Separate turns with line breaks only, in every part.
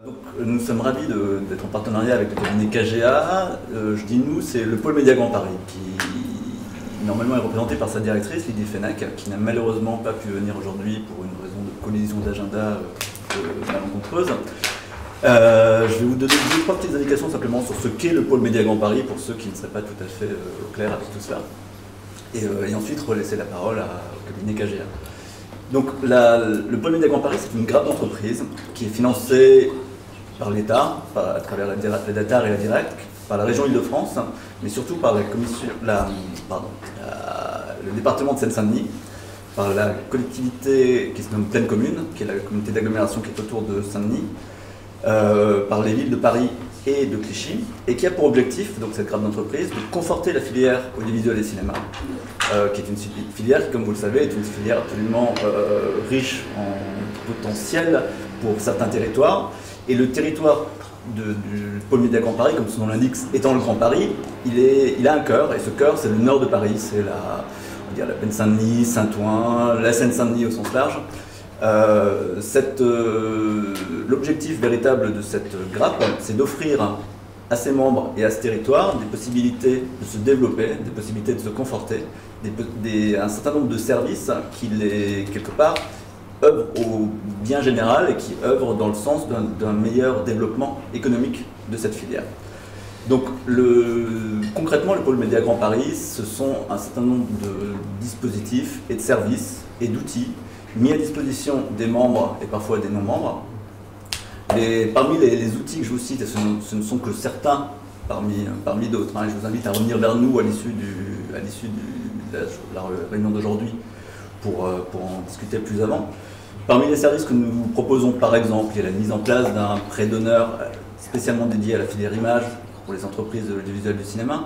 Donc, nous sommes ravis d'être en partenariat avec le cabinet KGA. Je dis nous, c'est le pôle Média Grand Paris qui normalement est représenté par sa directrice Lydie Fenac, qui n'a malheureusement pas pu venir aujourd'hui pour une raison de collision d'agenda malencontreuse. Je vais vous donner deux, trois petites indications simplement sur ce qu'est le pôle Média Grand Paris pour ceux qui ne seraient pas tout à fait au clair avec tout cela. Et ensuite relaisser la parole au cabinet KGA. Donc le pôle Média Grand Paris, c'est une grande entreprise qui est financée par l'État, à travers la DATAR et la DIRECT, par la région Île-de-France, mais surtout par le département de Seine-Saint-Denis, par la collectivité qui se nomme Pleine Commune, qui est la communauté d'agglomération qui est autour de Saint-Denis, par les villes de Paris et de Clichy, et qui a pour objectif, donc cette grande entreprise, de conforter la filière audiovisuel et cinéma, qui est une filière qui, comme vous le savez, est une filière absolument riche en potentiel pour certains territoires. Et le territoire du pôle Média Grand Paris, comme son nom l'indique, étant le Grand Paris, il a un cœur, et ce cœur, c'est le nord de Paris, c'est la Plaine Saint-Denis, Saint-Ouen, la Seine-Saint-Denis au sens large. L'objectif véritable de cette grappe, c'est d'offrir à ses membres et à ce territoire des possibilités de se développer, des possibilités de se conforter, un certain nombre de services qui, quelque part, œuvrent au bien général et qui œuvrent dans le sens d'un meilleur développement économique de cette filière. Donc concrètement, le pôle Média Grand Paris, ce sont un certain nombre de dispositifs et de services et d'outils mis à disposition des membres et parfois des non-membres. Parmi les outils que je vous cite, et ce ne sont que certains parmi d'autres, je vous invite à revenir vers nous à l'issue de la réunion d'aujourd'hui pour en discuter plus avant. Parmi les services que nous vous proposons, par exemple, il y a la mise en place d'un prêt d'honneur spécialement dédié à la filière image pour les entreprises de l'audiovisuel du cinéma.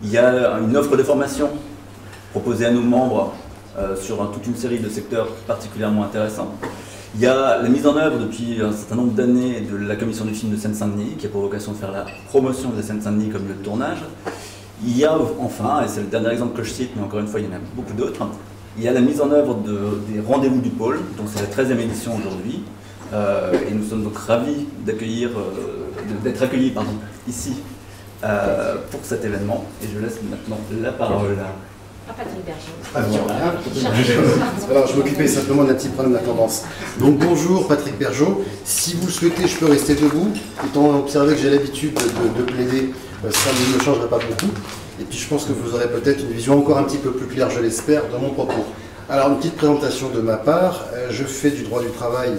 Il y a une offre de formation proposée à nos membres sur toute une série de secteurs particulièrement intéressants. Il y a la mise en œuvre depuis un certain nombre d'années de la commission du film de Seine-Saint-Denis, qui a pour vocation de faire la promotion de Seine-Saint-Denis comme lieu de tournage. Il y a enfin, et c'est le dernier exemple que je cite, mais encore une fois il y en a beaucoup d'autres, il y a la mise en œuvre des rendez-vous du pôle, donc c'est la 13e édition aujourd'hui, et nous sommes donc ravis d'être accueillis ici pour cet événement, et je laisse maintenant la parole
à Patrick Bergeau.
Alors, je m'occupais simplement d'un petit problème d'attendance. Donc bonjour Patrick Bergeau. Si vous le souhaitez, je peux rester debout, étant observé que j'ai l'habitude de plaider, ça ne me changerait pas beaucoup. Et puis je pense que vous aurez peut-être une vision encore un petit peu plus claire, je l'espère, de mon propos. Alors une petite présentation de ma part. Je fais du droit du travail,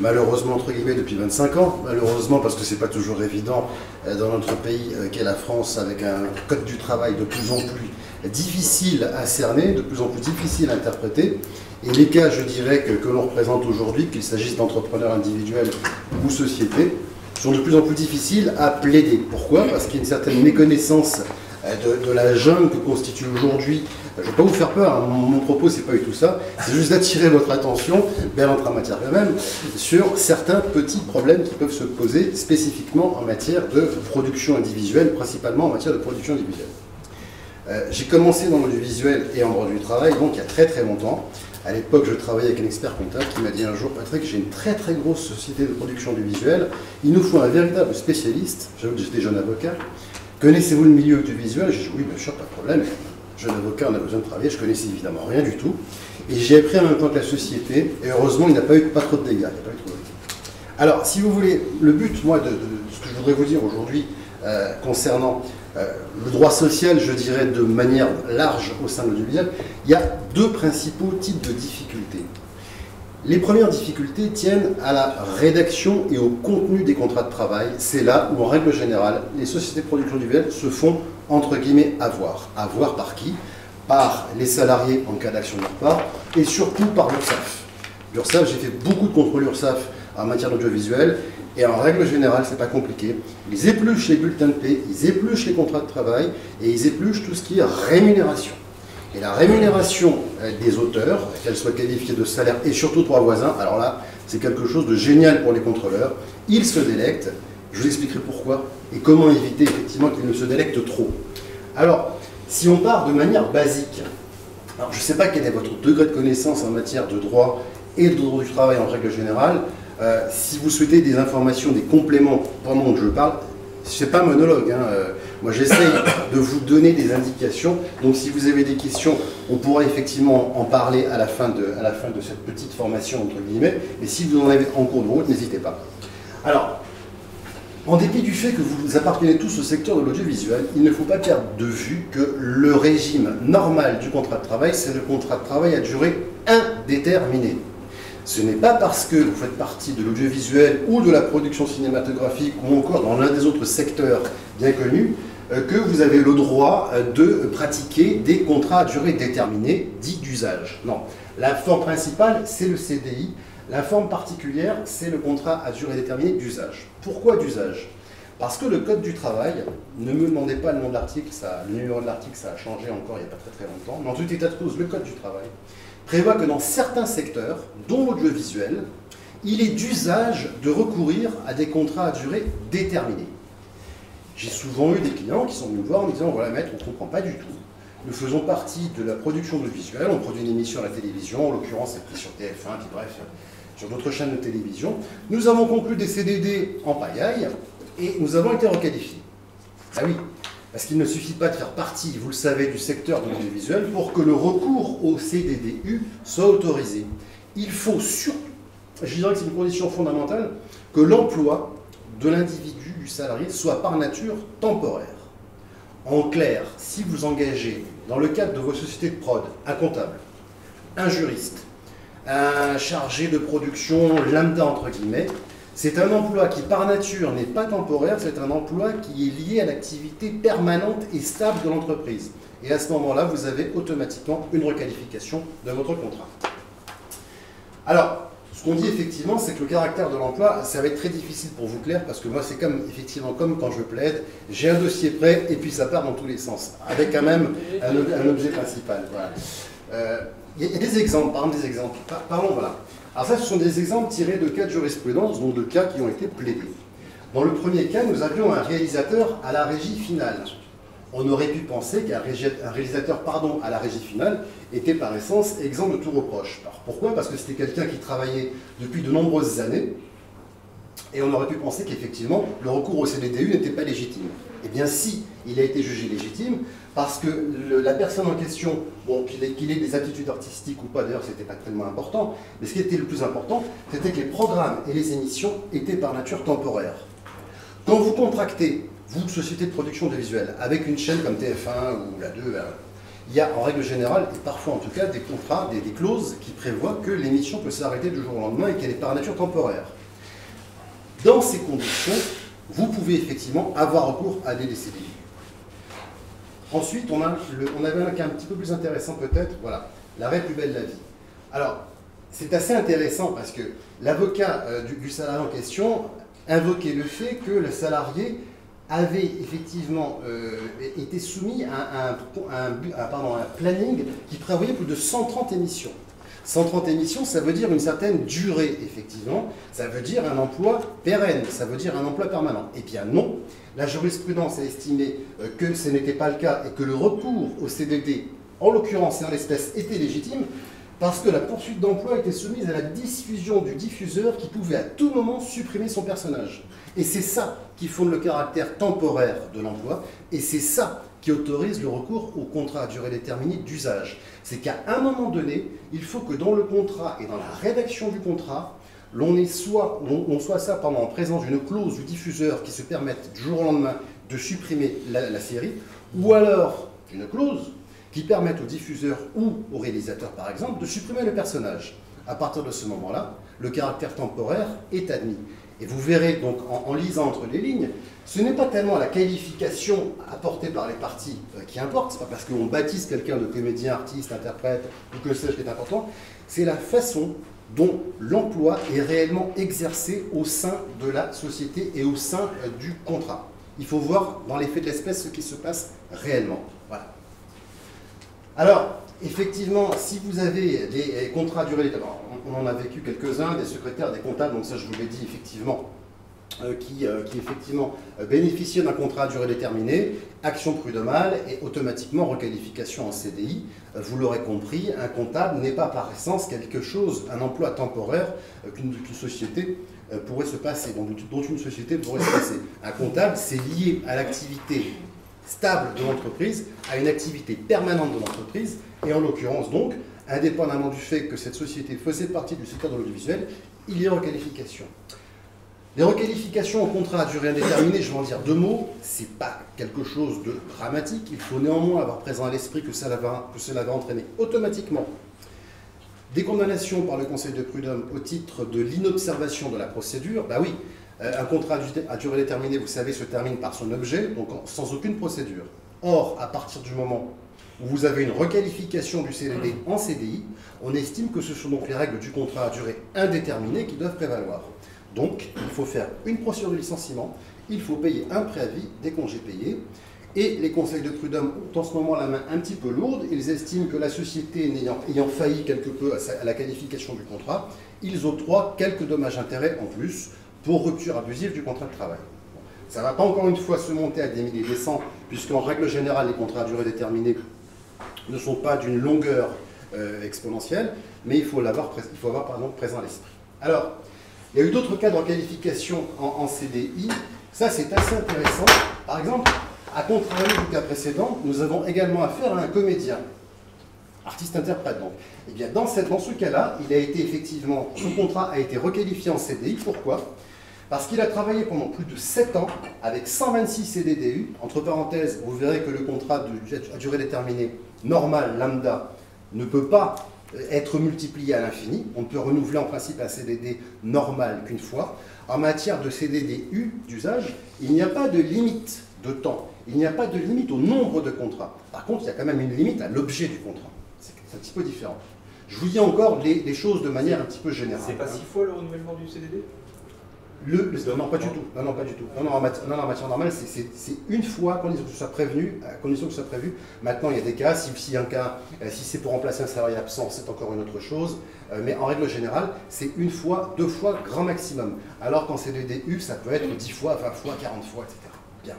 malheureusement entre guillemets, depuis 25 ans. Malheureusement parce que c'est pas toujours évident dans notre pays qu'est la France, avec un code du travail de plus en plus difficile à cerner, de plus en plus difficile à interpréter. Et les cas, je dirais, que l'on représente aujourd'hui, qu'il s'agisse d'entrepreneurs individuels ou sociétés, sont de plus en plus difficiles à plaider. Pourquoi? Parce qu'il y a une certaine méconnaissance de la jungle que constitue aujourd'hui. Je ne vais pas vous faire peur, hein, mon propos c'est pas du tout ça, c'est juste d'attirer votre attention, bien entre matière quand même, sur certains petits problèmes qui peuvent se poser spécifiquement en matière de production individuelle, principalement en matière de production individuelle. J'ai commencé dans l'audiovisuel et en droit du travail, donc il y a très très longtemps. À l'époque, je travaillais avec un expert comptable qui m'a dit un jour: Patrick, j'ai une très très grosse société de production audiovisuelle, il nous faut un véritable spécialiste. J'avoue que j'étais jeune avocat. Connaissez-vous le milieu audiovisuel? J'ai dit oui, bien sûr, pas de problème. Jeune avocat, on a besoin de travailler, je connaissais évidemment rien du tout. Et j'ai appris en même temps que la société, et heureusement, il n'y a pas eu pas trop de dégâts. Alors, si vous voulez, le but, moi, de ce que je voudrais vous dire aujourd'hui concernant le droit social, je dirais de manière large au sein de l'audiovisuel, il y a deux principaux types de difficultés. Les premières difficultés tiennent à la rédaction et au contenu des contrats de travail. C'est là où, en règle générale, les sociétés de production audiovisuelle se font, entre guillemets, avoir. Avoir par qui? Par les salariés en cas d'action de leur part, et surtout par l'URSSAF. L'URSSAF, j'ai fait beaucoup de contrôles URSSAF en matière d'audiovisuel, et en règle générale, c'est pas compliqué. Ils épluchent les bulletins de paie, ils épluchent les contrats de travail, et ils épluchent tout ce qui est rémunération. Et la rémunération des auteurs, qu'elle soit qualifiée de salaire et surtout droit voisin, alors là, c'est quelque chose de génial pour les contrôleurs. Ils se délectent, je vous expliquerai pourquoi, et comment éviter effectivement qu'ils ne se délectent trop. Alors, si on part de manière basique, alors je ne sais pas quel est votre degré de connaissance en matière de droit et de droit du travail en règle générale, Si vous souhaitez des informations, des compléments pendant que je parle, c'est pas un monologue. Hein. Moi, j'essaye de vous donner des indications. Donc, si vous avez des questions, on pourra effectivement en parler à la fin de cette petite formation, entre guillemets. Mais si vous en avez en cours de route, n'hésitez pas. Alors, en dépit du fait que vous appartenez tous au secteur de l'audiovisuel, il ne faut pas perdre de vue que le régime normal du contrat de travail, c'est le contrat de travail à durée indéterminée. Ce n'est pas parce que vous faites partie de l'audiovisuel ou de la production cinématographique ou encore dans l'un des autres secteurs bien connus que vous avez le droit de pratiquer des contrats à durée déterminée, dits d'usage. Non. La forme principale, c'est le CDI. La forme particulière, c'est le contrat à durée déterminée d'usage. Pourquoi d'usage? Parce que le Code du travail, ne me demandez pas le nom de l'article, le numéro de l'article, ça a changé encore il n'y a pas très longtemps, mais en tout état de cause, le Code du travail prévoit que dans certains secteurs, dont l'audiovisuel, il est d'usage de recourir à des contrats à durée déterminée. J'ai souvent eu des clients qui sont venus me voir en me disant « Voilà, maître, on ne comprend pas du tout. Nous faisons partie de la production audiovisuelle, on produit une émission à la télévision, en l'occurrence c'était sur TF1, puis bref, sur d'autres chaînes de télévision. Nous avons conclu des CDD en pagaille et nous avons été requalifiés. » Ah oui, parce qu'il ne suffit pas de faire partie, vous le savez, du secteur de l'audiovisuel pour que le recours au CDDU soit autorisé. Il faut surtout, je dirais que c'est une condition fondamentale, que l'emploi de l'individu, du salarié, soit par nature temporaire. En clair, si vous engagez, dans le cadre de vos sociétés de prod, un comptable, un juriste, un chargé de production lambda, entre guillemets, c'est un emploi qui, par nature, n'est pas temporaire, c'est un emploi qui est lié à l'activité permanente et stable de l'entreprise. Et à ce moment-là, vous avez automatiquement une requalification de votre contrat. Alors, ce qu'on dit effectivement, c'est que le caractère de l'emploi, ça va être très difficile pour vous, Claire, parce que moi, c'est effectivement comme quand je plaide, j'ai un dossier prêt et puis ça part dans tous les sens, avec quand même un objet principal. Voilà. Il y a des exemples, par exemple des exemples. Parlons, voilà. Alors ça, ce sont des exemples tirés de cas de jurisprudence, donc de cas qui ont été plaidés. Dans le premier cas, nous avions un réalisateur à la régie finale. On aurait pu penser qu'un réalisateur à la régie finale était par essence exempt de tout reproche. Alors pourquoi? Parce que c'était quelqu'un qui travaillait depuis de nombreuses années, et on aurait pu penser qu'effectivement, le recours au CDDU n'était pas légitime. Eh bien si, il a été jugé légitime, parce que la personne en question, bon, qu'il ait des aptitudes artistiques ou pas, d'ailleurs, c'était pas tellement important, mais ce qui était le plus important, c'était que les programmes et les émissions étaient par nature temporaires. Quand vous contractez, vous, société de production audiovisuelle, avec une chaîne comme TF1 ou la 2, il y a en règle générale, et parfois en tout cas, des contrats, des clauses qui prévoient que l'émission peut s'arrêter du jour au lendemain et qu'elle est par nature temporaire. Dans ces conditions, vous pouvez effectivement avoir recours à des CDI. Ensuite, on avait un cas un petit peu plus intéressant peut-être, voilà, l'arrêt plus belle la vie. Alors, c'est assez intéressant parce que l'avocat du salarié en question invoquait le fait que le salarié avait effectivement été soumis à un planning qui prévoyait plus de 130 émissions. 130 émissions, ça veut dire une certaine durée, effectivement. Ça veut dire un emploi pérenne, ça veut dire un emploi permanent. Eh bien non, la jurisprudence a estimé que ce n'était pas le cas et que le recours au CDD, en l'occurrence et en l'espèce, était légitime parce que la poursuite d'emploi était soumise à la diffusion du diffuseur qui pouvait à tout moment supprimer son personnage. Et c'est ça qui fonde le caractère temporaire de l'emploi et c'est ça qui autorise le recours au contrat à durée déterminée d'usage. C'est qu'à un moment donné, il faut que dans le contrat et dans la rédaction du contrat, on soit en présence d'une clause du diffuseur qui se permette du jour au lendemain de supprimer la série, ou alors une clause qui permette au diffuseur ou au réalisateur, par exemple, de supprimer le personnage. À partir de ce moment-là, le caractère temporaire est admis. Et vous verrez donc en lisant entre les lignes, ce n'est pas tellement la qualification apportée par les parties qui importe, c'est pas parce qu'on baptise quelqu'un de comédien, artiste, interprète, ou que sais-je qui est important, c'est la façon dont l'emploi est réellement exercé au sein de la société et au sein du contrat. Il faut voir dans les faits de l'espèce ce qui se passe réellement. Voilà. Alors, effectivement, si vous avez des contrats à durée déterminée, on en a vécu quelques-uns, des secrétaires, des comptables, donc ça je vous l'ai dit, effectivement, qui effectivement bénéficient d'un contrat à durée déterminée, action prud'homale et automatiquement requalification en CDI. Vous l'aurez compris, un comptable n'est pas par essence quelque chose, un emploi temporaire qu'une société pourrait se passer, dont une société pourrait se passer. Un comptable, c'est lié à l'activité stable de l'entreprise, à une activité permanente de l'entreprise, et en l'occurrence donc, indépendamment du fait que cette société faisait partie du secteur de l'audiovisuel, il y a requalification. Les requalifications en contrat à durée indéterminée, je vais en dire deux mots, c'est pas quelque chose de dramatique, il faut néanmoins avoir présent à l'esprit que cela va entraîner automatiquement des condamnations par le Conseil de prud'homme au titre de l'inobservation de la procédure. Bah oui, un contrat à durée déterminée, vous savez, se termine par son objet, donc sans aucune procédure. Or, à partir du moment où vous avez une requalification du CDD en CDI, on estime que ce sont donc les règles du contrat à durée indéterminée qui doivent prévaloir. Donc, il faut faire une procédure de licenciement, il faut payer un préavis, des congés payés, et les conseils de prud'homme ont en ce moment la main un petit peu lourde. Ils estiment que la société ayant failli quelque peu à la qualification du contrat, ils octroient quelques dommages-intérêts en plus pour rupture abusive du contrat de travail. Ça ne va pas encore une fois se monter à des milliers des cents, puisqu'en règle générale, les contrats à durée déterminée ne sont pas d'une longueur exponentielle, mais il faut avoir présent à l'esprit. Alors, il y a eu d'autres cas de requalification en CDI. Ça, c'est assez intéressant. Par exemple, à contrario du cas précédent, nous avons également affaire à un comédien, artiste-interprète donc. Et bien, dans ce cas-là, il a été effectivement, son contrat a été requalifié en CDI. Pourquoi? Parce qu'il a travaillé pendant plus de 7 ans avec 126 CDDU. Entre parenthèses, vous verrez que le contrat à durée déterminée normal, lambda, ne peut pas être multiplié à l'infini. On ne peut renouveler en principe un CDD normal qu'une fois. En matière de CDDU d'usage, il n'y a pas de limite de temps. Il n'y a pas de limite au nombre de contrats. Par contre, il y a quand même une limite à l'objet du contrat. C'est un petit peu différent. Je vous dis encore les choses de manière un petit peu générale.
C'est pas 6 fois le renouvellement du CDD?
Non, pas du tout. Non, pas du tout. Non, en matière normale, c'est une fois, à condition que ce soit prévenu. Maintenant, il y a des cas, si c'est pour remplacer un salarié absent, c'est encore une autre chose. Mais en règle générale, c'est une fois, 2 fois, grand maximum. Alors qu'en CDDU, ça peut être 10 fois, 20 fois, 40 fois, etc. Bien.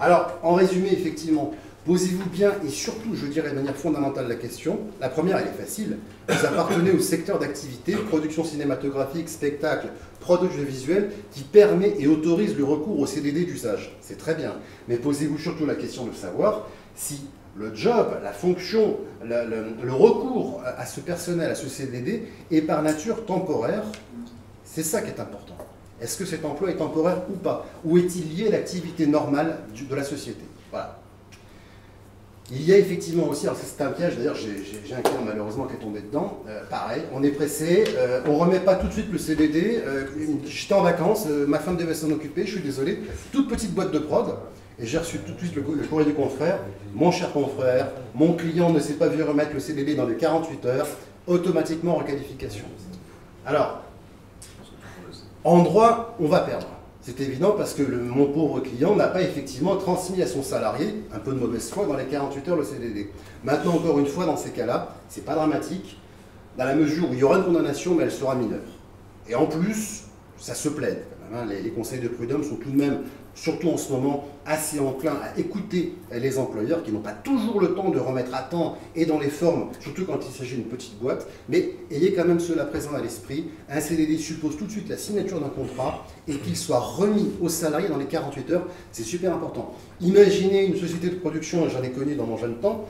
Alors, en résumé, effectivement, posez-vous bien et surtout, je dirais de manière fondamentale la question. La première, elle est facile. Vous appartenez au secteur d'activité, production cinématographique, spectacle, production visuelle, qui permet et autorise le recours au CDD d'usage. C'est très bien. Mais posez-vous surtout la question de savoir si le job, la fonction, le recours à ce personnel, à ce CDD, est par nature temporaire. C'est ça qui est important. Est-ce que cet emploi est temporaire ou pas? Ou est-il lié à l'activité normale de la société? Voilà. Il y a effectivement aussi, alors c'est un piège, d'ailleurs j'ai un client malheureusement qui est tombé dedans, pareil, on est pressé, on ne remet pas tout de suite le CDD, j'étais en vacances, ma femme devait s'en occuper, je suis désolé, toute petite boîte de prod, et j'ai reçu tout de suite le courrier du confrère, mon cher confrère, mon client ne s'est pas vu remettre le CDD dans les 48 heures, automatiquement requalification. Alors, en droit, on va perdre. C'est évident parce que mon pauvre client n'a pas effectivement transmis à son salarié, un peu de mauvaise foi, dans les 48 heures le CDD. Maintenant, encore une fois, dans ces cas-là, ce n'est pas dramatique, dans la mesure où il y aura une condamnation, mais elle sera mineure. Et en plus, ça se plaide. Quand même, hein, les conseils de prud'homme sont tout de même, surtout en ce moment, assez enclins à écouter les employeurs qui n'ont pas toujours le temps de remettre à temps et dans les formes, surtout quand il s'agit d'une petite boîte. Mais ayez quand même cela présent à l'esprit. Un CDD suppose tout de suite la signature d'un contrat et qu'il soit remis aux salariés dans les 48 heures. C'est super important. Imaginez une société de production, j'en ai connu dans mon jeune temps,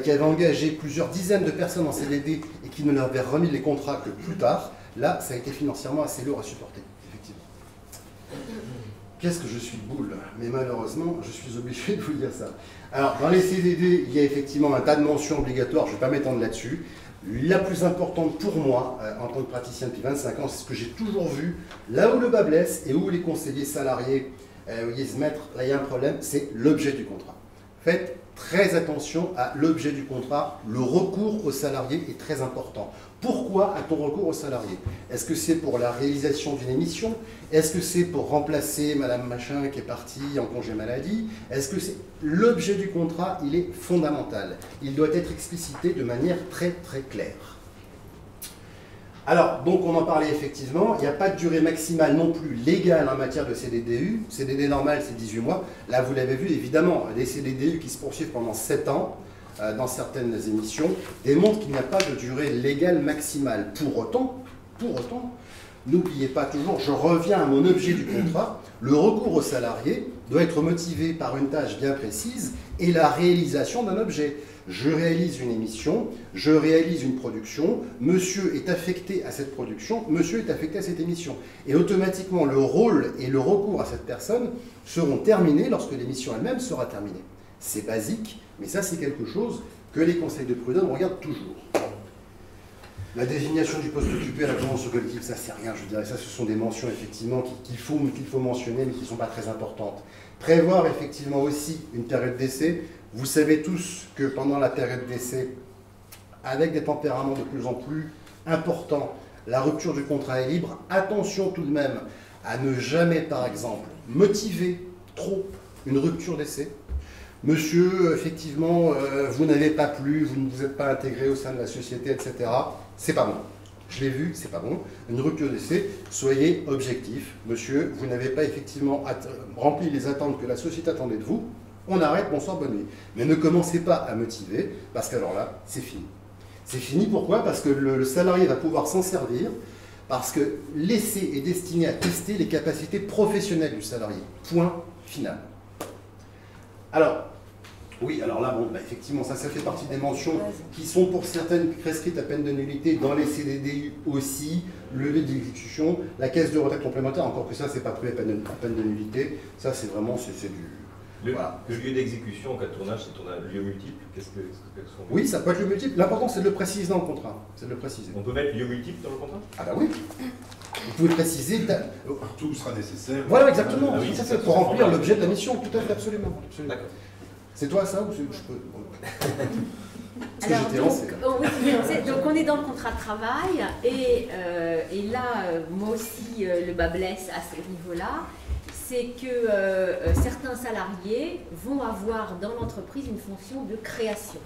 qui avait engagé plusieurs dizaines de personnes en CDD et qui ne leur avait remis les contrats que plus tard. Là, ça a été financièrement assez lourd à supporter, effectivement. Qu'est-ce que je suis boule? Mais malheureusement, je suis obligé de vous dire ça. Alors, dans les CDD, il y a effectivement un tas de mentions obligatoires, je ne vais pas m'étendre là-dessus. La plus importante pour moi, en tant que praticien depuis 25 ans, c'est ce que j'ai toujours vu, là où le bas blesse et où les conseillers salariés se mettent, là il y a un problème, c'est l'objet du contrat. Faites très attention à l'objet du contrat, le recours au salarié est très important. Pourquoi a-t-on recours au salarié? Est-ce que c'est pour la réalisation d'une émission? Est-ce que c'est pour remplacer Madame Machin qui est partie en congé maladie? Est-ce que c'est l'objet du contrat? Il est fondamental. Il doit être explicité de manière très très claire. Alors, donc on en parlait effectivement, il n'y a pas de durée maximale non plus légale en matière de CDDU. CDD normal, c'est 18 mois. Là, vous l'avez vu, évidemment, les CDDU qui se poursuivent pendant 7 ans, dans certaines émissions, démontrent qu'il n'y a pas de durée légale maximale. Pour autant, n'oubliez pas toujours, je reviens à mon objet du contrat, le recours au salarié doit être motivé par une tâche bien précise et la réalisation d'un objet. Je réalise une émission, je réalise une production, monsieur est affecté à cette production, monsieur est affecté à cette émission. Et automatiquement, le rôle et le recours à cette personne seront terminés lorsque l'émission elle-même sera terminée. C'est basique, mais ça c'est quelque chose que les conseils de prud'homme regardent toujours. La désignation du poste occupé à la convention collective, ça c'est rien, je dirais, ça ce sont des mentions effectivement qu'il faut mentionner, mais qui ne sont pas très importantes. Prévoir effectivement aussi une période d'essai. Vous savez tous que pendant la période d'essai, avec des tempéraments de plus en plus importants, la rupture du contrat est libre. Attention tout de même à ne jamais, par exemple, motiver trop une rupture d'essai. Monsieur, effectivement, vous n'avez pas plu, vous ne vous êtes pas intégré au sein de la société, etc. C'est pas bon. Je l'ai vu, c'est pas bon. Une rupture d'essai, soyez objectif. Monsieur, vous n'avez pas effectivement rempli les attentes que la société attendait de vous. On arrête, bonsoir, bonne nuit. Mais ne commencez pas à motiver, parce qu'alors là, c'est fini. C'est fini, pourquoi? Parce que le salarié va pouvoir s'en servir, parce que l'essai est destiné à tester les capacités professionnelles du salarié. Point final. Alors, oui, alors là, bon, bah, effectivement, ça fait partie des mentions qui sont pour certaines prescrites à peine de nullité, dans les CDDU aussi, le lieu d'exécution, la caisse de retraite complémentaire, encore que ça, c'est pas prévu à peine de nullité, ça c'est vraiment, c'est du... Voilà.
Le lieu d'exécution en cas de tournage, c'est tournage lieu multiple. Quels sont
Oui, ça peut être lieu multiple. L'important, c'est de le préciser dans le contrat. C'est de le préciser.
On peut mettre lieu multiple dans le contrat?
Ah bah oui. Vous pouvez préciser...
Tout sera nécessaire.
Voilà, exactement.
Ah oui,
ça fait pour remplir l'objet de la mission. Tout à fait, absolument.
D'accord.
C'est toi ça ou je peux...
Alors, donc on est dans le contrat de travail et là, moi aussi, le bas blesse à ce niveau-là. C'est que certains salariés vont avoir dans l'entreprise une fonction de création.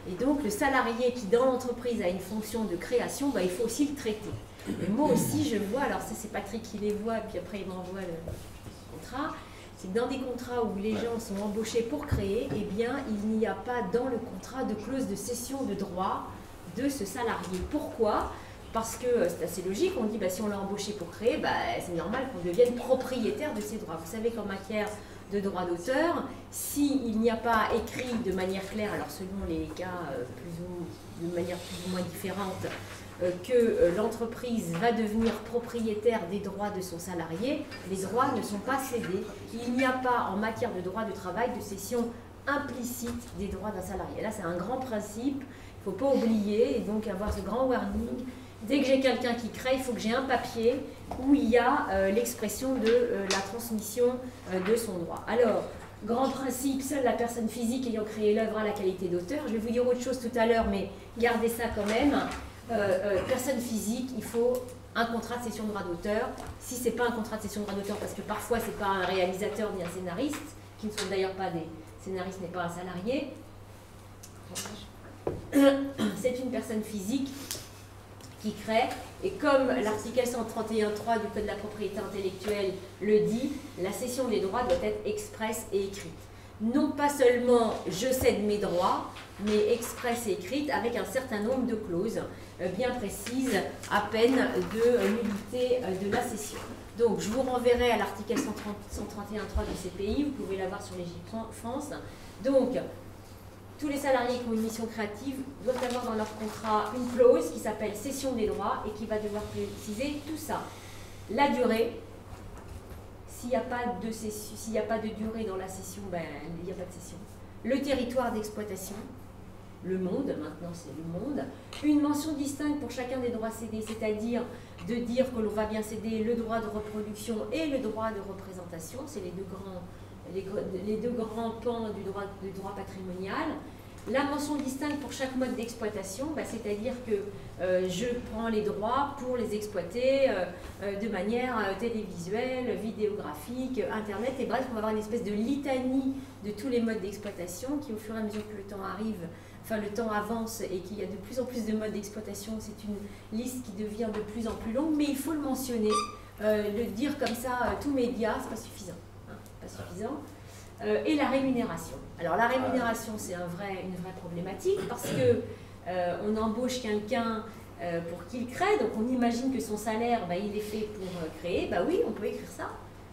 Et donc le salarié qui dans l'entreprise a une fonction de création, bah, il faut aussi le traiter. Et moi aussi je vois, alors ça c'est Patrick qui les voit, et puis après il m'envoie le contrat, c'est que dans des contrats où les gens sont embauchés pour créer, eh bien il n'y a pas dans le contrat de clause de cession de droit de ce salarié. Pourquoi ? Parce que c'est assez logique, on dit bah, si on l'a embauché pour créer, bah, c'est normal qu'on devienne propriétaire de ses droits. Vous savez qu'en matière de droit d'auteur, s'il n'y a pas écrit de manière claire, alors selon les cas de manière plus ou moins différente, que l'entreprise va devenir propriétaire des droits de son salarié, les droits ne sont pas cédés. Il n'y a pas en matière de droit du travail de cession implicite des droits d'un salarié. Là c'est un grand principe, il ne faut pas oublier, et donc avoir ce grand warning. Dès que j'ai quelqu'un qui crée, il faut que j'ai un papier où il y a l'expression de la transmission de son droit. Alors, grand principe, seule la personne physique ayant créé l'œuvre a la qualité d'auteur. Je vais vous dire autre chose tout à l'heure, mais gardez ça quand même. Personne physique, il faut un contrat de cession de droit d'auteur. Si ce n'est pas un contrat de cession de droit d'auteur, parce que parfois ce n'est pas un réalisateur ni un scénariste, qui ne sont d'ailleurs pas des scénaristes, n'est pas un salarié, c'est une personne physique qui crée, et comme l'article 131.3 du Code de la propriété intellectuelle le dit, la cession des droits doit être expresse et écrite. Non pas seulement je cède mes droits, mais expresse et écrite avec un certain nombre de clauses bien précises à peine de nullité de la cession. Donc je vous renverrai à l'article 131.3 du CPI, vous pouvez l'avoir sur Légifrance. Donc, tous les salariés qui ont une mission créative doivent avoir dans leur contrat une clause qui s'appelle cession des droits et qui va devoir préciser tout ça. La durée, s'il n'y a pas de durée dans la cession, ben, il n'y a pas de cession. Le territoire d'exploitation, le monde, maintenant c'est le monde. Une mention distincte pour chacun des droits cédés, c'est-à-dire de dire que l'on va bien céder le droit de reproduction et le droit de représentation, c'est les deux grands pans du droit patrimonial. La mention distincte pour chaque mode d'exploitation, bah, c'est-à-dire que je prends les droits pour les exploiter de manière télévisuelle, vidéographique, internet, et bref, on va avoir une espèce de litanie de tous les modes d'exploitation qui, au fur et à mesure que le temps arrive, enfin le temps avance et qu'il y a de plus en plus de modes d'exploitation, c'est une liste qui devient de plus en plus longue, mais il faut le mentionner. Le dire comme ça, tout média, c'est pas suffisant. Hein, pas suffisant. Et la rémunération. Alors la rémunération, c'est une vraie problématique parce que on embauche quelqu'un pour qu'il crée, donc on imagine que son salaire, il est fait pour créer. Oui, on peut écrire ça.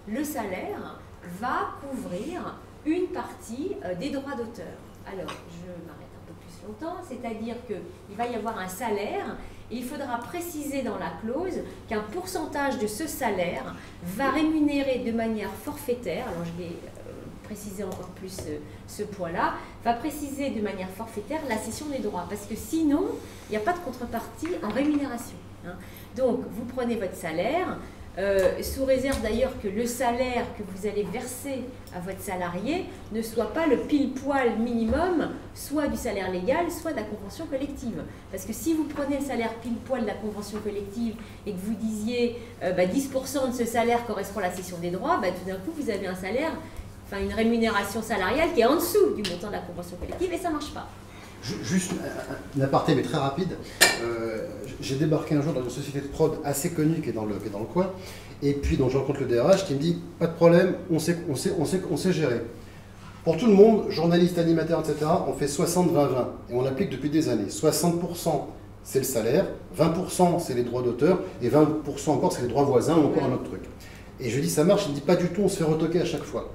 Le salaire va couvrir une partie des droits d'auteur. Alors, je m'arrête un peu plus longtemps, c'est-à-dire qu'il va y avoir un salaire et il faudra préciser dans la clause qu'un pourcentage de ce salaire va rémunérer de manière forfaitaire, alors je vais préciser encore plus ce point-là, va préciser de manière forfaitaire la cession des droits, parce que sinon, il n'y a pas de contrepartie en rémunération. Hein. Donc, vous prenez votre salaire, sous réserve d'ailleurs que le salaire que vous allez verser à votre salarié ne soit pas le pile-poil minimum, soit du salaire légal, soit de la convention collective. Parce que si vous prenez le salaire pile-poil de la convention collective et que vous disiez 10% de ce salaire correspond à la cession des droits, tout d'un coup vous avez un salaire, une rémunération salariale qui est en dessous du montant de la convention collective et ça ne marche pas.
Juste un aparté, mais très rapide. J'ai débarqué un jour dans une société de prod assez connue qui est dans le coin, et puis dont je rencontre le DRH qui me dit « Pas de problème, on sait gérer. » Pour tout le monde, journaliste, animateur, etc., on fait 60-20-20, et on l'applique depuis des années. 60%, c'est le salaire, 20%, c'est les droits d'auteur, et 20% encore, c'est les droits voisins, ou encore un autre truc. Et je lui dis « Ça marche ?» Il me dit « Pas du tout, on se fait retoquer à chaque fois. »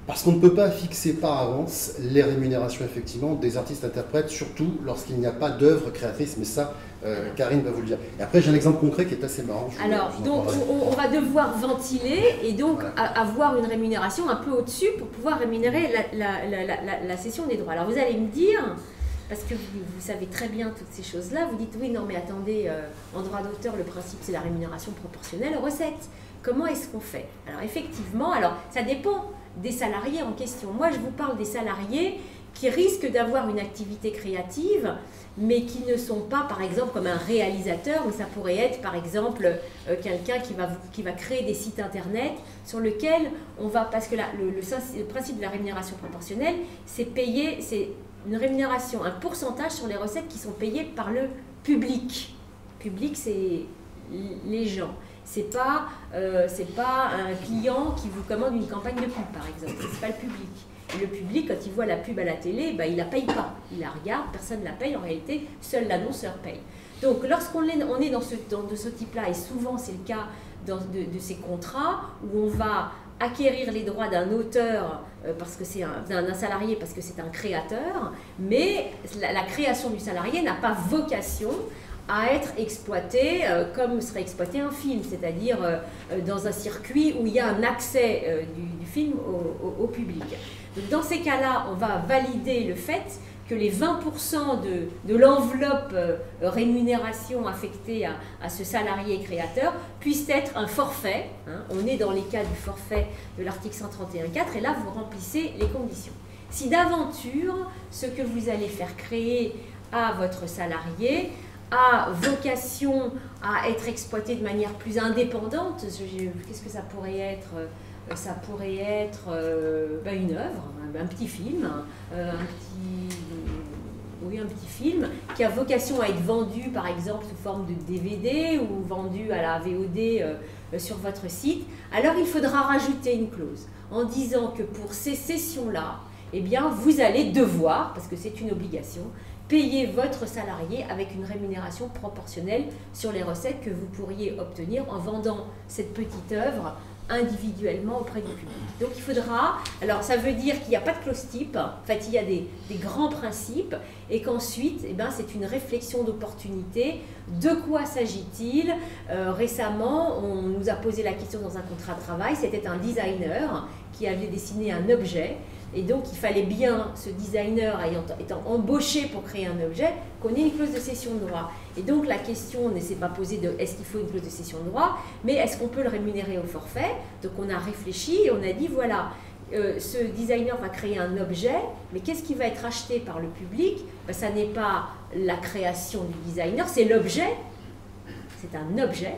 Parce qu'on ne peut pas fixer par avance les rémunérations effectivement des artistes-interprètes, surtout lorsqu'il n'y a pas d'œuvre créatrice, mais ça, Karine va vous le dire. Et après, j'ai un exemple concret qui est assez marrant.
Alors, donc, on va devoir ventiler et donc avoir une rémunération un peu au-dessus pour pouvoir rémunérer la cession des droits. Alors, vous allez me dire, parce que vous savez très bien toutes ces choses-là, vous dites, oui, non, mais attendez, en droit d'auteur, le principe, c'est la rémunération proportionnelle aux recettes. Comment est-ce qu'on fait? Alors, effectivement, ça dépend des salariés en question. Moi, je vous parle des salariés qui risquent d'avoir une activité créative, mais qui ne sont pas, par exemple, comme un réalisateur, mais ça pourrait être, par exemple, quelqu'un qui va créer des sites internet sur lesquels on va, parce que le principe de la rémunération proportionnelle, c'est une rémunération, un pourcentage sur les recettes qui sont payées par le public. Le public, c'est les gens. C'est pas un client qui vous commande une campagne de pub, par exemple. C'est pas le public. Et le public, quand il voit la pub à la télé, il la paye pas. Il la regarde, personne ne la paye. En réalité, seul l'annonceur paye. Donc, lorsqu'on est dans ce type-là, et souvent c'est le cas de ces contrats, où on va acquérir les droits d'un auteur parce que c'est d'un salarié, parce que c'est un créateur, mais la création du salarié n'a pas vocation à être exploité comme serait exploité un film, c'est-à-dire dans un circuit où il y a un accès du film au public. Donc dans ces cas-là, on va valider le fait que les 20% de l'enveloppe rémunération affectée à ce salarié créateur puissent être un forfait. Hein. On est dans les cas du forfait de l'article 131.4 et là, vous remplissez les conditions. Si d'aventure, ce que vous allez faire créer à votre salarié a vocation à être exploité de manière plus indépendante, qu'est-ce que ça pourrait être? Ça pourrait être une œuvre, un petit film, un petit film qui a vocation à être vendu par exemple sous forme de DVD ou vendu à la VOD sur votre site. Alors il faudra rajouter une clause en disant que pour ces sessions-là, eh bien vous allez devoir, parce que c'est une obligation, payer votre salarié avec une rémunération proportionnelle sur les recettes que vous pourriez obtenir en vendant cette petite œuvre individuellement auprès du public. Donc il faudra, alors ça veut dire qu'il n'y a pas de clause type, en fait il y a des grands principes et qu'ensuite c'est une réflexion d'opportunité. De quoi s'agit-il? Récemment on nous a posé la question dans un contrat de travail, c'était un designer qui avait dessiné un objet. Et donc, il fallait bien, ce designer étant embauché pour créer un objet, qu'on ait une clause de cession de droit. Et donc, la question ne s'est pas posée de est-ce qu'il faut une clause de cession de droit, mais est-ce qu'on peut le rémunérer au forfait? Donc, on a réfléchi et on a dit, voilà, ce designer va créer un objet, mais qu'est-ce qui va être acheté par le public? Ça n'est pas la création du designer, c'est l'objet, c'est un objet.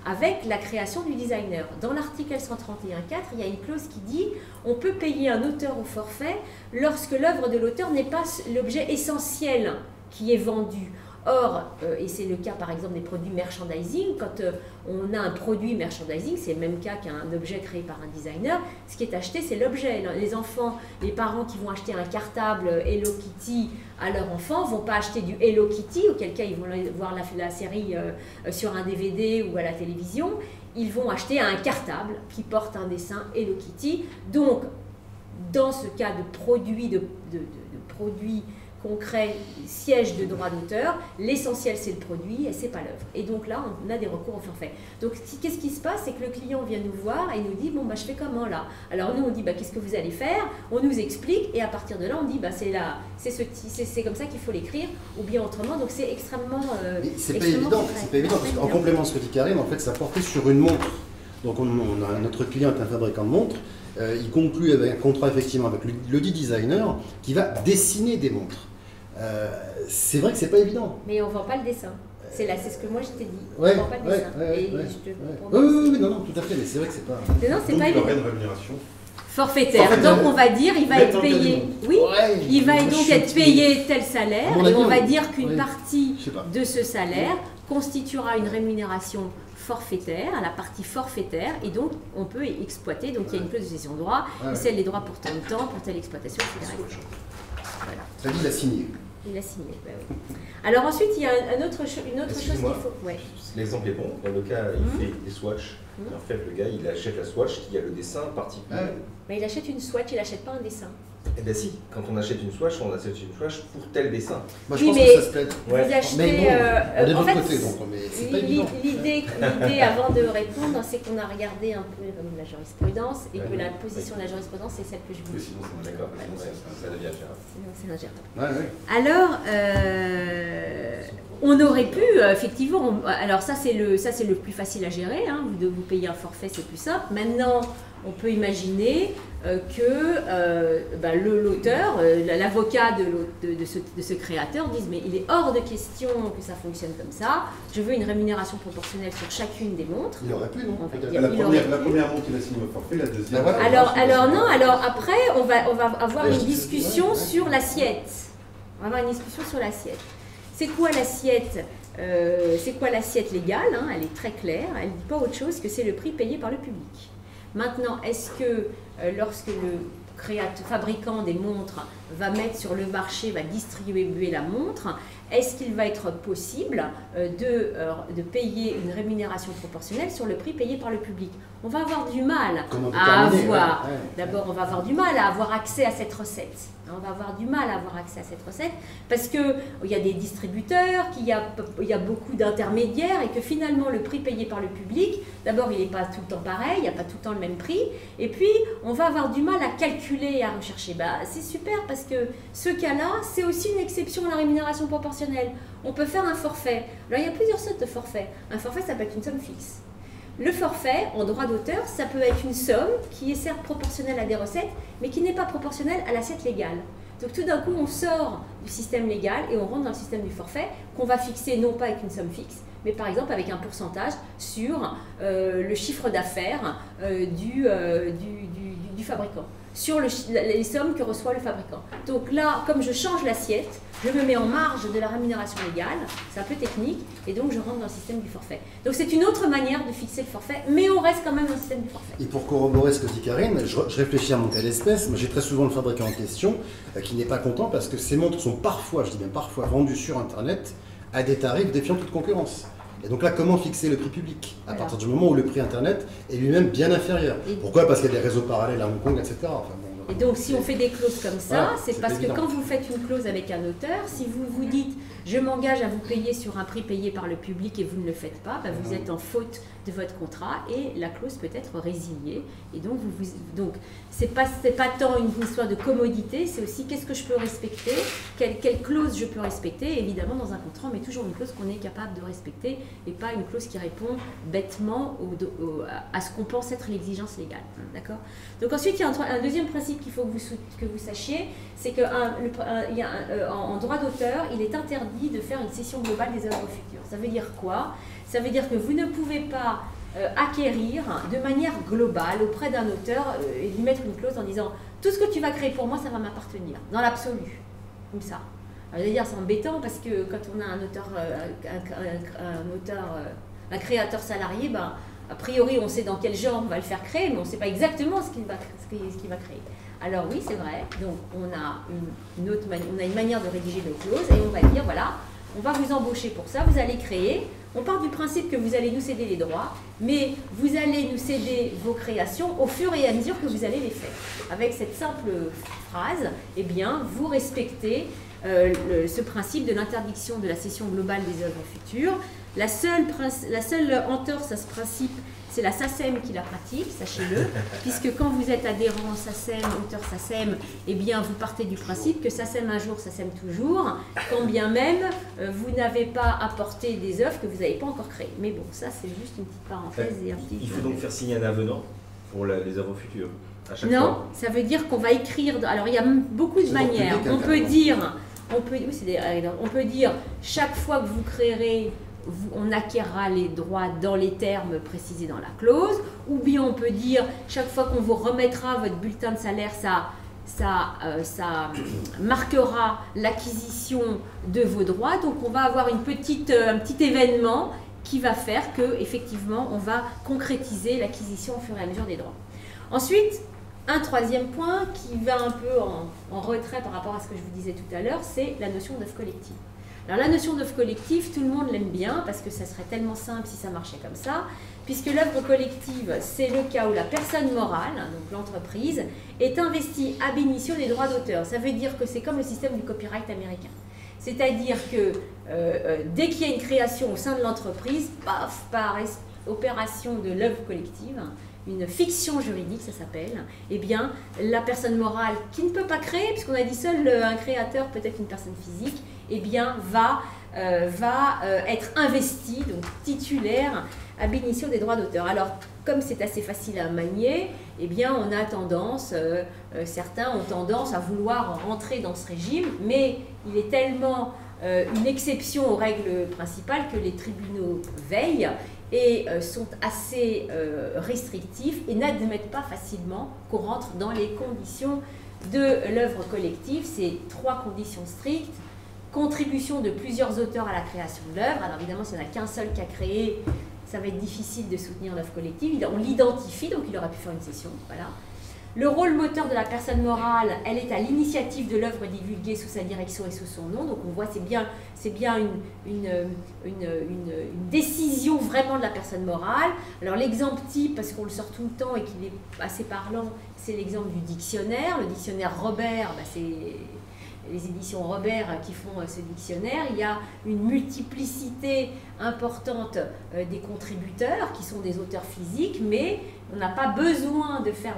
avec la création du designer. Dans l'article L131.4, il y a une clause qui dit on peut payer un auteur au forfait lorsque l'œuvre de l'auteur n'est pas l'objet essentiel qui est vendu. Or, et c'est le cas par exemple des produits merchandising, quand on a un produit merchandising, c'est le même cas qu'un objet créé par un designer, ce qui est acheté c'est l'objet. Les enfants, les parents qui vont acheter un cartable Hello Kitty à leur enfant vont pas acheter du Hello Kitty, auquel cas ils vont voir la série sur un DVD ou à la télévision, ils vont acheter un cartable qui porte un dessin Hello Kitty. Donc, dans ce cas de produit, de produit concret, siège de droit d'auteur, l'essentiel c'est le produit et c'est pas l'œuvre. Et donc là, on a des recours au forfait. Donc qu'est-ce qui se passe? C'est que le client vient nous voir et nous dit bon bah je fais comment là? Alors nous on dit bah qu'est-ce que vous allez faire? On nous explique et à partir de là on dit bah c'est comme ça qu'il faut l'écrire ou bien autrement. Donc c'est extrêmement
c'est pas évident, c'est pas évident parce qu'en complément de ce que dit Karine, en fait ça portait sur une montre. Donc notre client est un fabricant de montres. Il conclut avec un contrat effectivement avec le dit designer qui va dessiner des montres. C'est vrai que c'est pas évident.
Mais on vend pas le dessin. C'est ce que moi je t'ai dit.
Ouais,
on vend pas le dessin.
Oui, non, tout à fait, mais c'est vrai que c'est pas.
Non, c'est
Donc
pas
il aura
évident.
une rémunération.
Forfaitaire. Donc on va dire, il va être payé. Oui,
Ouais,
il va
moi,
donc
je
être
suis-
payé tel salaire
À mon
et
avis,
on va
on-
dire qu'une
oui.
partie
Je sais pas.
de ce salaire constituera une rémunération forfaitaire, à la partie forfaitaire, et donc on peut exploiter. Donc il y a une clause de cession de droit,
Ouais.
il cède les droits pour tant de temps, pour telle exploitation, etc. Voilà.
Ça dit, il a signé.
Il a signé. Bah oui. Alors ensuite, il y a une autre chose qu'il
Excuse-moi.
faut. Ouais.
L'exemple est bon. Dans le cas, il fait des swatchs. Et en fait, le gars, il achète la swatch qui a le dessin particulier.
Ouais.
Mais il achète une swatch, il n'achète pas un dessin.
Eh bien si, quand on achète une swatch pour tel dessin.
Moi je
Oui,
pense
mais
que ça se plaide.
Ouais.
Vous achetez.
Mais bon, on est de
en
l'autre
fait,
côté donc, mais c'est pas évident.
l'idée avant de répondre, c'est qu'on a regardé un peu la jurisprudence et que
Ouais.
la position de la jurisprudence c'est celle que je vous
Mais
dis.
sinon, c'est d'accord. Sinon, ça devient gérable.
Sinon, c'est ingérable.
Ouais.
Alors, on aurait pu, effectivement, alors ça c'est le plus facile à gérer, hein, vous payez un forfait, c'est plus simple. Maintenant, on peut imaginer que l'auteur, l'avocat de ce créateur dise mais il est hors de question que ça fonctionne comme ça, je veux une rémunération proportionnelle sur chacune des montres.
Il aurait pu, non?
On va
Peut-être.
dire-
La
il aurait pu.
première montre, il a signé au forfait, la deuxième.
Ben voilà.
Alors après, on va avoir
Ouais,
une
je-
discussion
ouais.
sur l'assiette. On va avoir une discussion sur l'assiette. C'est quoi l'assiette légale, hein, elle est très claire, elle ne dit pas autre chose que c'est le prix payé par le public. Maintenant, est-ce que lorsque le fabricant des montres va mettre sur le marché, va distribuer la montre, est-ce qu'il va être possible de payer une rémunération proportionnelle sur le prix payé par le public? On va avoir du mal
Comment
à
déterminer,
avoir.
ouais.
D'abord, on va avoir du mal à avoir accès à cette recette. On va avoir du mal à avoir accès à cette recette parce qu'il y a des distributeurs, qu'il y a beaucoup d'intermédiaires et que finalement le prix payé par le public, d'abord il n'est pas tout le temps pareil, il n'y a pas tout le temps le même prix. Et puis on va avoir du mal à calculer et à rechercher. C'est super parce que ce cas-là, c'est aussi une exception à la rémunération proportionnelle. On peut faire un forfait. Alors il y a plusieurs sortes de forfaits. Un forfait, ça peut être une somme fixe. Le forfait, en droit d'auteur, ça peut être une somme qui est certes proportionnelle à des recettes, mais qui n'est pas proportionnelle à l'assiette légale. Donc tout d'un coup, on sort du système légal et on rentre dans le système du forfait qu'on va fixer non pas avec une somme fixe, mais par exemple avec un pourcentage sur le chiffre d'affaires du fabricant, sur les sommes que reçoit le fabricant. Donc là, comme je change l'assiette, je me mets en marge de la rémunération légale, c'est un peu technique, et donc je rentre dans le système du forfait. Donc c'est une autre manière de fixer le forfait, mais on reste quand même dans le système du forfait.
Et pour corroborer ce que dit Karine, je réfléchis à mon cas d'espèce. Moi, j'ai très souvent le fabricant en question qui n'est pas content parce que ces montres sont parfois, je dis bien parfois, vendues sur Internet à des tarifs défiant toute concurrence. Et donc là, comment fixer le prix public à
Voilà.
partir du moment où le prix Internet est lui-même bien inférieur?
Et-
Pourquoi? Parce qu'il y a des réseaux parallèles à Hong Kong, etc. Enfin, bon,
Et donc, si on fait des clauses comme ça,
Voilà,
c'est
c'est
parce
évident.
que quand vous faites une clause avec un auteur, si vous vous dites « je m'engage à vous payer sur un prix payé par le public » et vous ne le faites pas, vous êtes en faute de votre contrat et la clause peut être résiliée. Et donc, c'est pas tant une histoire de commodité, c'est aussi qu'est-ce que je peux respecter, quelle clause je peux respecter. Évidemment, dans un contrat, on met toujours une clause qu'on est capable de respecter et pas une clause qui répond bêtement à ce qu'on pense être l'exigence légale. D'accord ? Donc ensuite, il y a un deuxième principe qu'il faut que vous sachiez, c'est qu'en droit d'auteur, il est interdit interdit de faire une cession globale des œuvres futures. Ça veut dire quoi? Ça veut dire que vous ne pouvez pas acquérir de manière globale auprès d'un auteur et lui mettre une clause en disant tout ce que tu vas créer pour moi, ça va m'appartenir, dans l'absolu, comme ça. Alors, je veux dire, c'est embêtant parce que quand on a un auteur, un créateur salarié, ben, a priori, on sait dans quel genre on va le faire créer, mais on ne sait pas exactement ce qu'il va créer. Alors oui, c'est vrai, donc on a une manière de rédiger nos clauses et on va dire, voilà, on va vous embaucher pour ça, vous allez créer, on part du principe que vous allez nous céder les droits, mais vous allez nous céder vos créations au fur et à mesure que vous allez les faire. Avec cette simple phrase, eh bien, vous respectez ce principe de l'interdiction de la cession globale des œuvres futures. La seule entorse à ce principe, c'est la SACEM qui la pratique, sachez-le, puisque quand vous êtes adhérent SACEM, auteur SACEM, eh bien vous partez du principe que SACEM un jour, SACEM toujours, quand bien même vous n'avez pas apporté des œuvres que vous n'avez pas encore créées. Mais bon, ça c'est juste une petite parenthèse. Et un petit...
Il faut donc faire signer un avenant pour les œuvres futures, à chaque
non,
fois.
ça veut dire qu'on va écrire... Alors il y a beaucoup de manières. On peut dire... On peut dire, chaque fois que vous créerez, on acquérera les droits dans les termes précisés dans la clause, ou bien on peut dire, chaque fois qu'on vous remettra votre bulletin de salaire, ça marquera l'acquisition de vos droits. Donc on va avoir un petit événement qui va faire que effectivement on va concrétiser l'acquisition au fur et à mesure des droits. Ensuite, un troisième point qui va un peu en retrait par rapport à ce que je vous disais tout à l'heure, c'est la notion d'œuvre collective. Alors la notion d'œuvre collective, tout le monde l'aime bien parce que ça serait tellement simple si ça marchait comme ça, puisque l'œuvre collective, c'est le cas où la personne morale, donc l'entreprise, est investie ab initio des droits d'auteur. Ça veut dire que c'est comme le système du copyright américain. C'est-à-dire que dès qu'il y a une création au sein de l'entreprise, paf, par opération de l'œuvre collective, une fiction juridique, ça s'appelle, eh bien, la personne morale qui ne peut pas créer, puisqu'on a dit seul un créateur, peut-être une personne physique, eh bien, va être investie, donc titulaire, ab initio des droits d'auteur. Alors, comme c'est assez facile à manier, eh bien, on a tendance, certains ont tendance à vouloir rentrer dans ce régime, mais il est tellement une exception aux règles principales que les tribunaux veillent et sont assez restrictifs et n'admettent pas facilement qu'on rentre dans les conditions de l'œuvre collective. C'est 3 conditions strictes. Contribution de plusieurs auteurs à la création de l'œuvre. Alors évidemment, s'il n'y en a qu'un seul qui a créé, ça va être difficile de soutenir l'œuvre collective. On l'identifie, donc il aurait pu faire une cession. Voilà. Le rôle moteur de la personne morale, elle est à l'initiative de l'œuvre divulguée sous sa direction et sous son nom. Donc on voit, c'est bien une décision vraiment de la personne morale. Alors l'exemple type, parce qu'on le sort tout le temps et qu'il est assez parlant, c'est l'exemple du dictionnaire. Le dictionnaire Robert, c'est les éditions Robert qui font ce dictionnaire. Il y a une multiplicité importante des contributeurs qui sont des auteurs physiques, mais on n'a pas besoin de faire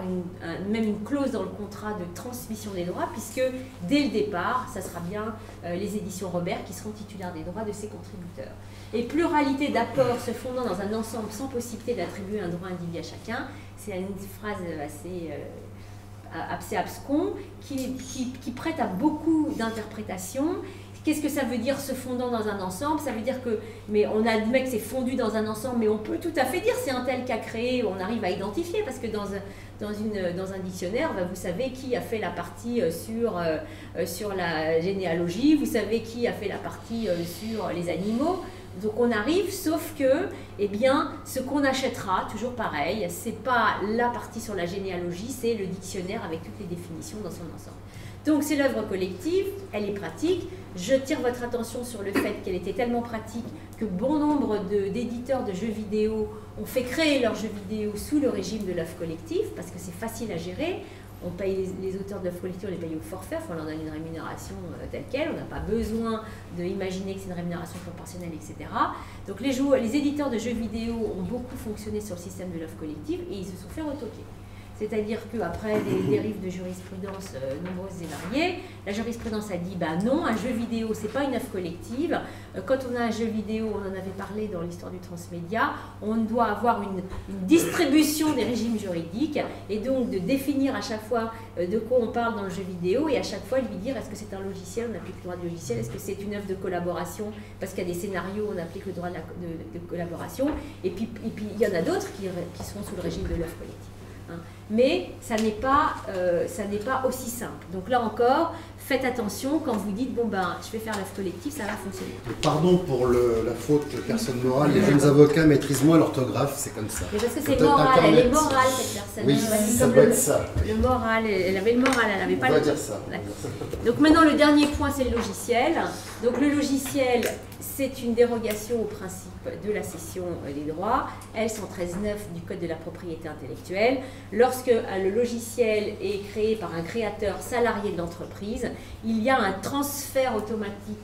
même une clause dans le contrat de transmission des droits, puisque dès le départ, ça sera bien les éditions Robert qui seront titulaires des droits de ces contributeurs. Et pluralité d'apports se fondant dans un ensemble sans possibilité d'attribuer un droit individu à chacun, c'est une phrase assez abscon, qui prête à beaucoup d'interprétations. Qu'est-ce que ça veut dire se fondant dans un ensemble? Ça veut dire que, mais on admet que c'est fondu dans un ensemble, mais on peut tout à fait dire c'est un tel qui a créé, on arrive à identifier, parce que dans un dictionnaire, vous savez qui a fait la partie sur la généalogie, vous savez qui a fait la partie sur les animaux. Donc on arrive, sauf que, eh bien, ce qu'on achètera, toujours pareil, c'est pas la partie sur la généalogie, c'est le dictionnaire avec toutes les définitions dans son ensemble. Donc c'est l'œuvre collective, elle est pratique. Je tire votre attention sur le fait qu'elle était tellement pratique que bon nombre d'éditeurs de jeux vidéo ont fait créer leurs jeux vidéo sous le régime de l'œuvre collective, parce que c'est facile à gérer. On paye les auteurs d'œuvres collectives, on les paye au forfait, on leur donne une rémunération telle quelle, on n'a pas besoin d'imaginer que c'est une rémunération proportionnelle, etc. Donc les éditeurs de jeux vidéo ont beaucoup fonctionné sur le système de l'œuvre collective et ils se sont fait retoquer. C'est-à-dire qu'après des dérives de jurisprudence nombreuses et variées, la jurisprudence a dit non, un jeu vidéo, c'est pas une œuvre collective. Quand on a un jeu vidéo, on en avait parlé dans l'histoire du transmédia, on doit avoir une distribution des régimes juridiques et donc de définir à chaque fois de quoi on parle dans le jeu vidéo et à chaque fois lui dire est-ce que c'est un logiciel, on applique le droit du logiciel, est-ce que c'est une œuvre de collaboration, parce qu'il y a des scénarios, on applique le droit de collaboration, et puis il y en a d'autres qui seront sous le régime de l'œuvre collective. Mais ça n'est pas aussi simple. Donc là encore, faites attention quand vous dites je vais faire l'œuvre collective, ça va fonctionner.
Pardon pour la faute de personne morale, les jeunes avocats maîtrisent moins l'orthographe, c'est comme ça.
Mais parce que c'est moral, elle est morale cette personne.
Oui, ça doit être ça.
Le moral, elle avait le moral, elle n'avait pas
On va
le...
dire ça.
Donc maintenant le dernier point c'est le logiciel. Donc le logiciel, c'est une dérogation au principe de la cession des droits, L113.9 du Code de la propriété intellectuelle. Lorsque le logiciel est créé par un créateur salarié de l'entreprise, il y a un transfert automatique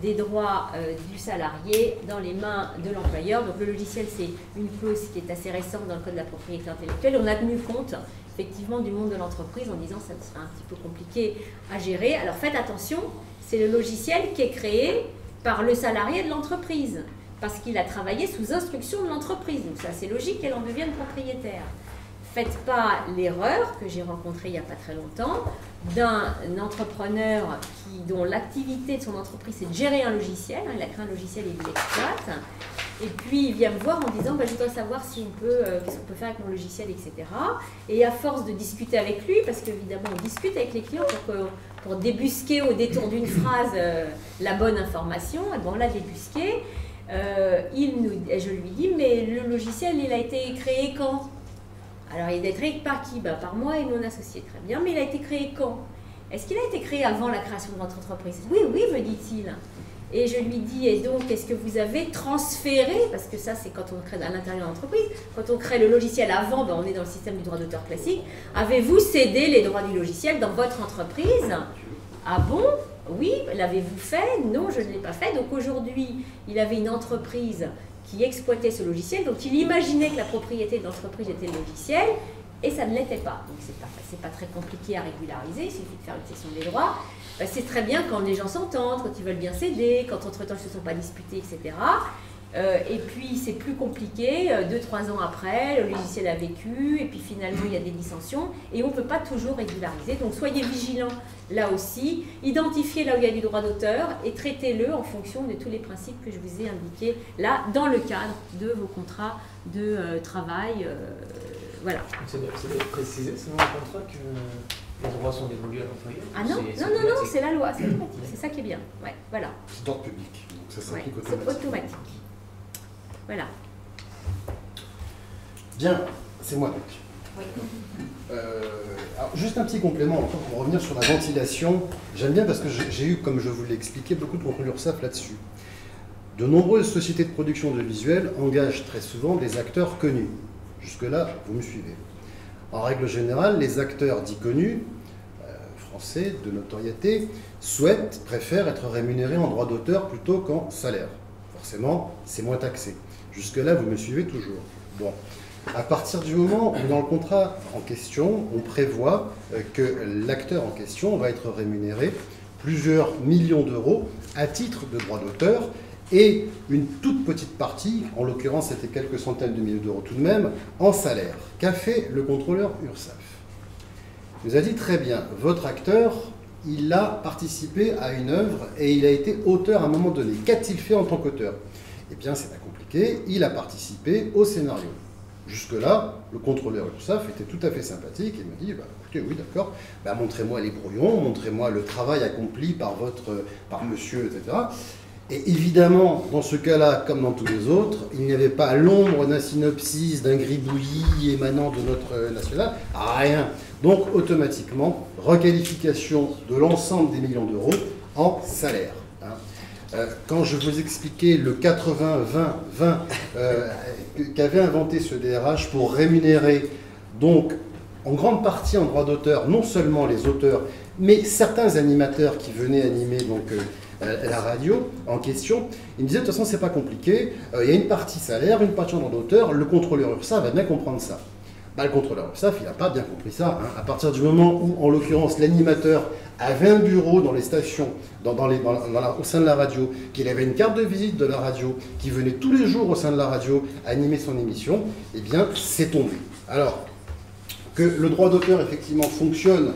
des droits du salarié dans les mains de l'employeur. Donc le logiciel, c'est une clause qui est assez récente dans le Code de la propriété intellectuelle. On a tenu compte effectivement du monde de l'entreprise en disant que ça serait un petit peu compliqué à gérer. Alors faites attention, c'est le logiciel qui est créé par le salarié de l'entreprise, parce qu'il a travaillé sous instruction de l'entreprise. Donc c'est assez logique qu'elle en devienne propriétaire. Faites pas l'erreur que j'ai rencontrée il n'y a pas très longtemps d'un entrepreneur dont l'activité de son entreprise c'est de gérer un logiciel. Il a créé un logiciel et il l'exploite. Et puis il vient me voir en disant je voudrais savoir si qu'est-ce qu'on peut faire avec mon logiciel, etc. Et à force de discuter avec lui, parce qu'évidemment on discute avec les clients pour débusquer au détour d'une phrase la bonne information, et on l'a débusqué. Je lui dis mais le logiciel il a été créé quand? Alors, il a été créé par qui? Par moi et mon associé, très bien. Mais il a été créé quand? Est-ce qu'il a été créé avant la création de votre entreprise? Oui, oui, me dit-il. Et je lui dis, et donc, est-ce que vous avez transféré, parce que ça, c'est quand on crée à l'intérieur de l'entreprise, quand on crée le logiciel avant, on est dans le système du droit d'auteur classique, avez-vous cédé les droits du logiciel dans votre entreprise? Ah bon? Oui. L'avez-vous fait? Non, je ne l'ai pas fait. Donc, aujourd'hui, il avait une entreprise qui exploitait ce logiciel, donc il imaginait que la propriété de l'entreprise était le logiciel, et ça ne l'était pas. Donc c'est pas très compliqué à régulariser, il suffit de faire une cession des droits. C'est très bien quand les gens s'entendent, quand ils veulent bien céder, quand entre-temps ils ne se sont pas disputés, etc. Et puis c'est plus compliqué, 2-3 ans après, le logiciel a vécu, et puis finalement il y a des dissensions, et on ne peut pas toujours régulariser. Donc soyez vigilants là aussi, identifiez là où il y a du droit d'auteur, et traitez-le en fonction de tous les principes que je vous ai indiqués là, dans le cadre de vos contrats de travail. Voilà.
C'est précisé, c'est dans le contrat que les droits sont dévolus à l'employeur?
Ah non, non, c'est la loi, c'est automatique, c'est ça qui est bien. Ouais, voilà.
C'est d'ordre public, donc ça s'applique
c'est automatique. Voilà.
Bien, c'est moi donc.
Oui.
Alors, juste un petit complément encore pour revenir sur la ventilation. J'aime bien parce que j'ai eu, comme je vous l'ai expliqué, beaucoup de contrôle URSSAF là-dessus. De nombreuses sociétés de production audiovisuelle engagent très souvent des acteurs connus. Jusque-là, vous me suivez. En règle générale, les acteurs dits connus, français, de notoriété, préfèrent être rémunérés en droit d'auteur plutôt qu'en salaire. Forcément, c'est moins taxé. Jusque-là, vous me suivez toujours. Bon. À partir du moment où dans le contrat en question, on prévoit que l'acteur en question va être rémunéré plusieurs millions d'euros à titre de droit d'auteur et une toute petite partie, en l'occurrence c'était quelques centaines de milliers d'euros tout de même, en salaire. Qu'a fait le contrôleur URSSAF? Il nous a dit très bien, votre acteur, il a participé à une œuvre et il a été auteur à un moment donné. Qu'a-t-il fait en tant qu'auteur? Eh bien, c'est pas compliqué, il a participé au scénario. Jusque-là, le contrôleur URSSAF était tout à fait sympathique et me dit, écoutez, oui, d'accord, montrez-moi les brouillons, montrez-moi le travail accompli par monsieur, etc. Et évidemment, dans ce cas-là, comme dans tous les autres, il n'y avait pas l'ombre d'un synopsis, d'un gribouillis émanant de notre national, rien. Donc, automatiquement, requalification de l'ensemble des millions d'euros en salaire. Quand je vous expliquais le 80-20-20 qu'avait inventé ce DRH pour rémunérer, donc, en grande partie en droit d'auteur, non seulement les auteurs, mais certains animateurs qui venaient animer donc, la radio en question, il me disait de toute façon c'est pas compliqué, il y a une partie salaire, une partie en droit d'auteur, le contrôleur URSSAF va bien comprendre ça. Bah, le contrôleur URSAF, il n'a pas bien compris ça. Hein. À partir du moment où, en l'occurrence, l'animateur avait un bureau dans les stations, au sein de la radio, qu'il avait une carte de visite de la radio, qui venait tous les jours au sein de la radio animer son émission, eh bien, c'est tombé. Alors, que le droit d'auteur, effectivement, fonctionne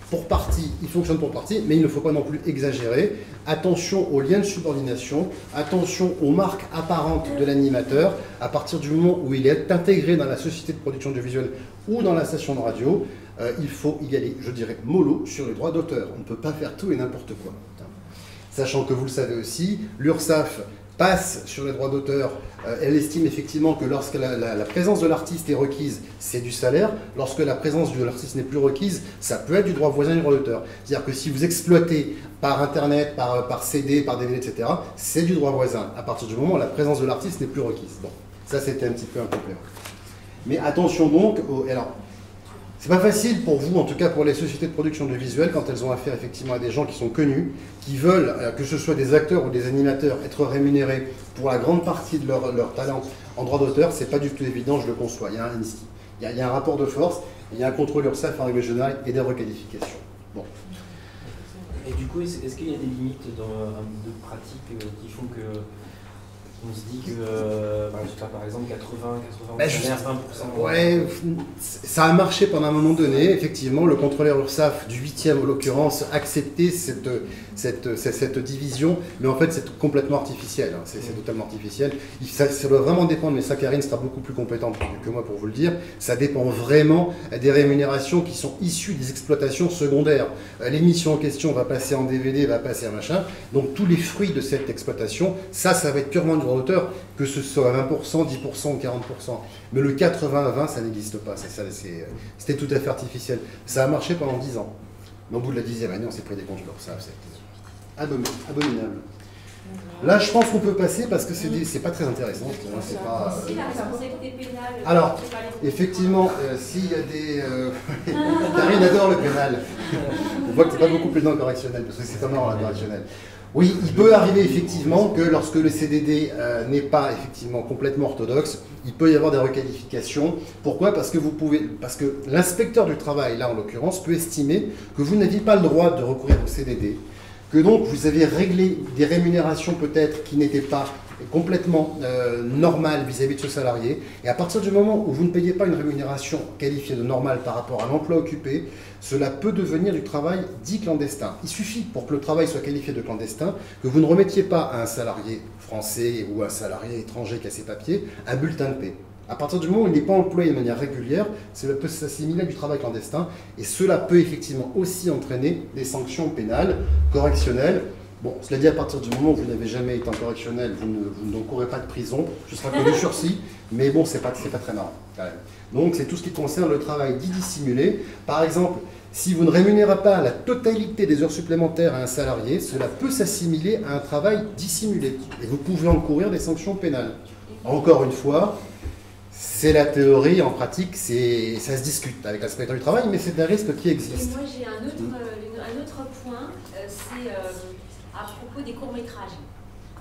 pour partie, il fonctionne pour partie, mais il ne faut pas non plus exagérer. Attention aux liens de subordination, attention aux marques apparentes de l'animateur. À partir du moment où il est intégré dans la société de production audiovisuelle ou dans la station de radio, il faut y aller, je dirais, mollo sur les droits d'auteur. On ne peut pas faire tout et n'importe quoi. Sachant que vous le savez aussi, l'URSSAF passe sur les droits d'auteur, elle estime effectivement que lorsque la présence de l'artiste est requise, c'est du salaire. Lorsque la présence de l'artiste n'est plus requise, ça peut être du droit voisin du droit d'auteur. C'est-à-dire que si vous exploitez par Internet, par CD, par DVD, etc., c'est du droit voisin, à partir du moment où la présence de l'artiste n'est plus requise. Bon, ça c'était un petit peu un complément. Mais attention donc, alors, c'est pas facile pour vous, en tout cas pour les sociétés de production audiovisuelle, quand elles ont affaire effectivement à des gens qui sont connus, qui veulent, que ce soit des acteurs ou des animateurs, être rémunérés pour la grande partie de leur talent en droit d'auteur. C'est pas du tout évident, je le conçois. Il y a un rapport de force, il y a un contrôle URSSAF en règle générale et des requalifications. Bon.
Et du coup, est-ce qu'il y a des limites de pratique qui font que on se dit que, je sais pas, par exemple, 20%,
ouais, ça a marché pendant un moment donné. Effectivement, le contrôleur URSSAF du 8e, en l'occurrence, acceptait cette division, mais en fait, c'est complètement artificiel. Hein. C'est totalement artificiel. Ça doit vraiment dépendre, mais ça, Karine sera beaucoup plus compétente que moi pour vous le dire. Ça dépend vraiment des rémunérations qui sont issues des exploitations secondaires. L'émission en question va passer en DVD, va passer à machin. Donc, tous les fruits de cette exploitation, ça va être purement du droit d'auteur, que ce soit 20%, 10% ou 40%. Mais le 80-20, ça n'existe pas. C'était tout à fait artificiel. Ça a marché pendant 10 ans. Mais au bout de la 10e année, on s'est pris des comptes ça. C'est abominable. Là, je pense qu'on peut passer parce que c'est pas très intéressant. C'est pas,
la responsabilité pénale.
Alors, effectivement, s'il y a des... Karine adore le pénal. On voit que c'est pas beaucoup plus dans le correctionnel, parce que c'est pas marrant, la correctionnelle. Oui, il peut arriver effectivement que lorsque le CDD n'est pas effectivement complètement orthodoxe, il peut y avoir des requalifications. Pourquoi ? Parce que l'inspecteur du travail, là en l'occurrence, peut estimer que vous n'aviez pas le droit de recourir au CDD, que donc vous avez réglé des rémunérations peut-être qui n'étaient pas complètement normales vis-à-vis de ce salarié, et à partir du moment où vous ne payez pas une rémunération qualifiée de normale par rapport à l'emploi occupé, cela peut devenir du travail dit clandestin. Il suffit pour que le travail soit qualifié de clandestin que vous ne remettiez pas à un salarié français ou un salarié étranger qui a ses papiers un bulletin de paie. À partir du moment où il n'est pas employé de manière régulière, cela peut s'assimiler à du travail clandestin, et cela peut effectivement aussi entraîner des sanctions pénales, correctionnelles. Bon, cela dit, à partir du moment où vous n'avez jamais été en correctionnel, vous n'encourez pas de prison, ce sera que du sursis, mais bon, c'est pas très marrant quand même. Donc c'est tout ce qui concerne le travail dit dissimulé. Par exemple, si vous ne rémunérez pas la totalité des heures supplémentaires à un salarié, cela peut s'assimiler à un travail dissimulé, et vous pouvez encourir des sanctions pénales. Encore une fois, c'est la théorie, en pratique, ça se discute avec l'inspecteur du travail, mais c'est un risque qui existe.
Et moi j'ai un autre point, c'est à propos des courts-métrages.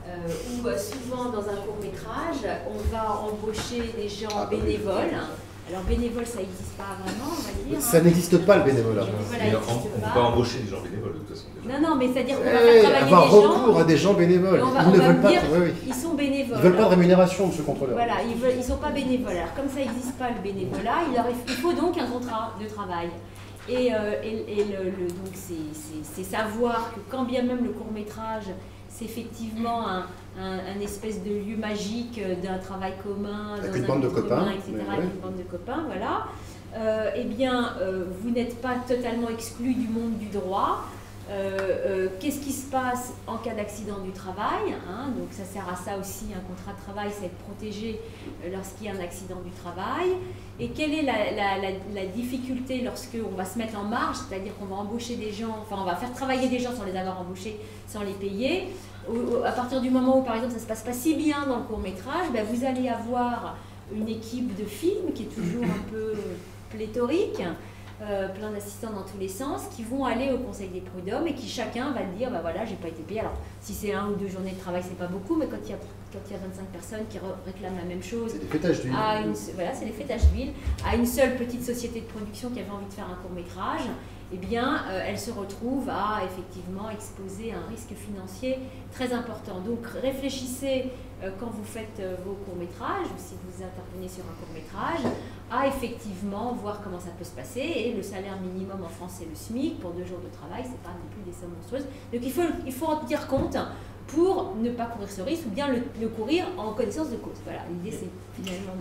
Où souvent dans un court-métrage, on va embaucher des gens bénévoles. Alors bénévole, ça n'existe pas vraiment, on va dire.
Ça n'existe pas le bénévolat.
Voilà,
on ne peut pas embaucher des gens bénévoles de toute façon.
Non, mais c'est-à-dire qu'on va faire travailler des gens.
Avoir recours à des gens bénévoles.
Ils ne veulent pas. Ils sont bénévoles.
Ils ne veulent pas de rémunération, monsieur le contrôleur.
Voilà, ils ne sont pas bénévoles. Alors comme ça n'existe pas le bénévolat, il faut donc un contrat de travail. Donc c'est savoir que quand bien même le court-métrage, c'est effectivement un espèce de lieu magique d'un travail commun,
avec une bande de copains,
etc., avec une bande de copains, voilà. Vous n'êtes pas totalement exclu du monde du droit. Qu'est-ce qui se passe en cas d'accident du travail, hein? Donc ça sert à ça aussi, un contrat de travail, c'est être protégé lorsqu'il y a un accident du travail. Et quelle est la difficulté lorsqu'on va se mettre en marge, c'est-à-dire qu'on va embaucher des gens, enfin on va faire travailler des gens sans les avoir embauchés, sans les payer. À partir du moment où par exemple ça ne se passe pas si bien dans le court-métrage, ben, vous allez avoir une équipe de films qui est toujours un peu pléthorique. plein d'assistants dans tous les sens, qui vont aller au conseil des prud'hommes et qui chacun va dire, bah voilà, j'ai pas été payé. Alors, si c'est 1 ou 2 journées de travail, c'est pas beaucoup, mais quand il y a 25 personnes qui réclament la même chose,
c'est des fêtages d'huile.
Voilà, c'est les fêtages d'huile, à une seule petite société de production qui avait envie de faire un court-métrage, eh bien, elle se retrouve à effectivement exposer un risque financier très important. Donc, réfléchissez quand vous faites vos courts-métrages, ou si vous intervenez sur un court-métrage, à effectivement voir comment ça peut se passer. Et le salaire minimum en France, c'est le SMIC. Pour 2 jours de travail, c'est pas non plus des sommes monstrueuses. Donc, il faut en tenir compte pour ne pas courir ce risque, ou bien le courir en connaissance de cause. Voilà, l'idée c'est finalement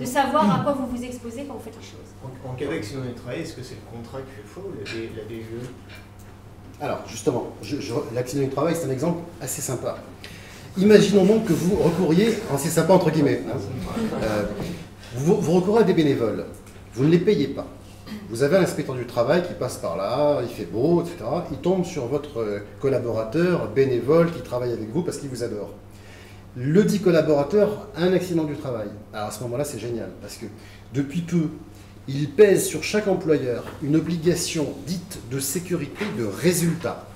de savoir à quoi vous vous exposez quand vous faites les choses.
En cas d'accident du travail, est-ce que c'est le contrat qui fait faux ou la DGE?
Alors justement, l'accident du travail, c'est un exemple assez sympa. Imaginons donc que vous recouriez, c'est sympa entre guillemets, vous recourez à des bénévoles, vous ne les payez pas. Vous avez un inspecteur du travail qui passe par là, il fait beau, etc. Il tombe sur votre collaborateur bénévole qui travaille avec vous parce qu'il vous adore. Le dit collaborateur a un accident du travail. Alors à ce moment-là, c'est génial parce que depuis peu, il pèse sur chaque employeur une obligation dite de sécurité de résultat.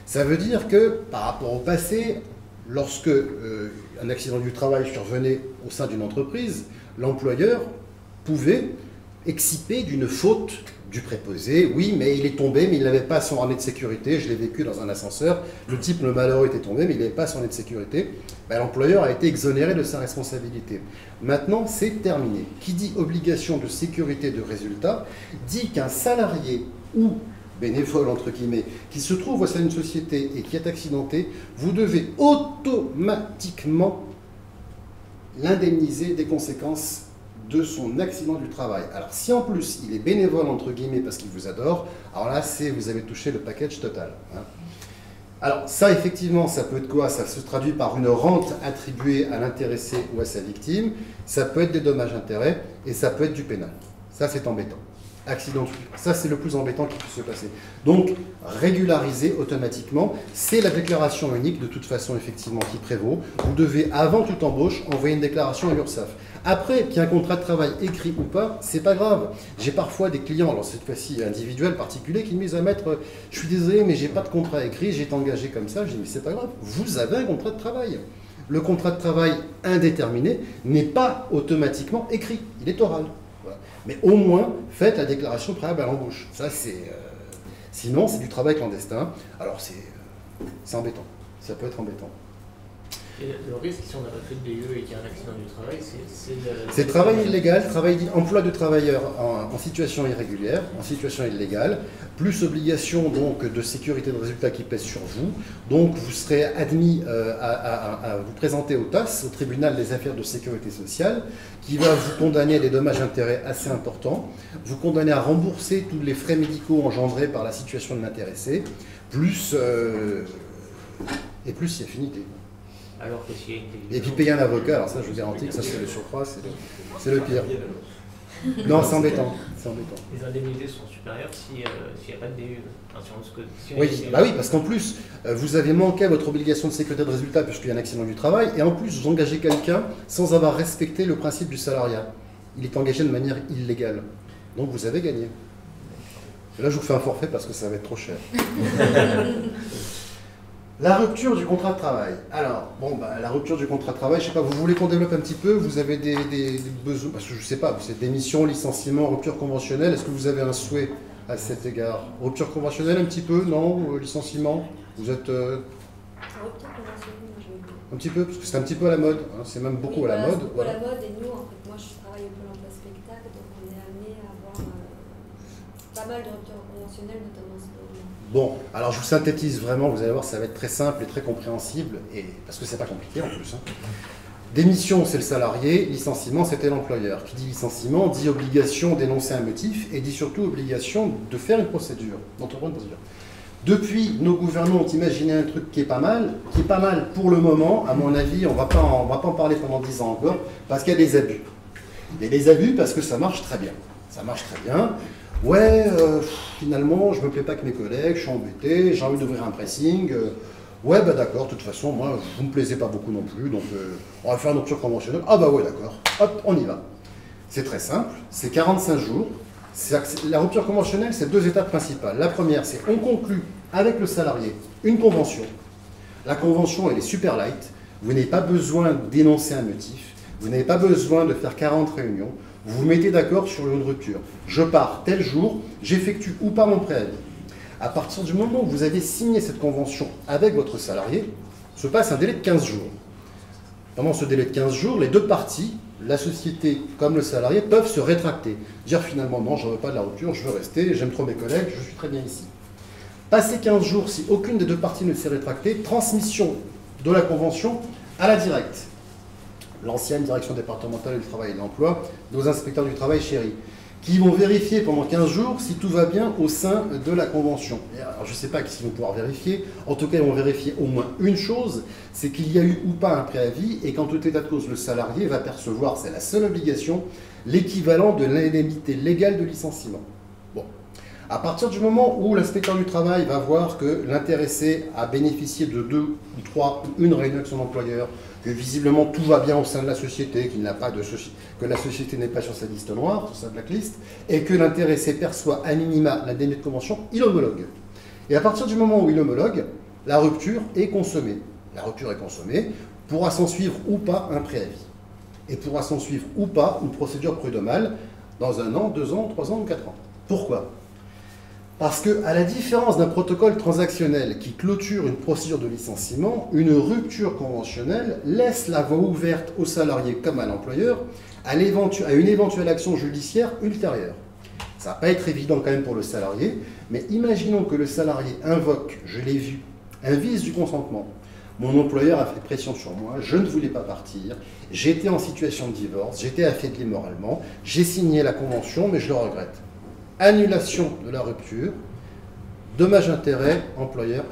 Ça veut dire que par rapport au passé, lorsque un accident du travail survenait au sein d'une entreprise, l'employeur pouvait excipé d'une faute du préposé. Oui, mais il est tombé, mais il n'avait pas son harnais de sécurité. Je l'ai vécu dans un ascenseur. Le type, le malheureux, était tombé, mais il n'avait pas son harnais de sécurité. Ben, l'employeur a été exonéré de sa responsabilité. Maintenant, c'est terminé. Qui dit obligation de sécurité de résultat dit qu'un salarié ou bénévole, entre guillemets, qui se trouve au sein d'une société et qui est accidenté, vous devez automatiquement l'indemniser des conséquences de son accident du travail. Alors si en plus il est bénévole entre guillemets parce qu'il vous adore, alors là vous avez touché le package total. Hein. Alors ça effectivement ça peut être quoi? Ça se traduit par une rente attribuée à l'intéressé ou à sa victime, ça peut être des dommages-intérêts et ça peut être du pénal. Ça c'est embêtant. Accident, ça c'est le plus embêtant qui peut se passer. Donc régulariser automatiquement, c'est la déclaration unique de toute façon effectivement qui prévaut. Vous devez avant toute embauche envoyer une déclaration à l'URSSAF. Après, qu'il y ait un contrat de travail écrit ou pas, c'est pas grave. J'ai parfois des clients, alors cette fois-ci individuels, particuliers, qui me disent à maître, je suis désolé, mais j'ai pas de contrat écrit, j'ai été engagé comme ça. Je dis, mais c'est pas grave, vous avez un contrat de travail. Le contrat de travail indéterminé n'est pas automatiquement écrit, il est oral. Voilà. Mais au moins, faites la déclaration préalable à l'embauche. Ça, c'est. Sinon, c'est du travail clandestin. Alors, c'est embêtant. Ça peut être embêtant.
Et le risque, si on n'a pas fait de BE et qu'il y a un accident du travail,
c'est travail illégal, emploi de travailleurs en situation irrégulière, en situation illégale, plus obligation donc de sécurité de résultat qui pèse sur vous. Donc vous serez admis à vous présenter au TAS, au tribunal des affaires de sécurité sociale, qui va vous condamner à des dommages-intérêts assez importants, vous condamner à rembourser tous les frais médicaux engendrés par la situation de l'intéressé, plus il y a finité.
Alors que s'il y a une
et puis payer un avocat, alors ça je vous garantis que ça c'est le surcroît, c'est le pire. Non, c'est embêtant.
Les indemnités sont supérieures s'il n'y a pas de DU.
Oui, bah oui, parce qu'en plus, vous avez manqué à votre obligation de sécurité de résultat puisqu'il y a un accident du travail, et en plus vous engagez quelqu'un sans avoir respecté le principe du salariat. Il est engagé de manière illégale. Donc vous avez gagné. Et là je vous fais un forfait parce que ça va être trop cher. La rupture du contrat de travail. Alors, la rupture du contrat de travail, je ne sais pas, vous voulez qu'on développe un petit peu? Vous avez des besoins, parce que je ne sais pas, c'est démission, licenciement, rupture conventionnelle. Est-ce que vous avez un souhait à cet égard? Rupture conventionnelle un petit peu, non? Licenciement? Vous êtes...
Rupture conventionnelle, je veux dire.
Un petit peu, parce que c'est un petit peu à la mode, hein, c'est même beaucoup à la mode.
C'est beaucoup à la mode, et nous, en fait, moi je travaille au Pôle emploi spectacle, donc on est amené à avoir pas mal de ruptures conventionnelles, notamment ce moment.
Bon, alors je vous synthétise vraiment, vous allez voir, ça va être très simple et très compréhensible, parce que c'est pas compliqué en plus. Hein. Démission, c'est le salarié, licenciement, c'était l'employeur. Qui dit licenciement dit obligation d'énoncer un motif et dit surtout obligation de faire une procédure, d'entreprendre une procédure. Depuis, nos gouvernements ont imaginé un truc qui est pas mal pour le moment, à mon avis, on va pas en parler pendant 10 ans encore, parce qu'il y a des abus. Il y a des abus parce que ça marche très bien. Ça marche très bien. Ouais, finalement, je me plais pas avec mes collègues, je suis embêté, j'ai envie d'ouvrir un pressing. Ouais, bah d'accord, de toute façon, moi, vous ne me plaisez pas beaucoup non plus, donc on va faire une rupture conventionnelle. Ah bah ouais, d'accord, hop, on y va. C'est très simple, c'est 45 jours, La rupture conventionnelle, c'est 2 étapes principales. La première, c'est on conclut avec le salarié une convention. La convention, elle est super light. Vous n'avez pas besoin d'énoncer un motif. Vous n'avez pas besoin de faire 40 réunions. Vous vous mettez d'accord sur une rupture. Je pars tel jour, j'effectue ou pas mon préavis. À partir du moment où vous avez signé cette convention avec votre salarié, se passe un délai de 15 jours. Pendant ce délai de 15 jours, les 2 parties, la société comme le salarié, peuvent se rétracter. Dire finalement non, je ne veux pas de la rupture, je veux rester, j'aime trop mes collègues, je suis très bien ici. Passé 15 jours, si aucune des 2 parties ne s'est rétractée, transmission de la convention à la directe. L'ancienne direction départementale du travail et de l'emploi, nos inspecteurs du travail chéris, qui vont vérifier pendant 15 jours si tout va bien au sein de la convention. Alors, je ne sais pas s'ils vont pouvoir vérifier. En tout cas, ils vont vérifier au moins une chose, c'est qu'il y a eu ou pas un préavis, et qu'en tout état de cause, le salarié va percevoir, c'est la seule obligation, l'équivalent de l'indemnité légale de licenciement. Bon. À partir du moment où l'inspecteur du travail va voir que l'intéressé a bénéficié de 2 ou 3 ou une réunion avec son employeur, que visiblement tout va bien au sein de la société, que la société n'est pas sur sa liste noire, sur sa blacklist, et que l'intéressé perçoit à minima l'indemnité de convention, il homologue. Et à partir du moment où il homologue, la rupture est consommée. La rupture est consommée, pourra s'en suivre ou pas un préavis. Et pourra s'en suivre ou pas une procédure prud'homale dans 1 an, 2 ans, 3 ans ou 4 ans. Pourquoi ? Parce qu'à la différence d'un protocole transactionnel qui clôture une procédure de licenciement, une rupture conventionnelle laisse la voie ouverte au salarié comme à l'employeur à une éventuelle action judiciaire ultérieure. Ça ne va pas être évident quand même pour le salarié, mais imaginons que le salarié invoque, je l'ai vu, un vice du consentement. Mon employeur a fait pression sur moi, je ne voulais pas partir, j'étais en situation de divorce, j'étais affaibli moralement, j'ai signé la convention, mais je le regrette. Annulation de la rupture, dommage-intérêt, employeur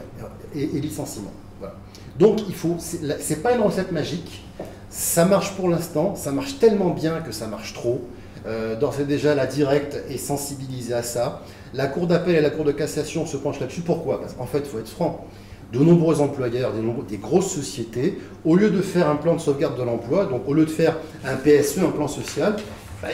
et licenciement. Voilà. Donc, c'est pas une recette magique, ça marche pour l'instant, ça marche tellement bien que ça marche trop. D'ores et déjà, la directe est sensibilisée à ça. La Cour d'appel et la Cour de cassation se penchent là-dessus. Pourquoi ? Parce qu'en fait, il faut être franc. De nombreux employeurs, des grosses sociétés, au lieu de faire un plan de sauvegarde de l'emploi, donc au lieu de faire un PSE, un plan social,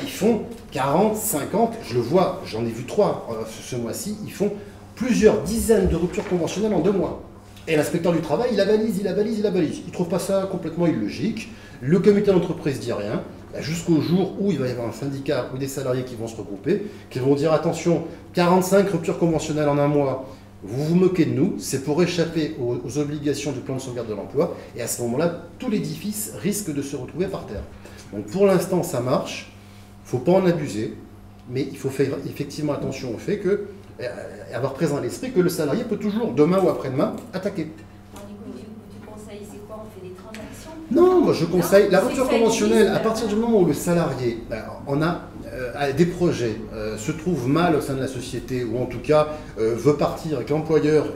ils font 40, 50, je le vois, j'en ai vu 3 ce mois-ci, ils font plusieurs dizaines de ruptures conventionnelles en 2 mois. Et l'inspecteur du travail, il avalise. Il ne trouve pas ça complètement illogique. Le comité d'entreprise dit rien, jusqu'au jour où il va y avoir un syndicat ou des salariés qui vont se regrouper, qui vont dire attention, 45 ruptures conventionnelles en 1 mois, vous vous moquez de nous, c'est pour échapper aux obligations du plan de sauvegarde de l'emploi, et à ce moment-là, tout l'édifice risque de se retrouver par terre. Donc pour l'instant, ça marche. Il ne faut pas en abuser, mais il faut faire effectivement attention au fait que, avoir présent à l'esprit que le salarié peut toujours, demain ou après-demain, attaquer.
Du conseil, c'est quoi ? On fait des transactions ?
Non, moi je conseille la rupture conventionnelle, à partir du moment où le salarié a des projets, se trouve mal au sein de la société, ou en tout cas veut partir avec l'employeur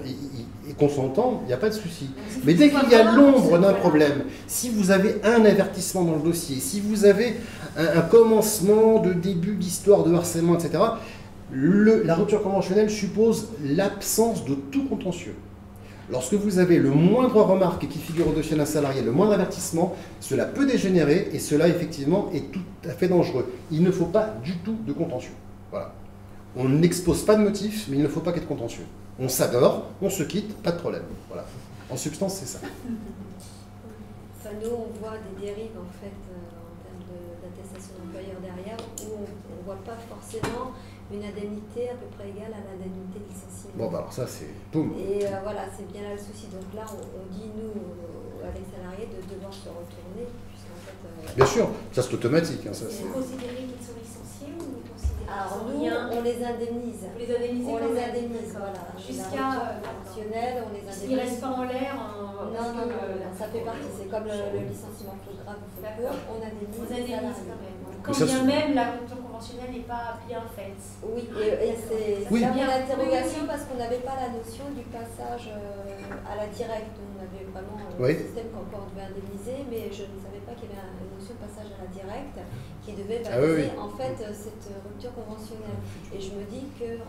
et qu'on s'entend, il n'y a pas de souci. Mais dès qu'il y a l'ombre d'un problème, si vous avez un avertissement dans le dossier, si vous avez un commencement de début d'histoire de harcèlement, etc., la rupture conventionnelle suppose l'absence de tout contentieux. Lorsque vous avez le moindre remarque qui figure au dossier d'un salarié, le moindre avertissement, cela peut dégénérer et cela effectivement est tout à fait dangereux. Il ne faut pas du tout de contentieux. Voilà. On n'expose pas de motif, mais il ne faut pas qu'il y ait de contentieux. On s'adore, on se quitte, pas de problème. Voilà. En substance, c'est ça.
Enfin, nous, on voit des dérives en fait en termes d'attestation d'employeur derrière où on ne voit pas forcément une indemnité à peu près égale à l'indemnité de licenciement.
Bon, bah alors ça, c'est boum.
Et voilà, c'est bien là le souci. Donc là, on dit, nous, avec salariés, de devoir se retourner, puisqu'en fait...
Bien sûr, ça c'est automatique. Hein, ça, c'est...
Considérer qu'ils sont licenciés ou vous considérez
Alors nous,
rien.
on les indemnise.
Vous les indemnisez
On
quand
les
même.
indemnise, voilà.
Jusqu'à...
Fonctionnel, on les indemnise.
Ils ne restent pas en l'air.
Non, ça fait partie. C'est comme le licenciement faute grave ou faute courte, on indemnise.
Vous
les
indemnisez
salariés.
quand même.
Mais
Quand
ça,
bien
c'est-
même la rupture conventionnelle n'est pas bien faite.
Oui, et c'est
Oui.
là mon interrogation
Oui.
parce qu'on n'avait pas la notion du passage à la directe. On avait vraiment
Oui.
un système qu'encore on devait indemniser, mais je ne savais pas qu'il y avait une notion de passage à la directe qui devait
Ah oui,
valider en fait cette rupture conventionnelle. Et je me dis que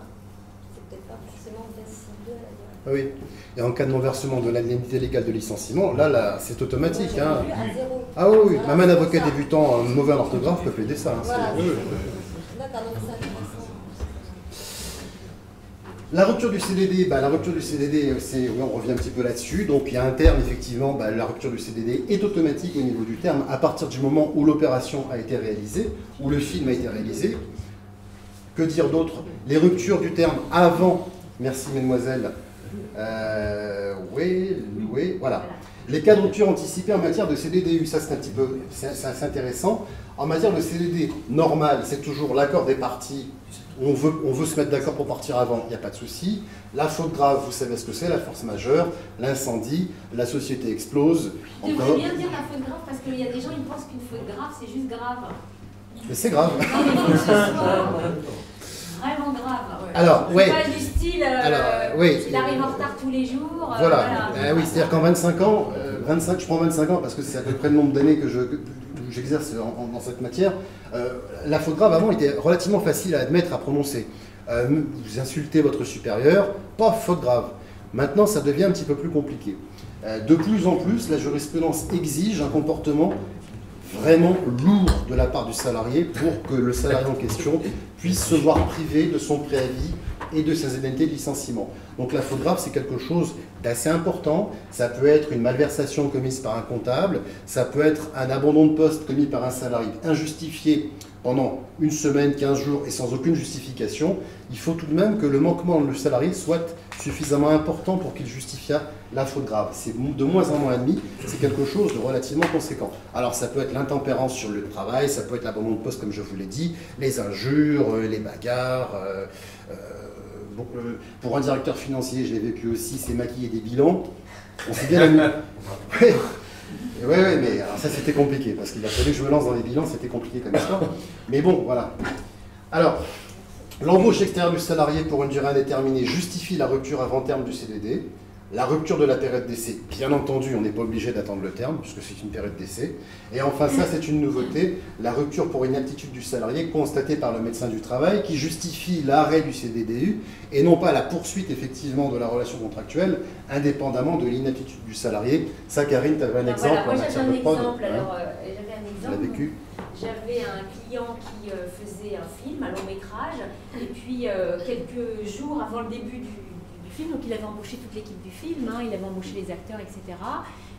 c'est peut-être pas forcément bien ciblé à la directe.
Oui. Et en cas de non-versement de l'indemnité légale de licenciement, là c'est automatique.
Moi,
Hein.
j'avais vu à zéro.
Ah oui,
Voilà,
même un
c'est
avocat
ça.
débutant mauvais en orthographe peut plaider ça. Hein.
Voilà,
Oui, oui.
d'accord, donc c'est intéressant.
La rupture du CDD, la rupture du CDD, on revient un petit peu là-dessus. Donc il y a un terme, effectivement, la rupture du CDD est automatique au niveau du terme à partir du moment où l'opération a été réalisée, où le film a été réalisé. Que dire d'autre? Les ruptures du terme avant, merci mesdemoiselles, oui, voilà. Les cas de rupture anticipée en matière de CDDU, ça c'est un petit peu c'est intéressant. En matière de CDD normal, c'est toujours l'accord des parties. On veut se mettre d'accord pour partir avant, il n'y a pas de souci. La faute grave, vous savez ce que c'est, la force majeure, l'incendie, la société explose.
Tu devrais bien dire la faute grave parce qu'il y a des gens qui pensent qu'une faute grave c'est juste grave.
Mais c'est grave.
Non, mais il faut que ce soit vraiment grave.
Alors, oui.
Pas du style, il arrive en retard tous les jours.
Voilà. Oui, c'est-à-dire qu'en 25 ans, je prends 25 ans parce que c'est à peu près le nombre d'années que j'exerce dans cette matière. La faute grave avant était relativement facile à admettre, à prononcer. Vous insultez votre supérieur, pas faute grave. Maintenant, ça devient un petit peu plus compliqué. De plus en plus, la jurisprudence exige un comportement vraiment lourd de la part du salarié pour que le salarié en question puisse se voir privé de son préavis et de ses indemnités de licenciement. Donc la faute grave, c'est quelque chose d'assez important. Ça peut être une malversation commise par un comptable, ça peut être un abandon de poste commis par un salarié injustifié pendant une semaine, 15 jours et sans aucune justification. Il faut tout de même que le manquement du salarié soit suffisamment important pour qu'il justifie la faute grave. C'est de moins en moins admis, c'est quelque chose de relativement conséquent. Alors ça peut être l'intempérance sur le lieu de travail, ça peut être l'abandon de poste comme je vous l'ai dit, les injures, les bagarres. Pour un directeur financier, je l'ai vécu aussi, c'est maquiller des bilans. On s'est bien amusé. Oui, mais alors ça c'était compliqué, parce qu'il a fallu que je me lance dans les bilans, c'était compliqué comme histoire. Mais bon, voilà. Alors, l'embauche extérieure du salarié pour une durée indéterminée justifie la rupture avant terme du CDD. La rupture de la période d'essai, bien entendu, on n'est pas obligé d'attendre le terme, puisque c'est une période d'essai. Et enfin, ça c'est une nouveauté, la rupture pour inaptitude du salarié constatée par le médecin du travail, qui justifie l'arrêt du CDDU, et non pas la poursuite effectivement de la relation contractuelle, indépendamment de l'inaptitude du salarié. Ça, Karine, tu avais un exemple.
Voilà, moi j'avais un exemple.
J'avais
un client qui faisait un film, un long métrage, et puis quelques jours avant le début du film, donc il avait embauché toute l'équipe du film, il avait embauché les acteurs, etc.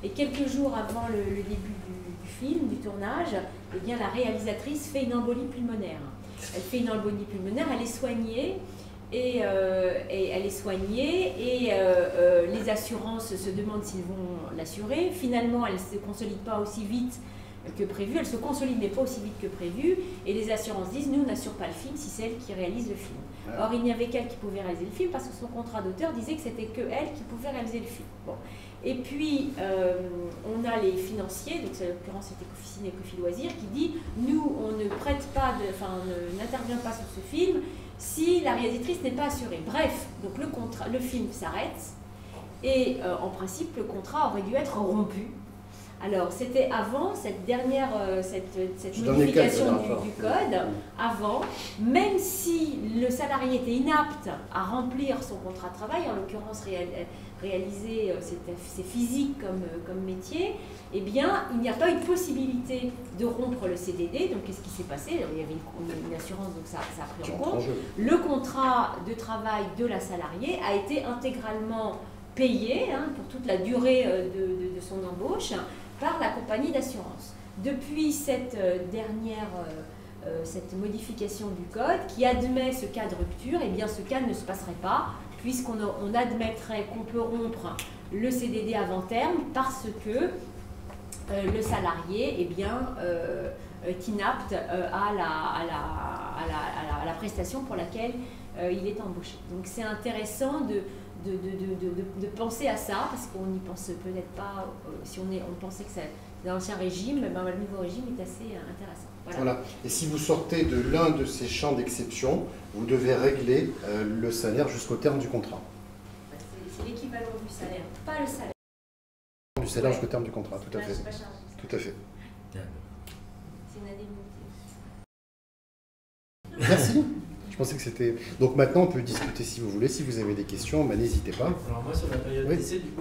Et quelques jours avant le début du film, du tournage, eh bien, la réalisatrice fait une embolie pulmonaire. Elle fait une embolie pulmonaire, elle est soignée, et les assurances se demandent s'ils vont l'assurer. Finalement, elle ne se consolide pas aussi vite que prévu, elle se consolide mais pas aussi vite que prévu, et les assurances disent nous on n'assure pas le film si c'est elle qui réalise le film. Or il n'y avait qu'elle qui pouvait réaliser le film parce que son contrat d'auteur disait que c'était que elle qui pouvait réaliser le film. Bon. Et puis on a les financiers, donc en l'occurrence c'était Cofficine et Cofi Loisirs, qui dit nous on ne prête pas, on n'intervient pas sur ce film si la réalisatrice n'est pas assurée. Bref, donc le film s'arrête et en principe le contrat aurait dû être rompu. Alors, c'était avant cette dernière cette modification du code, avant, même si le salarié était inapte à remplir son contrat de travail, en l'occurrence réaliser c'est physique comme métier, eh bien, il n'y a pas eu de possibilité de rompre le CDD. Donc, qu'est-ce qui s'est passé? Il y avait une assurance, donc ça a pris en compte. Le contrat de travail de la salariée a été intégralement payé pour toute la durée de son embauche par la compagnie d'assurance. Depuis cette cette modification du code qui admet ce cas de rupture, eh bien ce cas ne se passerait pas puisqu'on admettrait qu'on peut rompre le CDD avant terme parce que le salarié eh bien, est inapte à la prestation pour laquelle il est embauché. Donc c'est intéressant de penser à ça, parce qu'on n'y pense peut-être pas, si on pensait que c'est dans l'ancien régime, le nouveau régime est assez intéressant.
Voilà. Et si vous sortez de l'un de ces champs d'exception, vous devez régler le salaire jusqu'au terme du contrat.
C'est l'équivalent du salaire, pas le salaire.
Du salaire jusqu'au terme du contrat, tout à fait. Tout à fait.
C'est une indemnité.
Merci. Je pensais que c'était... Donc maintenant, on peut discuter si vous voulez. Si vous avez des questions, n'hésitez pas.
Alors moi, sur la période d'essai, du coup,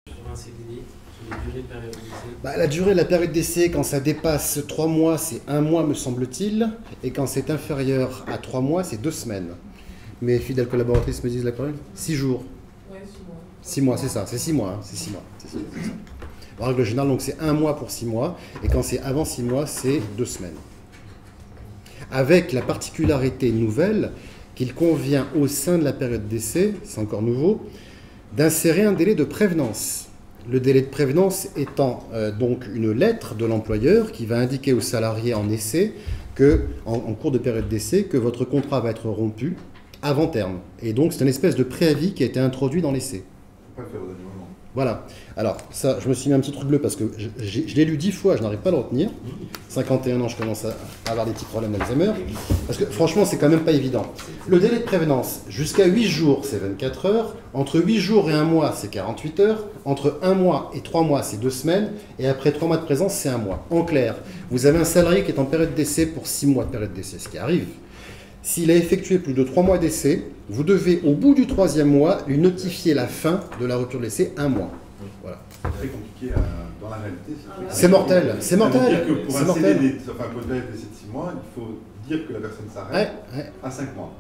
sur un CDD, sur la durée de période d'essai.
La durée de la période d'essai, quand ça dépasse 3 mois, c'est 1 mois, me semble-t-il. Et quand c'est inférieur à 3 mois, c'est 2 semaines. Mes fidèles collaboratrices me disent la parole. 6 jours.
Ouais, 6 mois.
6 mois, c'est ça, c'est 6 mois. Hein, c'est 6 mois. C'est ça. En règle générale, donc c'est 1 mois pour 6 mois, et quand c'est avant 6 mois, c'est 2 semaines. Avec la particularité nouvelle qu'il convient au sein de la période d'essai, c'est encore nouveau, d'insérer un délai de prévenance. Le délai de prévenance étant donc une lettre de l'employeur qui va indiquer aux salariés en essai que, en cours de période d'essai, que votre contrat va être rompu avant terme. Et donc c'est une espèce de préavis qui a été introduit dans l'essai.
Faut pas le faire au dernier moment.
Voilà. Alors, ça, je me suis mis un petit truc bleu parce que je l'ai lu 10 fois, je n'arrive pas à le retenir. 51 ans, je commence à avoir des petits problèmes d'Alzheimer. Parce que franchement, c'est quand même pas évident. Le délai de prévenance, jusqu'à 8 jours, c'est 24 heures. Entre 8 jours et 1 mois, c'est 48 heures. Entre 1 mois et 3 mois, c'est 2 semaines. Et après 3 mois de présence, c'est 1 mois. En clair, vous avez un salarié qui est en période d'essai pour 6 mois de période d'essai, ce qui arrive. S'il a effectué plus de 3 mois d'essai, vous devez, au bout du 3e mois, lui notifier la fin de la rupture de l'essai 1 mois. Voilà.
C'est très compliqué dans la réalité.
C'est mortel, c'est mortel.
Ça veut dire que pour
C'est
un
mortel.
CDD, enfin pour une période d'essai de 6 mois, il faut dire que la personne s'arrête à 5 mois.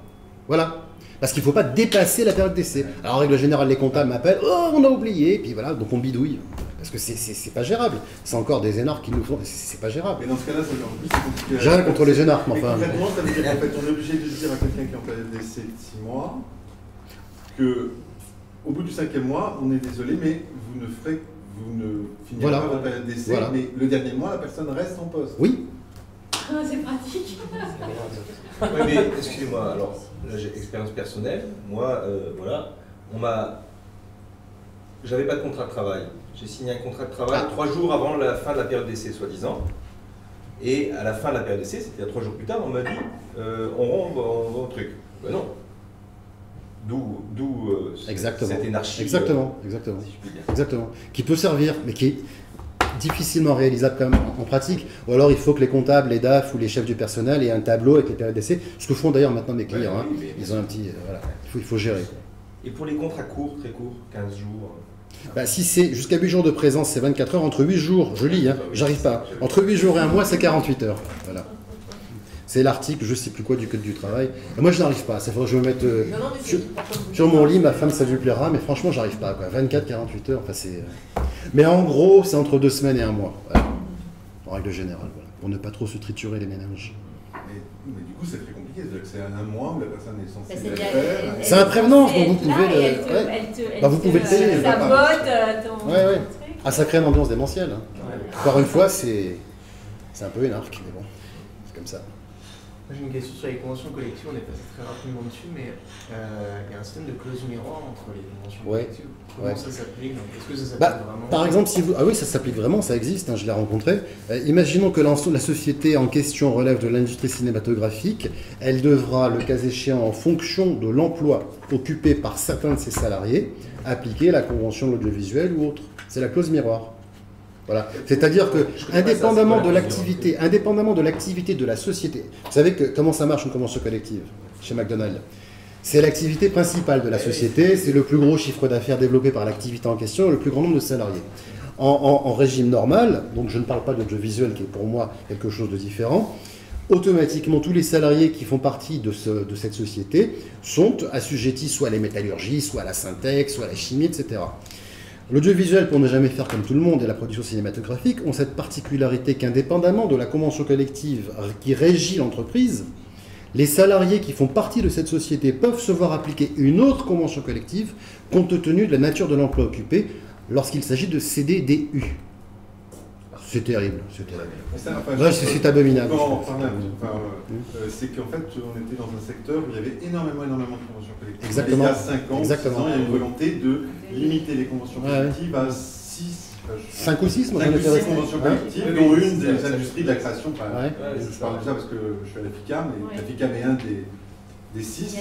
Voilà. Parce qu'il ne faut pas dépasser la période d'essai. Alors, en règle générale, les comptables m'appellent, oh, on a oublié, puis voilà, donc on bidouille. Parce que c'est pas gérable. C'est encore des énarques qui nous font, c'est pas gérable.
Et dans ce cas-là, en plus, c'est compliqué.
J'ai rien contre les énarques, mais
Mais
enfin.
concrètement, ça veut dire qu'en fait, on est obligé de dire à quelqu'un qui est en période d'essai de 6 mois que, au bout du 5e mois, on est désolé, mais vous ne finirez
Voilà.
pas votre période d'essai,
Voilà.
mais le dernier mois, la personne reste en poste.
Oui.
C'est pratique.
Oui, mais excusez-moi, alors là j'ai expérience personnelle. Moi, voilà, j'avais pas de contrat de travail. J'ai signé un contrat de travail 3 jours avant la fin de la période d'essai, soi-disant. Et à la fin de la période d'essai, c'était 3 jours plus tard, on m'a dit on va au truc. Ben non. D'où cette énarchie.
Exactement.
Si je puis dire.
Exactement. Qui peut servir, mais qui est difficilement réalisable quand même en pratique. Ou alors il faut que les comptables, les DAF ou les chefs du personnel aient un tableau avec les périodes d'essai. Ce que font d'ailleurs maintenant mes clients.
Oui, mais
Ils ont un petit. Voilà. Il faut gérer.
Et pour les contrats courts, très courts, 15 jours.
Bah, si c'est jusqu'à 8 jours de présence, c'est 24 heures. Entre 8 jours, je lis, hein, j'arrive pas. Entre 8 jours et 1 mois, c'est 48 heures. Voilà. C'est l'article, je sais plus quoi, du Code du travail. Et moi, je n'arrive pas. Ça faudrait que je me mette sur mon lit. Ma femme, ça lui plaira, mais franchement, j'arrive pas. 24, 48 heures. Enfin, c'est. Mais en gros, c'est entre 2 semaines et 1 mois. Voilà. En règle générale, voilà. Pour ne pas trop se triturer les méninges.
Mais du coup, c'est très compliqué. C'est-à-dire que c'est un mois où la personne est censée
C'est
le
bien-
faire.
C'est un prévenant, donc vous
Elle est
pouvez
là
le-
et elle te-
ouais.
elle te-
Bah, vous pouvez le payer,
sabote ton
Ouais, ouais.
truc.
Ah, ça crée une ambiance démentielle. Hein. Encore une fois, c'est un peu énarque, mais bon, c'est comme ça.
Moi, j'ai une question sur les conventions collectives, on est passé très rapidement dessus, mais il y a un système de clause miroir entre les conventions collectives. Comment ça s'applique? Est-ce que ça s'applique vraiment?
Par exemple, si vous... Ah oui, ça s'applique vraiment, ça existe, hein, je l'ai rencontré. Imaginons que la société en question relève de l'industrie cinématographique. Elle devra, le cas échéant, en fonction de l'emploi occupé par certains de ses salariés, appliquer la convention de l'audiovisuel ou autre. C'est la clause miroir. Voilà. C'est-à-dire que, indépendamment de l'activité de la société, vous savez comment ça marche une convention collective chez McDonald's? C'est l'activité principale de la société, c'est le plus gros chiffre d'affaires développé par l'activité en question, le plus grand nombre de salariés. En régime normal, donc je ne parle pas d'audiovisuel qui est pour moi quelque chose de différent, automatiquement tous les salariés qui font partie de cette société sont assujettis soit à la métallurgie, soit à la synthèque, soit à la chimie, etc. L'audiovisuel, pour ne jamais faire comme tout le monde, et la production cinématographique ont cette particularité qu'indépendamment de la convention collective qui régit l'entreprise, les salariés qui font partie de cette société peuvent se voir appliquer une autre convention collective compte tenu de la nature de l'emploi occupé lorsqu'il s'agit de CDDU. C'est terrible, c'est terrible. Ouais, c'est abominable.
C'est qu'en fait, on était dans un secteur où il y avait énormément de conventions collectives.
Exactement.
Et il y a 5 ans, 6 ans, il y a une volonté de limiter les conventions collectives à 5
ou 6
conventions collectives, dont une des industries de la création. Je parle de ça parce que je suis à la FICAM, et la FICAM est un des 6.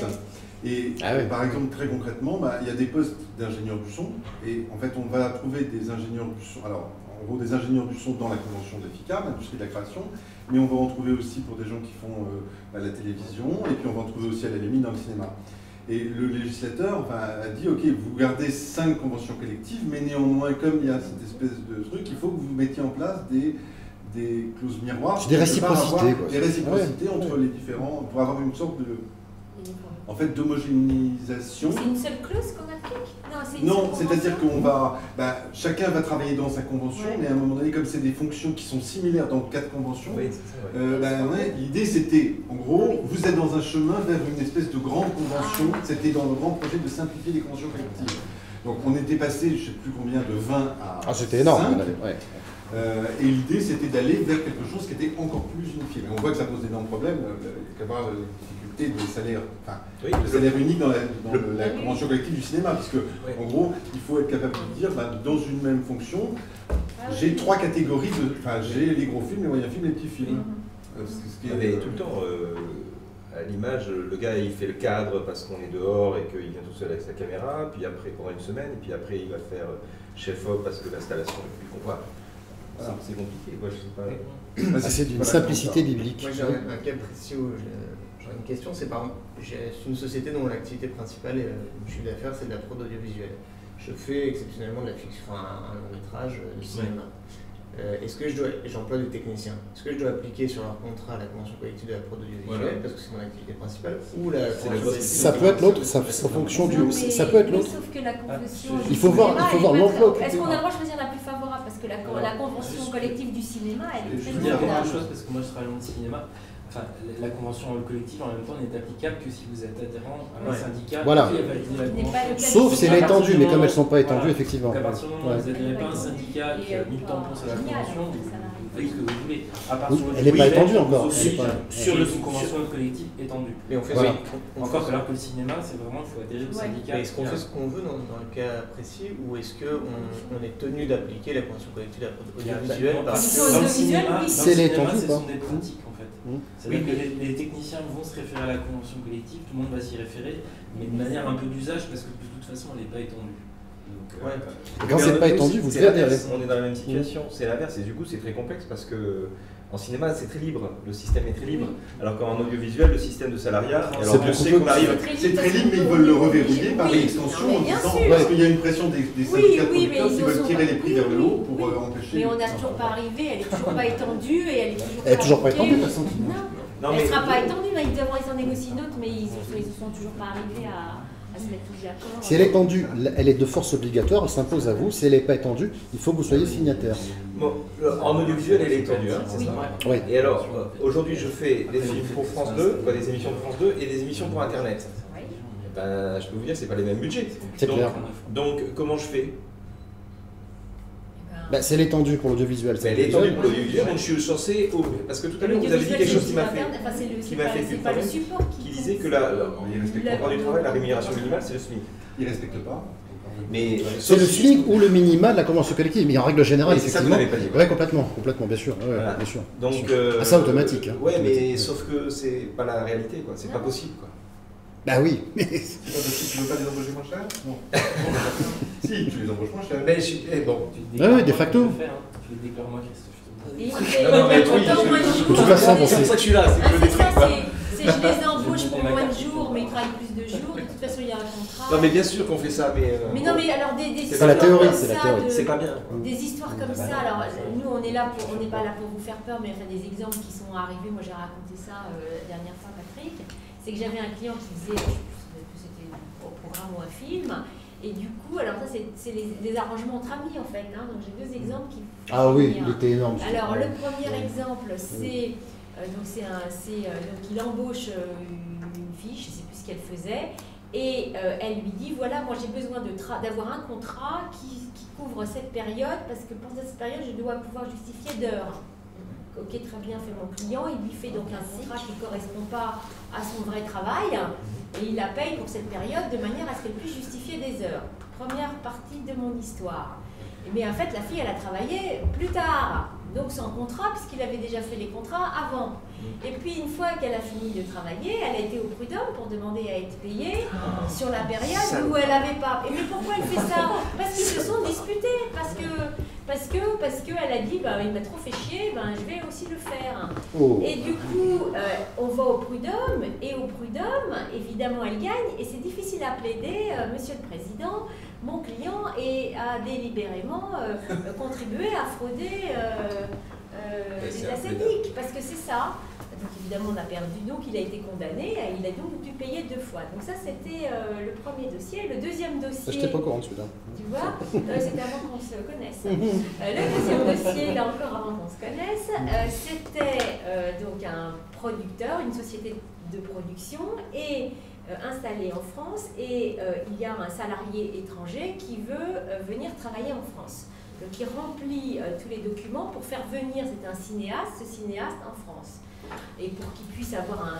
Et par exemple, très concrètement, il y a des postes d'ingénieurs du son, et en fait, on va trouver des ingénieurs du son. Alors, en gros, des ingénieurs du son dans la convention de FICAM, l'industrie de la création, mais on va en trouver aussi pour des gens qui font la télévision, et puis on va en trouver aussi à la limite dans le cinéma. Et le législateur a dit, ok, vous gardez 5 conventions collectives, mais néanmoins, comme il y a cette espèce de truc, il faut que vous mettiez en place des clauses miroirs.
Des réciprocités.
Des réciprocités entre les différents, pour avoir une sorte de
uniforme.
En fait, d'homogénéisation.
C'est une seule clause qu'on applique?
Non, c'est-à-dire qu'on va, chacun va travailler dans sa convention, mais à un moment donné, comme c'est des fonctions qui sont similaires dans 4 conventions, l'idée c'était, en gros, vous êtes dans un chemin vers une espèce de grande convention, c'était dans le grand projet de simplifier les conventions collectives. Donc on était passé, je ne sais plus combien, de 20 à 5.
C'était énorme.
Et l'idée c'était d'aller vers quelque chose qui était encore plus unifié. Mais on voit que ça pose d'énormes problèmes, qu'avoir la difficulté des salaires, le salaire unique dans la convention collective du cinéma, puisque en gros, il faut être capable de dire, dans une même fonction, j'ai 3 catégories j'ai les gros films, les moyens films, les petits films.
Mais tout le temps, à l'image, le gars il fait le cadre parce qu'on est dehors et qu'il vient tout seul avec sa caméra, puis après pendant une semaine, et puis après il va faire chef-op parce que l'installation est plus complexe. Voilà. C'est compliqué, quoi, je sais pas.
C'est d'une simplicité biblique.
Moi j'ai un cas précis où j'aurais une question, c'est par exemple, j'ai une société dont l'activité principale et le chiffre d'affaires c'est de la prod audiovisuelle. Je fais exceptionnellement de la fiction, un long métrage de cinéma. Est-ce que j'emploie des techniciens? Est-ce que je dois appliquer sur leur contrat la convention collective de la prod audiovisuelle parce que c'est mon activité principale ou la
ça peut être l'autre, ça fonction du. Ça peut être l'autre.
Sauf que la convention.
Il faut voir l'emploi.
Est-ce qu'on a le droit de choisir la plus favorable? Parce que la convention collective du cinéma, elle est très
Je veux dire quelque chose parce que moi je travaille dans le cinéma. Enfin, la convention collective en même temps n'est applicable que si vous êtes adhérent à un syndicat.
Voilà. Sauf si elle est étendue, mais comme elles ne sont pas étendues, effectivement.
Donc à partir du moment où vous n'adhérez pas à un syndicat qui a mis le tampon sur la convention, vous faites ce que vous voulez.
Elle n'est pas étendue encore.
Sur une convention collective étendue.
Mais on fait
encore que là, que le cinéma, c'est vraiment, il faut adhérer au syndicat.
Est-ce qu'on fait ce qu'on veut dans le cas précis ou est-ce qu'on est tenu d'appliquer la convention collective de la audiovisuelle?
Dans le cinéma,
c'est l'étendue,
ce sont des pratiques en fait. C'est-à-dire que les techniciens vont se référer à la convention collective, tout le monde va s'y référer, mais de manière un peu d'usage parce que de toute façon elle n'est pas étendue.
Quand c'est pas étendu, vous devez adhérer.
On est dans la même situation, c'est l'inverse, et du coup c'est très complexe parce que en cinéma c'est très libre, le système est très libre, alors qu'en audiovisuel le système de salariat, alors je sais qu'on arrive,
c'est très libre mais ils veulent le reverrouiller par l'extension en disant parce qu'il y a une pression des syndicats de producteurs qui veulent tirer les prix vers le haut pour empêcher.
Mais on n'a toujours pas arrivé, elle est toujours pas étendue et
elle est toujours pas étendue de toute façon.
Non, elle ne sera pas étendue, mais ils devront s'en négocier une autre, mais ils ne sont toujours pas arrivés à se mettre tous d'accord.
Si elle est étendue, elle est de force obligatoire, elle s'impose à vous. Si elle n'est pas étendue, il faut que vous soyez signataire.
Bon, en audiovisuel, elle est étendue, c'est ça?
Oui.
Et alors, aujourd'hui, je fais des films pour France 2, des émissions pour France 2 et des émissions pour Internet. Je peux vous dire, c'est pas les mêmes budgets.
C'est clair.
Donc, comment je fais?
C'est l'étendue pour l'audiovisuel.
C'est l'étendue pour l'audiovisuel, donc je suis censé. Parce que tout à l'heure, vous avez dit quelque chose qui m'a fait plus problème, qui disait que le droit du travail, la rémunération minimale, c'est le SMIC.
Ils ne respectent pas.
C'est le SMIC ou le minima de la convention collective, mais en règle générale, effectivement. Oui, complètement, bien sûr.
Voilà.
Bien sûr.
Donc,
ça automatique.
Ouais, mais sauf que c'est pas la réalité, quoi. C'est pas possible, quoi.
Bah oui.
Tu veux pas les embaucher moins cher? Non. Si, tu les embauches moins cher.
Mais bon.
Oui, de facto.
Tu les déclares moi, Christophe.
De toute façon,
c'est pour ça que je suis là, c'est que je le détruis.
Je les embauche pour moins de jours, mais ils travaillent plus de jours. De toute façon, il y a un contrat.
Non, mais bien sûr qu'on fait ça, mais.
Mais non, mais alors des
c'est la théorie, c'est la théorie.
C'est pas bien.
Des histoires comme ça. Alors, nous, on est là on n'est pas là pour vous faire peur, mais enfin, des exemples qui sont arrivés. Moi, j'ai raconté ça la dernière fois, Patrick. C'est que j'avais un client qui faisait, je sais plus que c'était au programme ou un film. Et du coup, alors ça, c'est les arrangements entre amis en fait. Donc j'ai 2 exemples qui.
Ah oui, il était énorme.
Alors le premier exemple, c'est donc il embauche une fille, je ne sais plus ce qu'elle faisait, et elle lui dit voilà, moi j'ai besoin d'avoir un contrat qui couvre cette période parce que pendant cette période je dois pouvoir justifier d'heures. Ok, très bien, fait mon client, il lui fait donc un contrat qui ne correspond pas à son vrai travail et il la paye pour cette période de manière à ce qu'elle puisse justifier des heures. Première partie de mon histoire. Mais en fait, la fille, elle a travaillé plus tard, donc sans contrat, puisqu'il avait déjà fait les contrats avant. Et puis, une fois qu'elle a fini de travailler, elle a été au prud'homme pour demander à être payée sur la période où elle n'avait pas. Mais pourquoi elle fait ça? Parce qu'ils se sont disputés, parce qu'elle a dit, il m'a trop fait chier, je vais aussi le faire. Et du coup, on va au prud'homme, et au prud'homme, évidemment, elle gagne, et c'est difficile à plaider, Monsieur le Président, mon client a délibérément contribué à frauder les ascédiques, parce que c'est ça.
donc évidemment on a perdu, donc il a été condamné, il a donc dû payer 2 fois. Donc ça c'était le premier dossier. Le deuxième dossier...
Je n'étais pas au courant de celui-là.
Tu vois, c'était avant qu'on se connaisse. Le deuxième dossier, là encore avant qu'on se connaisse, c'était donc un producteur, une société de production et installé en France, et il y a un salarié étranger qui veut venir travailler en France. Donc il remplit tous les documents pour faire venir, c'est un cinéaste, ce cinéaste en France. Et pour qu'il puisse avoir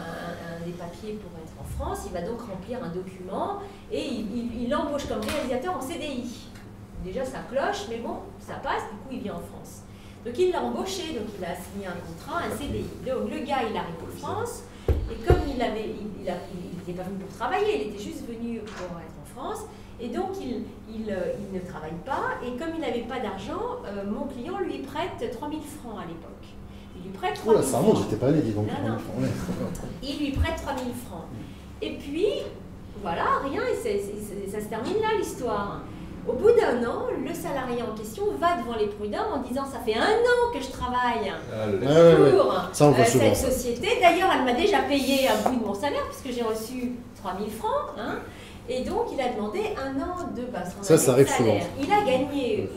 des papiers pour être en France, il va donc remplir un document et il l'embauche comme réalisateur en CDI. Déjà ça cloche, mais bon, ça passe, du coup il vient en France. Donc il l'a embauché, donc il a signé un contrat, un CDI. Donc le gars il arrive en France, et comme il n'était pas venu pour travailler, il était juste venu pour être en France, et donc il ne travaille pas, et comme il n'avait pas d'argent, mon client lui prête 3 000 francs à l'époque. Il lui prête 3 000 francs.
Ça remonte, j'étais pas né, dis donc.
Non. Il lui prête 3 000 francs. Et puis, voilà, rien, ça se termine là l'histoire. Au bout d'un an, le salarié en question va devant les prud'hommes en disant « ça fait 1 an que je travaille pour cette société. D'ailleurs, elle m'a déjà payé un bout de mon salaire puisque j'ai reçu 3 000 francs. Hein. Et donc, il a demandé 1 an de son
ça arrive
salaire.
souvent.
Il a gagné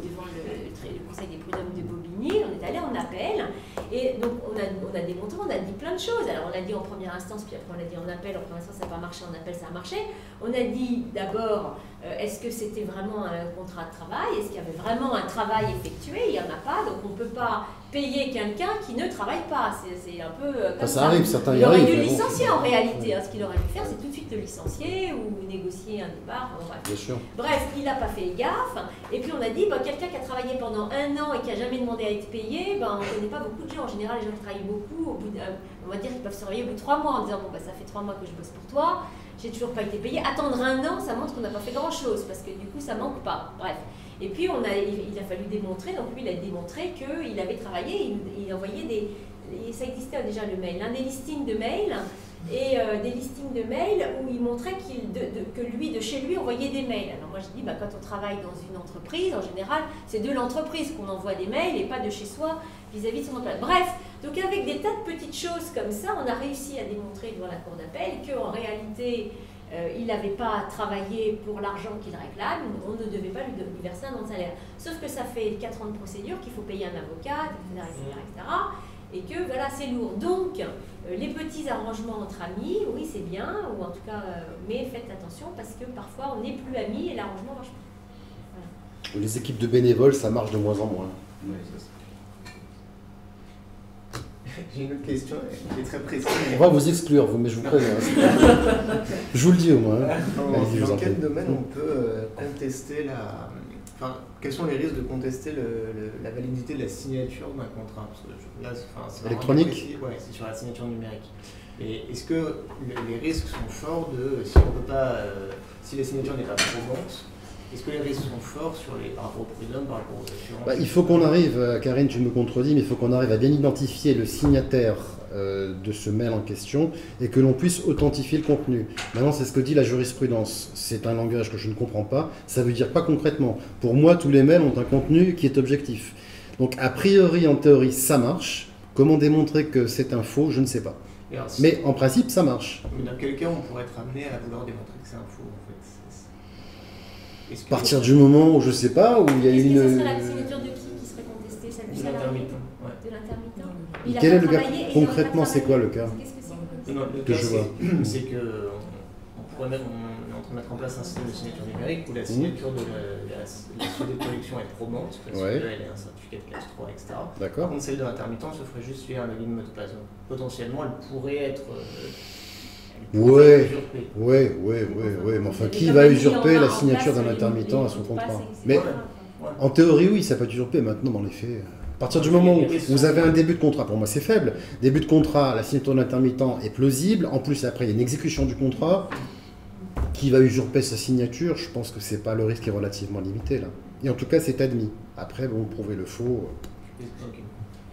devant le conseil des prud'hommes de Bobigny. On est allé en appel. Et donc, on a démontré, on a dit plein de choses. Alors, on a dit en première instance, puis après on a dit en appel. En première instance, ça n'a pas marché, en appel, ça a marché. On a dit d'abord, est-ce que c'était vraiment un contrat de travail? Est-ce qu'il y avait vraiment un travail effectué? Il n'y en a pas, donc on ne peut pas payer quelqu'un qui ne travaille pas. C'est un peu comme ça.
Arrive, certains
il aurait dû le licencier en réalité. Hein. Ce qu'il aurait dû faire, c'est tout de suite le licencier ou négocier un départ. Bref.
Bien sûr.
Bref, il n'a pas fait gaffe. Et puis on a dit, quelqu'un qui a travaillé pendant 1 an et qui n'a jamais demandé à être payé, on ne connaît pas beaucoup de gens. En général, les gens qui travaillent beaucoup, on va dire qu'ils peuvent se réveiller au bout de 3 mois en disant ça fait 3 mois que je bosse pour toi, j'ai toujours pas été payé. Attendre 1 an, ça montre qu'on n'a pas fait grand chose parce que du coup ça manque pas. Bref. Et puis il a fallu démontrer, donc lui il a démontré qu'il avait travaillé, il envoyait ça existait déjà le mail, des listings de mails et des listings de mails où il montrait que lui, de chez lui, envoyait des mails. Alors moi je dis, quand on travaille dans une entreprise, en général, c'est de l'entreprise qu'on envoie des mails et pas de chez soi vis-à-vis de son emploi. Bref, donc avec des tas de petites choses comme ça, on a réussi à démontrer devant la cour d'appel qu'en réalité, il n'avait pas travaillé pour l'argent qu'il réclame, on ne devait pas lui verser un an de salaire. Sauf que ça fait 4 ans de procédure, qu'il faut payer un avocat, etc. Et que voilà, c'est lourd. Donc, les petits arrangements entre amis, oui, c'est bien, ou en tout cas, mais faites attention parce que parfois on n'est plus amis et l'arrangement marche pas. Voilà.
Les équipes de bénévoles, ça marche de moins en moins.
Oui, j'ai une autre question qui est très précise.
On va vous exclure, mais je vous préviens. Je vous le dis au moins.
Dans quel domaine on peut contester quels sont les risques de contester la validité de la signature d'un contrat? Parce que là, c'est
électronique?
Oui, c'est sur la signature numérique. Et est-ce que les risques sont forts si la signature n'est pas probante? Est-ce que les risques sont forts par rapport aux prud'hommes, par rapport aux assurances?
Il faut qu'on arrive, Karine, tu me contredis, mais il faut qu'on arrive à bien identifier le signataire de ce mail en question et que l'on puisse authentifier le contenu. Maintenant, c'est ce que dit la jurisprudence. C'est un langage que je ne comprends pas. Ça veut dire quoi concrètement? Pour moi, tous les mails ont un contenu qui est objectif. Donc, a priori, en théorie, ça marche. Comment démontrer que c'est un faux? Je ne sais pas. Alors, mais en principe, ça marche.
Mais dans quel cas on pourrait être amené à vouloir démontrer que c'est un faux, en fait?
À partir du moment où je sais pas, où il y a une.
Ce serait la signature de qui serait contestée? Celle du salarié? De l'intermittent.
Quel est le cas? Concrètement, c'est quoi le cas?
Le cas, c'est que on est en train de mettre en place un système de signature numérique où la signature de la société de collection est probante, parce qu'elle a un certificat de classe 3, etc. Par contre, celle de l'intermittent se ferait juste via un login mot de passe. Potentiellement, elle pourrait être.
Ouais, mais enfin, qui va usurper la signature d'un intermittent à son contrat? Mais en théorie, oui, ça peut être usurpé. Maintenant, dans les faits, à partir du moment où vous avez un début de contrat, pour moi c'est faible, début de contrat, la signature d'un intermittent est plausible, en plus après il y a une exécution du contrat, qui va usurper sa signature? Je pense que c'est pas, le risque est relativement limité là. Et en tout cas, c'est admis. Après, bon, prouver le faux.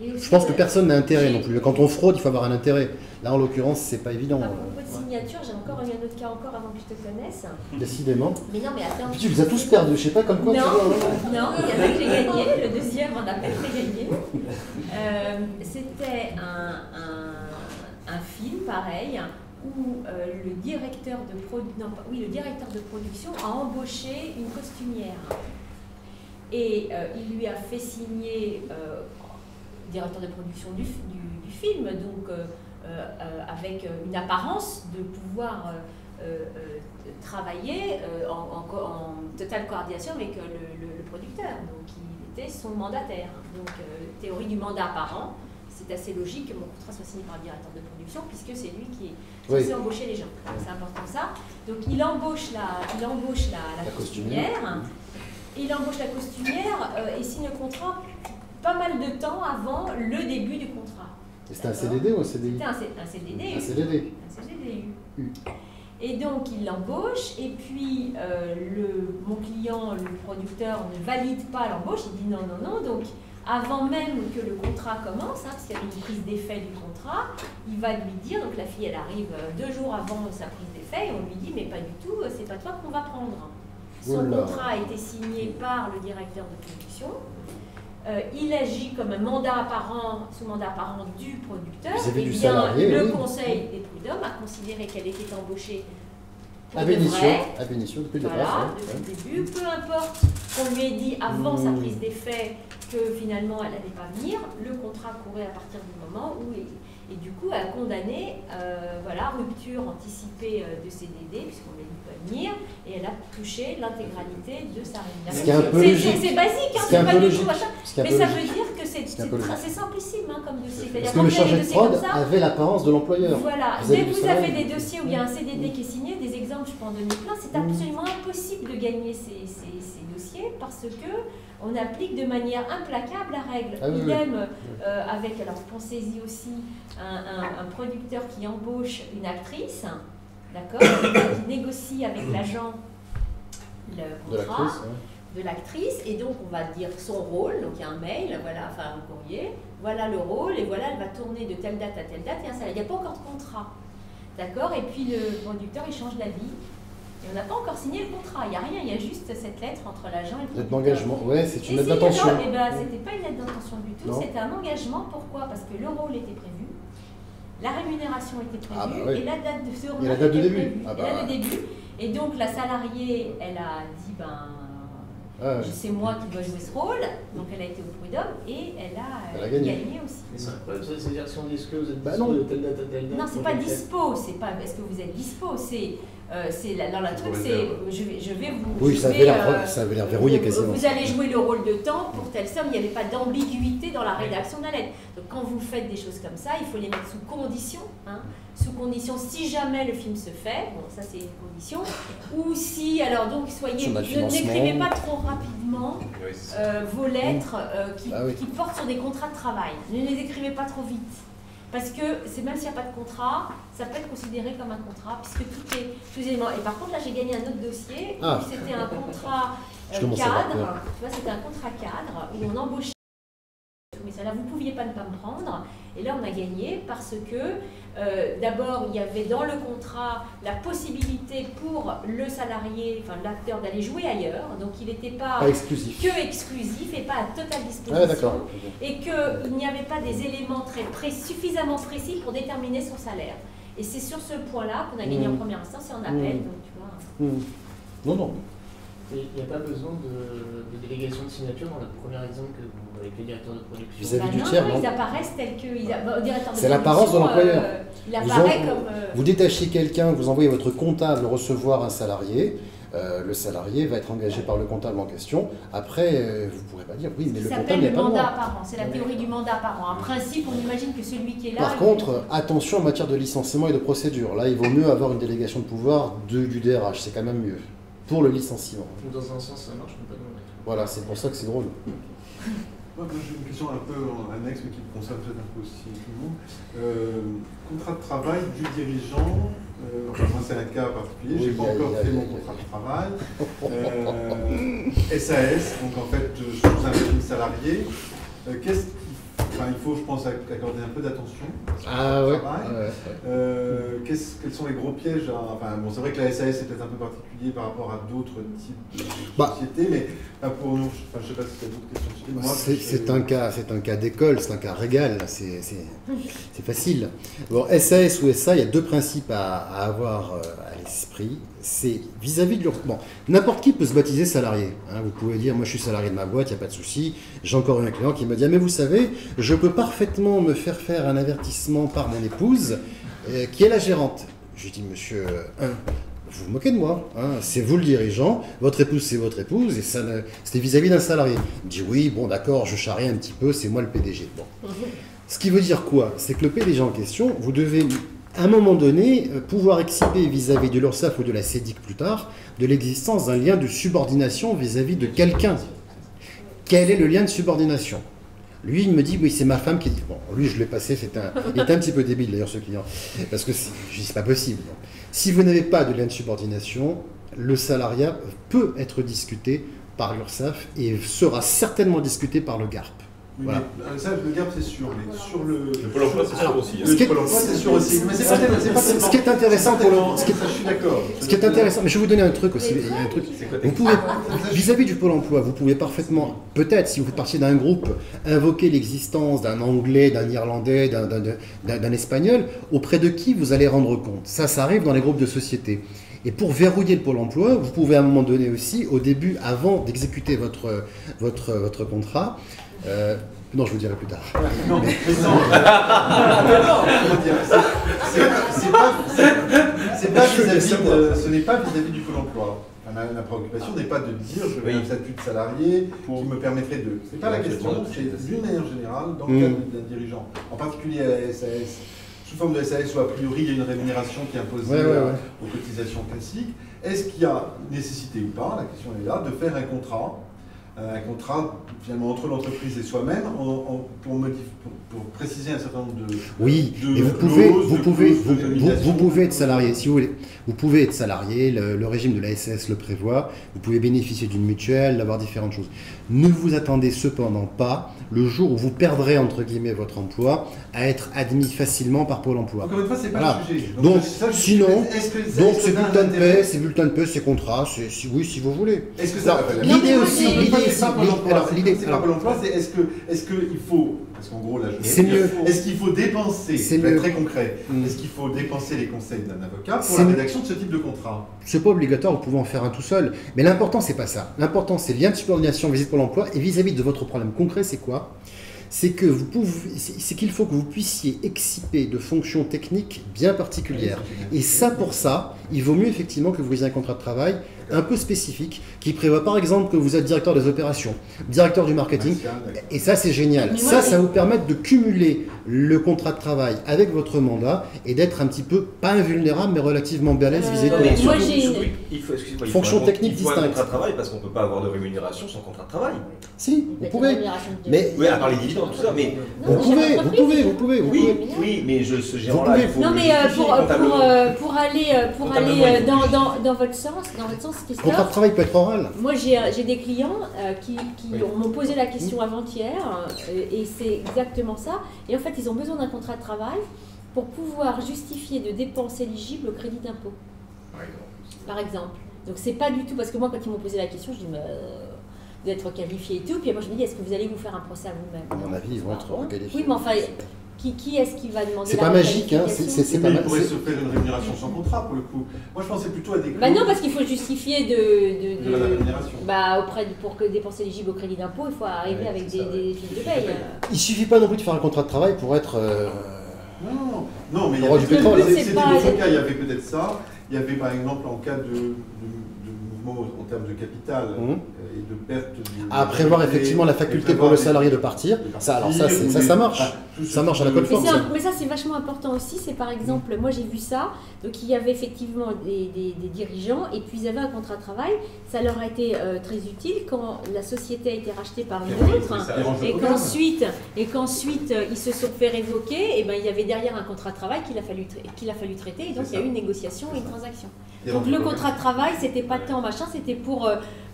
Je pense que personne n'a intérêt non plus. Quand on fraude, il faut avoir un intérêt. Là, en l'occurrence, c'est pas évident.
À propos de signature, j'ai encore eu un autre cas avant que je te connaisse.
Décidément.
Mais non, mais attends.
Tu les as tous perdus, je sais pas comme quoi.
Non, il y en a que j'ai gagné. Le deuxième, on a pas fait gagner. C'était un film, pareil, où le directeur de production a embauché une costumière. Et il lui a fait signer, directeur de production du film, donc avec une apparence de pouvoir travailler en totale coordination avec le producteur. Donc il était son mandataire. Donc théorie du mandat apparent, c'est assez logique que mon contrat soit signé par le directeur de production puisque c'est lui qui est censé embaucher les gens. C'est important ça. Donc il embauche la costumière. Il embauche la costumière et signe le contrat pas mal de temps avant le début du contrat.
C'était un CDD ou un CDI?
C'était un CDD.
Un CDD.
Un CDD. Et donc il l'embauche et puis mon client, le producteur, ne valide pas l'embauche. Il dit non. Donc avant même que le contrat commence, parce qu'il y a une prise d'effet du contrat, il va lui dire, donc la fille elle arrive 2 jours avant sa prise d'effet et on lui dit mais pas du tout, c'est pas toi qu'on va prendre. Son contrat a été signé par le directeur de production. Il agit comme un mandat apparent, sous mandat apparent du producteur. Et bien, le Conseil des prud'hommes a considéré qu'elle était embauchée pour de vrai.
À bénition depuis le
départ. Depuis le début. Peu importe qu'on lui ait dit avant sa prise d'effet que finalement elle n'allait pas venir, le contrat courait à partir du moment où et du coup a condamné rupture anticipée de CDD puisqu'on lui a dit pas venir et elle a touché l'intégralité de sa rémunération. C'est basique, c'est pas du tout machin, mais ça veut dire que c'est simplissime comme dossier.
Parce que le chargé de prod avait l'apparence de l'employeur.
Voilà, dès que vous avez des dossiers où il y a un CDD qui est signé, des exemples je peux en donner plein, c'est absolument impossible de gagner ces dossiers parce que on applique de manière implacable la règle. Idem avec, alors pensez-y aussi, un producteur qui embauche une actrice, d'accord, qui négocie avec l'agent le contrat de l'actrice, et donc on va dire son rôle, donc il y a un mail, un courrier, voilà le rôle, et voilà, elle va tourner de telle date à telle date, et un salaire. Il n'y a pas encore de contrat, d'accord, et puis le producteur il change d'avis. Et on n'a pas encore signé le contrat, il n'y a rien, il y a juste cette lettre entre l'agent et le producteur.
Lettre d'engagement, c'est une lettre d'intention.
C'était pas une lettre d'intention du tout, c'était un engagement. Pourquoi? Parce que le rôle était prévu, la rémunération était prévue, et la date de ce rôle était prévue. Et le début. Et donc la salariée, elle a dit, c'est moi qui dois jouer ce rôle, donc elle a été au prud'homme et elle a gagné aussi.
Mais c'est incroyable, c'est-à-dire si on dit que vous êtes
dispo
de telle date à telle date.
Non, c'est pas dispo, c'est pas est-ce que vous êtes dispo, dans la truc, c'est je vais vous.
Oui, ça avait l'air verrouillé quasiment.
Vous allez jouer le rôle de temps pour telle somme, il n'y avait pas d'ambiguïté dans la rédaction de la lettre. Donc quand vous faites des choses comme ça, il faut les mettre sous condition. Sous condition, si jamais le film se fait, bon, ça c'est une condition, ou si, alors donc, n'écrivez pas trop rapidement vos lettres qui portent sur des contrats de travail. Ne les écrivez pas trop vite. Parce que même s'il n'y a pas de contrat, ça peut être considéré comme un contrat, puisque tous les éléments. Et par contre, là, j'ai gagné un autre dossier, où c'était un contrat cadre, tu vois, c'était un contrat cadre, où on embauchait. Mais ça là, vous ne pouviez pas ne pas me prendre. Et là, on a gagné parce que, d'abord, il y avait dans le contrat la possibilité pour le salarié, enfin l'acteur, d'aller jouer ailleurs. Donc, il n'était pas exclusif et pas à totale disposition. Et qu'il n'y avait pas des éléments suffisamment précis pour déterminer son salaire. Et c'est sur ce point-là qu'on a gagné en première instance et en appel. Donc, tu vois.
Non.
Il n'y a pas besoin de délégation de signature dans le premier exemple avec le directeur de production.
Vis-à-vis du tiers,
non, ils apparaissent tels que.
C'est l'apparence de l'employeur.
Il apparaît comme.
Vous détachez quelqu'un, vous envoyez votre comptable recevoir un salarié. Le salarié va être engagé par le comptable en question. Après, vous ne pourrez pas dire oui, mais le comptable n'est pas
le mandat apparent. C'est la théorie du mandat apparent. En principe, on imagine que celui qui est là.
Par contre, attention en matière de licenciement et de procédure. Là, il vaut mieux avoir une délégation de pouvoir du DRH. C'est quand même mieux. Pour le licenciement.
Dans un sens, ça marche, mais pas dans l'autre.
Voilà, c'est pour ça que c'est drôle.
Moi, j'ai une question un peu annexe, mais qui me concerne peut-être un peu aussi tout le monde. Contrat de travail du dirigeant, moi c'est un cas particulier, j'ai pas encore fait mon contrat de travail. SAS, donc en fait, je suis un régime salarié. il faut, je pense, accorder un peu d'attention.
Ah ouais.
Quels sont les gros pièges bon, c'est vrai que la SAS est peut-être un peu particulier par rapport à d'autres types de sociétés, mais pour nous, je ne sais pas si tu as d'autres questions.
C'est un cas d'école, c'est un cas régal, c'est facile. Bon, SAS ou SA, il y a deux principes à avoir à l'esprit. C'est vis-à-vis de bon, n'importe qui peut se baptiser salarié. Hein, vous pouvez dire, moi je suis salarié de ma boîte, il n'y a pas de souci. J'ai encore eu un client qui me dit, ah, mais vous savez, je peux parfaitement me faire un avertissement par mon épouse, qui est la gérante. Je lui dis, monsieur, vous vous moquez de moi, hein, c'est vous le dirigeant, votre épouse c'est votre épouse, et c'était vis-à-vis d'un salarié. Il me dit, oui, bon d'accord, je charrie un petit peu, c'est moi le PDG. Bon. Ce qui veut dire quoi? C'est que le PDG en question, vous devez, à un moment donné, pouvoir exhiber vis-à-vis de l'URSSAF ou de la CEDIC plus tard, de l'existence d'un lien de subordination vis-à-vis de quelqu'un. Quel est le lien de subordination? Lui, il me dit, oui, c'est ma femme qui dit. Bon, lui, je l'ai passé, il était un petit peu débile d'ailleurs, ce client. Parce que je dis, c'est pas possible. Bon. Si vous n'avez pas de lien de subordination, le salariat peut être discuté par l'URSSAF et sera certainement discuté par le GARP.
Oui, voilà. Mais ça, le GARP, c'est sûr, mais sur le
Pôle emploi, c'est sûr aussi.
Le Pôle emploi, c'est sûr aussi. Mais c'est pas
ce qui est intéressant pour le.
Je suis d'accord.
Ce qui est intéressant, mais je vais vous donner un truc aussi. Il y a un truc. Vous pouvez, vis-à-vis du Pôle emploi, vous pouvez parfaitement, peut-être, si vous faites partie d'un groupe, invoquer l'existence d'un Anglais, d'un Irlandais, d'un Espagnol, auprès de qui vous allez rendre compte. Ça arrive dans les groupes de société. Et pour verrouiller le Pôle emploi, vous pouvez à un moment donné aussi, au début, avant d'exécuter votre contrat, non, je vous dirai plus tard.
Non, mais non. Ce n'est pas vis-à-vis du Pôle emploi. La préoccupation n'est pas de dire je veux un statut de salarié qui me permettrait de. Ce n'est pas la question, c'est d'une manière générale, dans le cadre d'un dirigeant, en particulier à la SAS, sous forme de SAS ou a priori il y a une rémunération qui est imposée aux cotisations classiques. Est-ce qu'il y a nécessité ou pas, la question est là, de faire un contrat finalement entre l'entreprise et soi-même pour préciser un certain nombre de
oui, et vous pouvez être salarié, si vous voulez. Vous pouvez être salarié, le régime de la SAS le prévoit, vous pouvez bénéficier d'une mutuelle, d'avoir différentes choses. Ne vous attendez cependant pas, le jour où vous perdrez entre guillemets votre emploi, à être admis facilement par Pôle emploi.
Encore une fois, c'est pas le sujet.
Donc sinon, c'est bulletin de paie, c'est contrat, oui, si vous voulez.
Est-ce que ça
l'idée aussi,
l'idée c'est pas Pôle emploi, c'est est-ce qu'il faut, parce qu'en gros là je
mieux.
Est-ce qu'il faut dépenser, c'est très concret, est-ce qu'il faut dépenser les conseils d'un avocat pour la rédaction de ce type de contrat? C'est
pas obligatoire, vous pouvez en faire un tout seul, mais l'important c'est pas ça. L'important c'est le lien de subordination vis-à-vis de Pôle emploi et vis-à-vis de votre problème concret, c'est quoi? C'est qu'il faut que vous puissiez exciper de fonctions techniques bien particulières. Et ça, pour ça, il vaut mieux effectivement que vous ayez un contrat de travail un peu spécifique qui prévoit par exemple que vous êtes directeur des opérations, directeur du marketing. Et ça, c'est génial. Ça vous permet de cumuler le contrat de travail avec votre mandat et d'être un petit peu, pas invulnérable, mais relativement balèze vis-à-vis de
moi, j'ai
fonction technique distincte.
Il faut un contrat de travail parce qu'on ne peut pas avoir de rémunération sans contrat de travail.
Si, vous pouvez. Mais
oui, à part les dividendes, tout ça, mais
vous pouvez.
Oui, mais ce gérant-là, il faut.
Non, mais pour aller dans votre sens, Christophe,
contrat de travail peut être oral.
Moi, j'ai des clients qui m'ont posé la question avant-hier, et c'est exactement ça. Et en fait, ils ont besoin d'un contrat de travail pour pouvoir justifier de dépenses éligibles au crédit d'impôt. Par exemple. Donc, c'est pas du tout, parce que moi, quand ils m'ont posé la question, je dis, d'être qualifié et tout. Puis moi, je me dis, est-ce que vous allez vous faire un procès à vous-même?
À mon avis, ils vont être qualifiés.
Oui, mais enfin, qui est-ce qui va demander?
C'est pas magique, hein. C'est pas
magique. Il pourrait se faire une rémunération sans contrat, pour le coup. Moi, je pensais plutôt à des.
Bah non, parce qu'il faut justifier
de la rémunération.
Pour que dépenses éligibles au crédit d'impôt, il faut arriver avec des fiches de paye.
Il suffit pas non plus de faire un contrat de travail pour être.
Non, mais il y
a du pétrole.
C'était d'autres cas, il y avait peut-être ça. Il y avait par exemple en cas de mouvement en termes de capital et de perte.
À prévoir effectivement la faculté pour le salarié de partir. Ça marche. Ça marche à la plateforme.
Mais ça, c'est vachement important aussi. C'est par exemple, moi j'ai vu ça. Donc il y avait effectivement des dirigeants et puis ils avaient un contrat de travail. Ça leur a été très utile quand la société a été rachetée par une autre et qu'ensuite ils se sont fait révoquer. Et ben il y avait derrière un contrat de travail qu'il a fallu traiter et donc il y a eu une négociation et une transaction. Donc le contrat de travail, c'était pas tant machin, c'était pour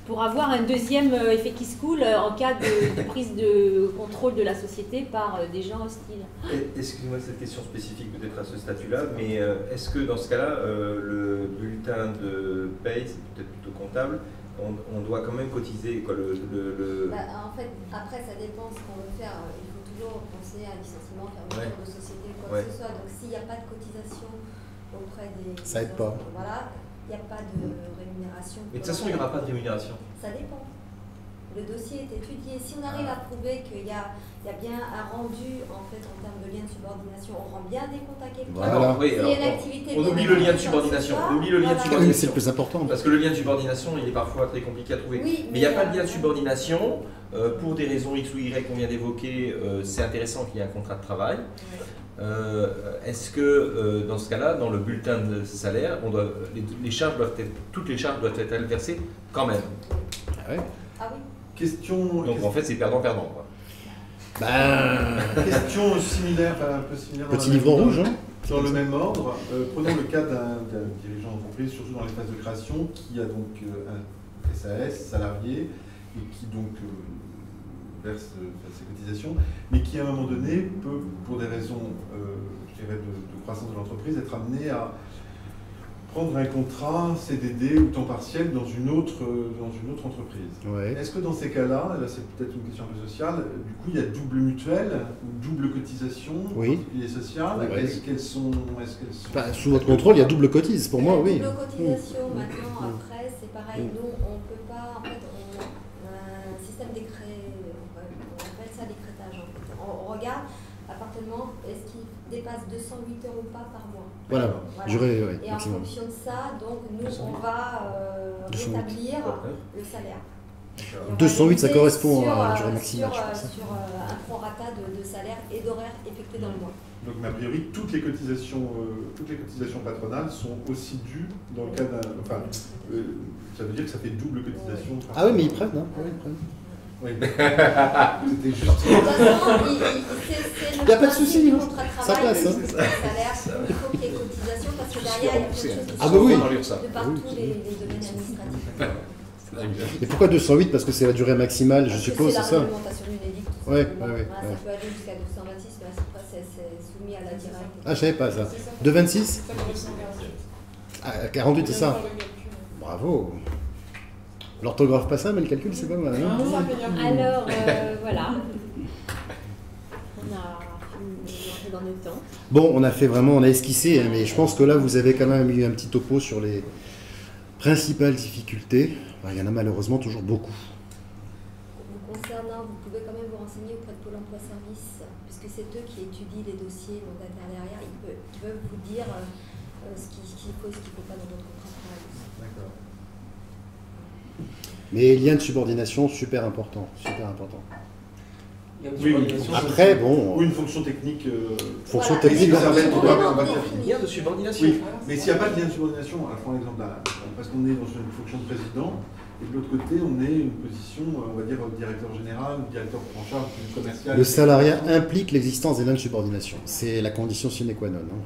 pour avoir un deuxième effet qui se coule en cas de prise de contrôle de la société par des gens hostiles.
Excusez-moi cette question spécifique peut-être à ce statut-là, mais est-ce que dans ce cas-là, le bulletin de paye, c'est peut-être plutôt comptable, on doit quand même cotiser quoi,
En fait, après ça dépend ce qu'on veut faire. Il faut toujours penser à licenciement, fermeture de société, quoi que ce soit. Donc s'il n'y a pas de cotisation auprès des...
Ça aide pas.
Voilà. Il n'y a pas de rémunération.
Mais de toute façon, il n'y aura pas de rémunération.
Ça dépend. Le dossier est étudié. Si on arrive à prouver qu'il y a bien un rendu en fait en termes de lien de subordination, on rend bien des comptes à quelqu'un.
Voilà.
Oui, alors, on oublie le lien de subordination. On oublie le lien de subordination.
Oui, c'est le plus important.
Parce que le lien de subordination, il est parfois très compliqué à trouver.
Oui,
mais il n'y a pas de lien de subordination. Pour des raisons X ou Y qu'on vient d'évoquer, c'est intéressant qu'il y ait un contrat de travail. Est-ce que dans ce cas-là, dans le bulletin de salaire, toutes les charges doivent être versées quand même?
Ah oui.
Ah oui.
Donc en fait, c'est perdant-perdant.
Question similaire, un peu similaire.
Petit livre rouge.
Dans le même ordre, prenons le cas d'un dirigeant d'entreprise, surtout dans les phases de création, qui a donc un SAS salarié et qui donc verse ses cotisations, mais qui à un moment donné peut, pour des raisons je dirais de croissance de l'entreprise, être amené à prendre un contrat CDD ou temps partiel dans une autre entreprise.
Ouais.
Est-ce que dans ces cas-là, là c'est peut-être une question un peu sociale, du coup il y a double mutuelle ou double cotisation, particulier social, est-ce qu'elles sont...
Sous votre contrôle, il y a double cotise, pour moi, oui.
Double cotisation, maintenant, après, c'est pareil, nous on ne peut pas, en fait, on a un système décret, on appelle ça décrétage en fait. On regarde l'appartement, est-ce qu'il dépasse 208 € ou pas par mois.
Voilà. Durée,
et en fonction de ça, donc nous on va rétablir le salaire.
208, ça correspond à la durée maximale.
Sur un prorata de salaire et d'horaire effectué dans le mois.
Donc, a priori, toutes les cotisations patronales sont aussi dues dans le cas d'un... Enfin, ça veut dire que ça fait double cotisation.
Ah oui, mais ils prennent, hein. Oui, ils prennent.
Oui. C'était juste...
Il n'y a pas de souci, ça passe. Hein.
Il faut qu'il y ait cotisation parce que derrière, il y a plein de choses qui
sont
de partout les domaines administratifs.
Et pourquoi 208? Parce que c'est la durée maximale, je suppose, c'est ça?
C'est la réglementation du NEDIC.
Oui.
Ça peut aller jusqu'à 226, mais après, c'est soumis à la directe.
Ah, je savais pas ça. 226? Ah, 48, c'est ça? Bravo. L'orthographe pas ça, mais le calcul c'est pas mal. Hein.
Alors voilà. On a fait dans nos temps.
Bon, on a esquissé, hein, mais je pense que là vous avez quand même eu un petit topo sur les principales difficultés. Enfin, il y en a malheureusement toujours beaucoup.
Vous concernant, vous pouvez quand même vous renseigner auprès de Pôle emploi service, puisque c'est eux qui étudient les dossiers mandataires derrière. Ils peuvent vous dire ce qu'il faut et ce qu'il ne faut pas dans votre contrat de travail.
D'accord.
Mais lien de subordination, super important, super important.
Oui,
après, bon...
Ou une fonction technique...
fonction technique...
Lien de subordination.
Oui, mais s'il n'y a pas de lien de subordination, on prend l'exemple parce qu'on est dans une fonction de président, et de l'autre côté, on est une position, on va dire, directeur général, directeur en charge du commercial.
Le salariat implique l'existence des liens de subordination. C'est la condition sine qua non. Hein.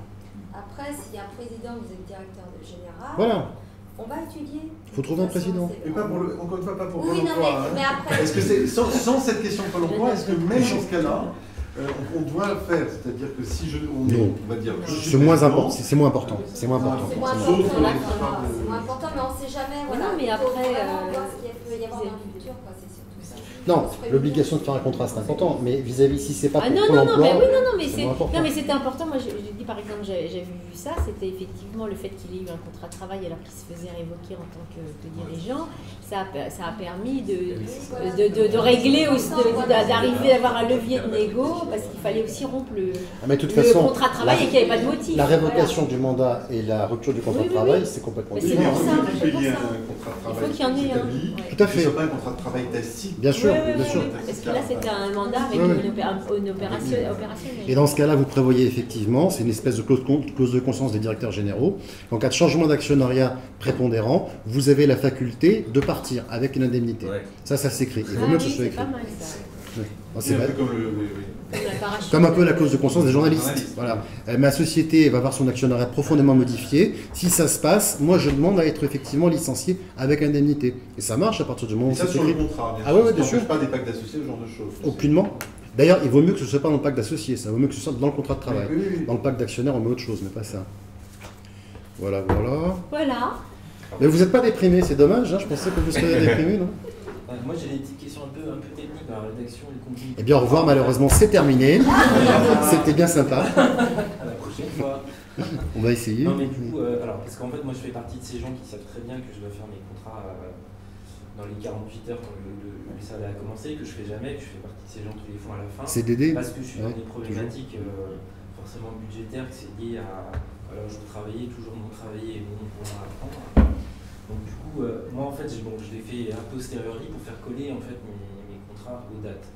Après, s'il y a un président, vous êtes directeur général...
Voilà.
On va étudier.
Il faut trouver un président.
Et pas pour encore une fois, pas pour
Pôle emploi. Mais après...
Est-ce que c'est sans cette question de Pôle emploi, est-ce que même dans ce cas-là, on doit le faire? C'est-à-dire que si on va dire...
C'est moins important. C'est moins important.
C'est moins important, mais on ne sait jamais. Voilà.
Non, mais après...
voir ce qu'il peut y avoir dans le futur, quoi. C'est surtout ça.
Non, l'obligation de faire un contrat, c'est important, mais vis-à-vis, si c'est pas pour
Pôle
emploi,
mais c'était important. Moi, j'ai dit par exemple, j'ai vu ça, c'était effectivement le fait qu'il ait eu un contrat de travail alors qu'il se faisait révoquer en tant que dirigeant. Ça a permis de régler, d'arriver à avoir un levier de négo, parce qu'il fallait aussi rompre le contrat de travail et qu'il n'y avait pas de motif.
La révocation du mandat et la rupture du contrat de travail, c'est complètement différent.
Il faut qu'il y en ait un.
Tout à fait.
Ce n'est pas un contrat de travail tacite.
Bien sûr, bien sûr.
Parce que là, c'était un mandat avec une opération opérationnelle.
Et dans ce cas-là, vous prévoyez effectivement, c'est une espèce de clause de conscience des directeurs généraux, qu'en cas de changement d'actionnariat prépondérant, vous avez la faculté de partir avec une indemnité. Ouais. Ça s'écrit. Il vaut mieux que ce soit écrit. C'est
un peu comme
comme un peu la clause de conscience des journalistes. Voilà. Ma société va avoir son actionnariat profondément modifié. Si ça se passe, moi je demande à être effectivement licencié avec indemnité. Et ça marche à partir du moment où
c'est sur le contrat.
Ah ouais, bien sûr.
Pas des pactes d'associés, ce genre de choses.
Aucunement. D'ailleurs, il vaut mieux que ce ne soit pas dans le pacte d'associés. Ça vaut mieux que ce soit dans le contrat de travail.
Oui.
Dans le pacte d'actionnaire, on met autre chose, mais pas ça. Voilà.
Voilà.
Mais vous n'êtes pas déprimé, c'est dommage. Je pensais que vous seriez déprimé, non?
Moi j'ai des petites questions un peu techniques dans la rédaction du contenu.
Eh bien au revoir, malheureusement c'est terminé. C'était bien sympa.
À la prochaine fois.
On va essayer.
Non mais du coup, alors parce qu'en fait moi je fais partie de ces gens qui savent très bien que je dois faire mes contrats dans les 48 heures quand le salaire a commencé, que je fais jamais, que je fais partie de ces gens qui les font à la fin.
CDD.
Parce que je suis dans des problématiques forcément budgétaires, que c'est lié à je veux travailler, toujours non travailler et non pouvoir apprendre. Donc du coup, moi en fait, je l'ai fait a posteriori pour faire coller en fait mes contrats aux dates.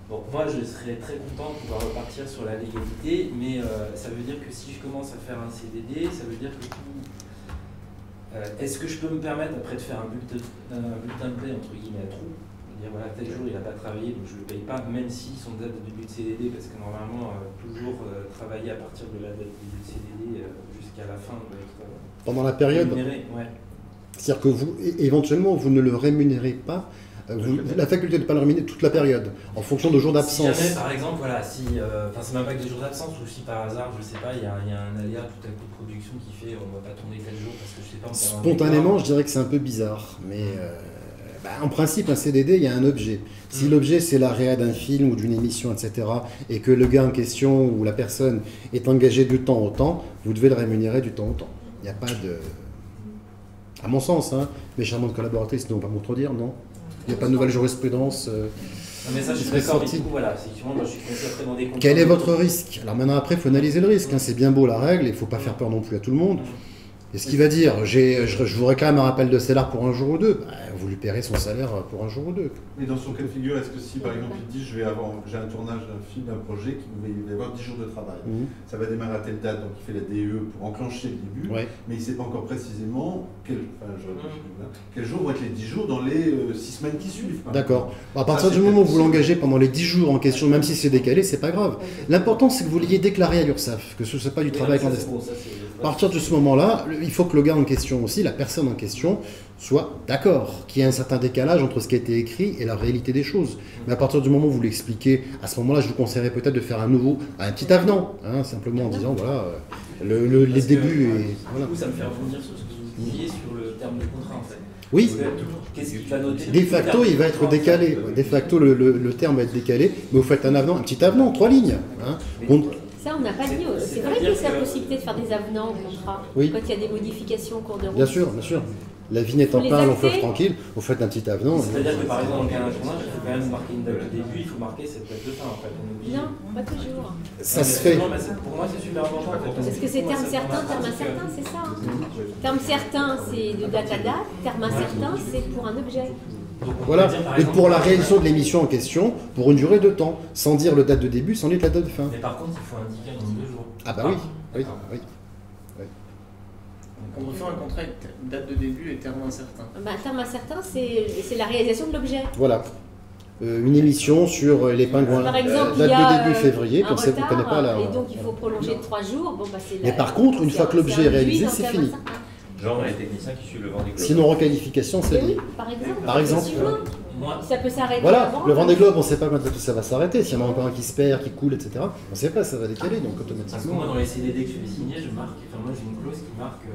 Bon, moi je serais très content de pouvoir repartir sur la légalité, mais ça veut dire que si je commence à faire un CDD, ça veut dire que est-ce que je peux me permettre après de faire un bulletin de paie entre guillemets à trous, dire voilà tel jour il n'a pas travaillé donc je ne le paye pas, même si son date de début de CDD, parce que normalement toujours travailler à partir de la date de début de CDD jusqu'à la fin doit être
pendant la période.
Ouais.
C'est-à-dire que vous, éventuellement, vous ne le rémunérez pas, la faculté de ne pas le rémunérer toute la période, en fonction de jours d'absence.
Si jamais, par exemple, voilà, c'est même pas que des jours d'absence, ou si par hasard, je sais pas, il y a un aléa tout à coup de production qui fait on va pas tourner tel jour parce que je sais pas.
Spontanément, je dirais que c'est un peu bizarre, mais en principe, un CDD, il y a un objet. Si l'objet, c'est la réa d'un film ou d'une émission, etc., et que le gars en question ou la personne est engagé du temps au temps, vous devez le rémunérer du temps au temps. Il n'y a pas de... À mon sens, mes charmantes collaboratrices ne vont pas me contredire, non? Il n'y a pas de nouvelle jurisprudence.
Non, mais ça, je suis d'accord, mais du coup, voilà, effectivement, moi, je suis consacré dans des contrats.
Quel est votre risque? Alors maintenant, après, il faut analyser le risque. C'est bien beau la règle, il ne faut pas faire peur non plus à tout le monde. Et ce qu'il va dire, je vous réclame un rappel de salaire pour un jour ou deux, vous lui paierez son salaire pour un jour ou deux.
Mais dans son cas de figure, est-ce que si par exemple il dit j'ai un tournage d'un film, d'un projet, il va y avoir 10 jours de travail, ça va démarrer à telle date, donc il fait la DE pour enclencher le début, mais il ne sait pas encore précisément quel jour vont être les 10 jours dans les 6 semaines qui suivent.
D'accord. À partir du moment où vous l'engagez pendant les 10 jours en question, même si c'est décalé, c'est pas grave. L'important c'est que vous l'ayez déclaré à l'URSSAF, que ce ne soit pas du travail clandestin. À partir de ce moment-là, il faut que le gars en question aussi, la personne en question, soit d'accord, qu'il y ait un certain décalage entre ce qui a été écrit et la réalité des choses. Mais à partir du moment où vous l'expliquez, à ce moment-là, je vous conseillerais peut-être de faire un petit avenant, simplement en disant, voilà, les débuts...
Du coup, ça me fait rebondir sur ce que vous disiez sur le terme de contrat, en fait.
Oui,
qu'est-ce qu'il va noter
de facto, il va être décalé. De facto, le terme va être décalé, mais vous faites un avenant, un petit avenant, 3 lignes.
Ça, on n'a pas dit. C'est vrai que c'est la possibilité de faire des avenants au contrat quand il y a des modifications au cours de route.
Bien sûr, bien sûr. La vie n'étant pas un long fleuve tranquille, vous faites un petit avenant.
C'est-à-dire que par exemple, dans le cas d'un tournage, il faut quand même marquer une date de début, il faut marquer cette date de fin en fait.
Non, pas toujours.
Ça se fait.
Pour moi, c'est super important.
Parce que c'est terme certain, terme incertain, c'est ça. Terme certain, c'est de date à date. Terme incertain, c'est pour un objet.
Voilà, et pour la réalisation de l'émission en question, pour une durée de temps, sans dire le date de début, sans dire la date de fin.
Mais par contre, il faut indiquer un nombre de jours.
Ah bah oui.
On refait un contrat avec date de début et terme incertain.
Terme incertain, c'est la réalisation de l'objet.
Voilà. Une émission sur les pingouins.
Par exemple,
date de début février, comme ça vous ne connaissez pas la...
Et donc il faut prolonger de 3 jours.
Mais par contre, une fois que l'objet est réalisé, c'est fini.
Genre les techniciens qui suivent le Vendée Globe.
Sinon, requalification, c'est lié.
Par exemple. Ça peut s'arrêter.
Voilà, le Vendée Globe, on ne sait pas quand ça va s'arrêter. S'il y en a encore un qui se perd, qui coule, etc. On ne sait pas, ça va décaler, donc automatiquement.
Parce que moi, dans les CDD que je vais signer, je marque, moi j'ai une clause qui marque,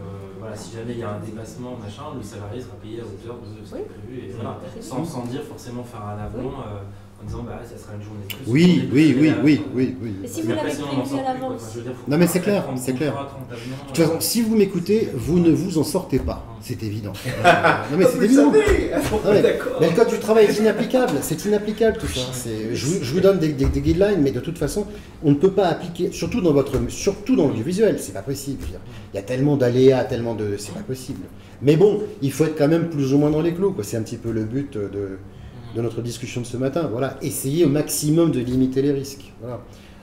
voilà, si jamais il y a un dépassement, machin, le salarié sera payé à hauteur de ce qui est prévu, et voilà, sans dire forcément faire un avenant. En disant ça sera une journée de plus.
Oui.
Mais si vous l'avez prévu à l'avance.
Non mais c'est clair, c'est clair. De toute façon, si vous m'écoutez, vous ne vous en sortez pas. C'est évident. Non mais c'est évident. Mais le code du travail est inapplicable. C'est inapplicable tout ça. Je vous donne des guidelines, mais de toute façon, on ne peut pas appliquer, surtout dans l'audiovisuel, c'est pas possible. Il y a tellement d'aléas, c'est pas possible. Mais bon, il faut être quand même plus ou moins dans les clous. C'est un petit peu le but de notre discussion de ce matin. Voilà, essayez au maximum de limiter les risques. Voilà.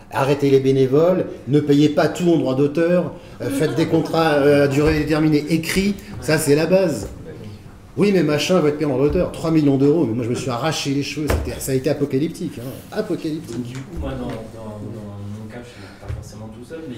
Arrêtez les bénévoles, ne payez pas tout en droit d'auteur, faites des contrats à durée déterminée écrits, ça c'est la base. Oui, mais machin va être payé en droit d'auteur. 3 millions d'euros, mais moi je me suis arraché les cheveux, ça a été apocalyptique. Hein. Apocalyptique.
Donc, du coup, moi, dans mon cas, je suis pas forcément tout seul, mais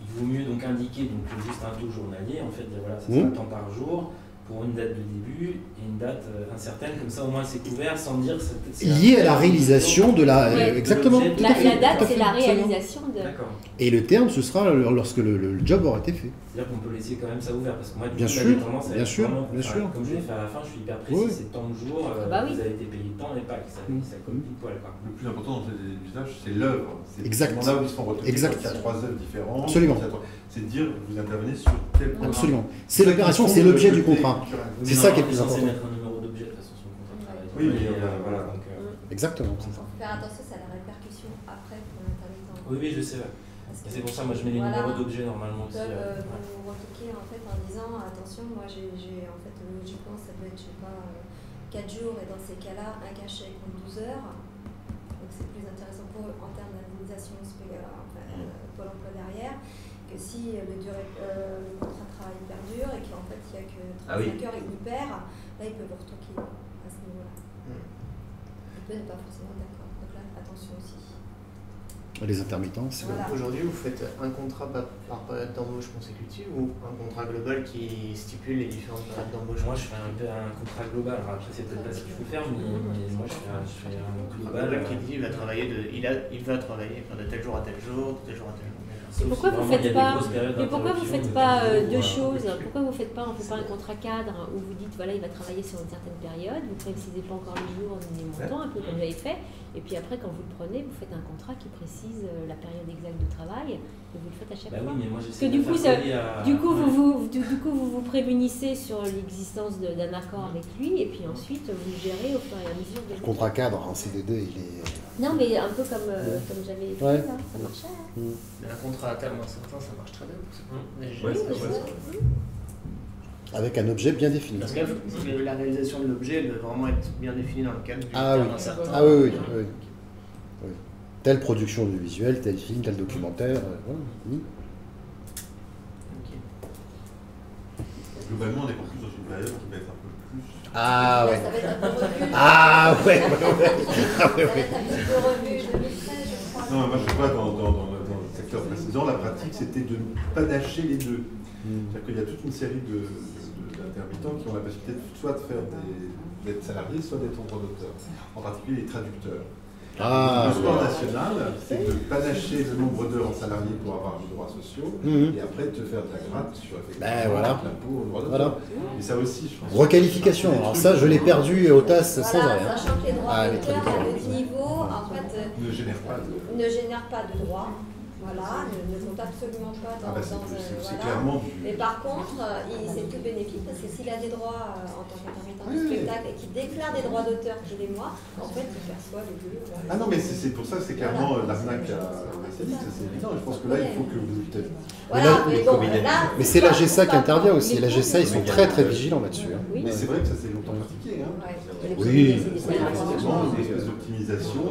il vaut mieux donc indiquer donc, juste un taux journalier, en fait, dire voilà, ça sera tant par jour, pour une date de début et une date incertaine, comme ça au moins c'est couvert sans dire c'est
lié à la réalisation de la...
Ouais.
exactement.
La date, c'est la réalisation de...
D'accord.
Et le terme, ce sera lorsque le job aura été fait.
C'est-à-dire qu'on peut laisser quand même ça ouvert, parce que moi, du
bien
coup,
sûr,
j'avais tendance à
bien sûr,
vraiment,
bien sûr.
Comme je l'ai fait à la fin, je suis hyper précis,
Oui.
c'est tant de jours,
bah oui.
vous avez été payé tant et pas, ça colle pile poil.
Le plus important dans ces usages, c'est l'œuvre. C'est
exact.
là où ils se font retoquer.
Exact.
Il y a 3 œuvres différentes.
Absolument.
C'est de dire vous intervenez sur tel contrat.
Absolument. C'est l'opération, c'est l'objet du contrat. C'est ça qui est le plus important.
C'est mettre un numéro d'objet de toute façon sur le contrat de travail.
Oui, mais
voilà. Donc,
exactement.
Il faut faire attention, ça a la répercussion après pour l'intermittent.
Oui, je sais. C'est pour ça, moi je mets les numéros d'objet normalement aussi.
Vous retoquer en fait en disant attention, moi j'ai en fait logiquement ça doit être je sais pas 4 jours et dans ces cas-là un cachet compte 12 heures. Donc c'est plus intéressant pour eux en termes d'indemnisation Pôle emploi derrière que si le contrat de travail perdure et qu'en fait il n'y a que 35 heures et qu'il perd, là ils peuvent retoquer à ce niveau-là. Ils peuvent ne pas forcément d'accord. Donc là attention aussi.
Les intermittents, c'est
voilà. Aujourd'hui, vous faites un contrat par période d'embauche consécutive ou un contrat global qui stipule les différentes périodes d'embauche?
Moi, je fais un contrat global. Alors, après, c'est peut-être pas ce qu'il faut faire, mais moi, je fais un global
qui dit il va travailler de tel jour à tel jour, de tel jour à tel jour.
Et pourquoi vous faites pas deux choses? Pourquoi vous faites pas un contrat cadre où vous dites voilà il va travailler sur une certaine période, vous ne précisez pas encore les jours ni les montants, un peu comme vous avez fait, et puis après quand vous le prenez, vous faites un contrat qui précise la période exacte de travail et vous le faites à chaque fois.
Oui, mais moi,
parce que du coup vous vous prémunissez sur l'existence d'un accord avec lui et puis ensuite vous gérez au fur et à mesure de...
Le contrat cadre en CDD, il est...
Non mais un peu comme j'avais fait, là, ça marchait. Hein.
Mais un contrat à terme incertain, ça marche très bien pour ça.
Avec un objet bien défini.
Parce que la réalisation de l'objet doit vraiment être bien définie dans le cadre du
terme
incertain.
Ah oui. Telle production audiovisuelle, tel film, tel documentaire.
Globalement, on est plus dans une période qui va être un peu plus...
Ah ouais.
Ça va être un peu revu.
Ah ouais.
Ça va être un petit peu revu 2013, je crois.
Non, moi je vois dans le secteur précédent, la pratique c'était de panacher les deux. C'est-à-dire qu'il y a toute une série d'intermittents qui ont la possibilité soit d'être salariés, soit d'être en droit d'auteur. En particulier les traducteurs. Le sport national, c'est de panacher le nombre d'heures en salarié pour avoir des droits sociaux et après te faire de la gratte sur l'impôt au droit d'auteur. Et ça aussi, je pense.
Requalification, alors ça je l'ai perdu au TAS sans arrêt.
Sachant que les droits d'auteur à notre niveau, en fait,
ne génèrent pas de
droits. Voilà, ne sont absolument pas dans...
c'est clairement...
Mais par contre, c'est tout bénéfique parce que s'il a des droits en tant qu'intermittent du spectacle et qu'il déclare des droits d'auteur tous les mois, en fait, il perçoit les deux.
Ah non, mais c'est pour ça que c'est clairement l'arnaque à Mercedes, c'est évident. Je pense que là, il faut que vous...
Mais c'est la GSA qui intervient aussi. La GSA, ils sont très très vigilants là-dessus.
Mais c'est vrai que ça s'est longtemps pratiqué.
Oui.
Une espèce d'optimisation...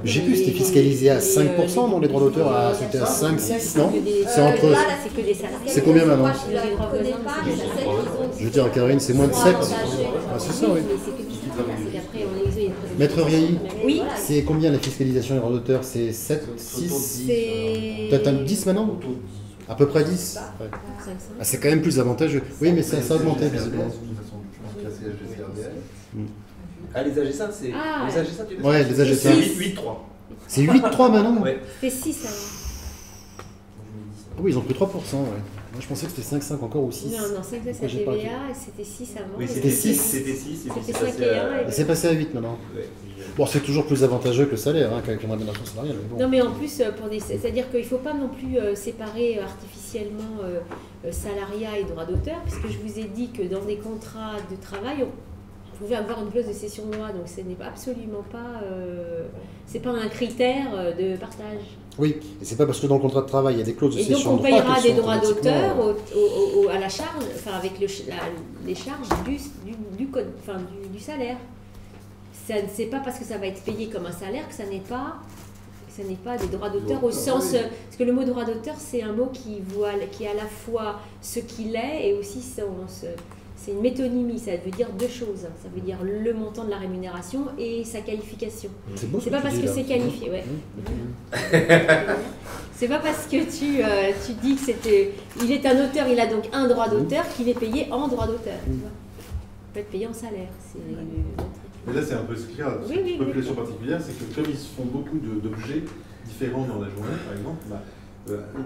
J'ai vu, c'était fiscalisé à 5%, non, les droits d'auteur, c'était à 5, 6, non? C'est entre... C'est combien maintenant? Je veux dire, Caroline, c'est moins de 7. Ah, c'est ça, oui. Maître Riailly,
oui.
C'est combien la fiscalisation des droits d'auteur? C'est 7, 6? Peut-être 10 maintenant? À peu près 10? Ouais. Ah, c'est quand même plus avantageux. Oui, mais ça a augmenté visiblement.
Ah, les AGSA, c'est... Les AGSA, tu dis?
Ouais, les AGSA.
C'est 8-3.
C'est 8-3 maintenant?
Ouais.
C'était 6 avant.
Ah oui, ils ont pris 3%, ouais. Moi, je pensais que c'était 5,5 encore ou 6.
Non, 5 c'est la TVA et c'était 6 avant.
Oui, c'était 6.
C'était 5 et 1.
C'est passé à 8 maintenant.
Ouais.
Bon, c'est toujours plus avantageux que le salaire, qu'avec la rémunération salariale. Mais bon.
Non, mais en plus, c'est-à-dire qu'il ne faut pas non plus séparer artificiellement salariat et droit d'auteur, puisque je vous ai dit que dans des contrats de travail, vous pouvez avoir une clause de cession de droit, donc ce n'est absolument pas, c'est pas un critère de partage.
Oui, et c'est pas parce que dans le contrat de travail il y a des clauses de cession de droit.
Et donc on payera des droits d'auteur à la charge, enfin avec les charges du salaire. C'est pas parce que ça va être payé comme un salaire que ça n'est pas Ce n'est pas des droits d'auteur au sens... Parce que le mot droit d'auteur, c'est un mot qui est à la fois ce qu'il est et aussi c'est une métonymie, ça veut dire deux choses. Ça veut dire le montant de la rémunération et sa qualification. C'est pas parce que c'est qualifié, ouais. C'est pas parce que tu dis que il est un auteur, il a donc un droit d'auteur, qu'il est payé en droit d'auteur. Il peut être payé en salaire.
Mais là, c'est un peu ce qu'il y a. Cette population particulière, c'est que comme ils se font beaucoup d'objets différents dans la journée, par exemple,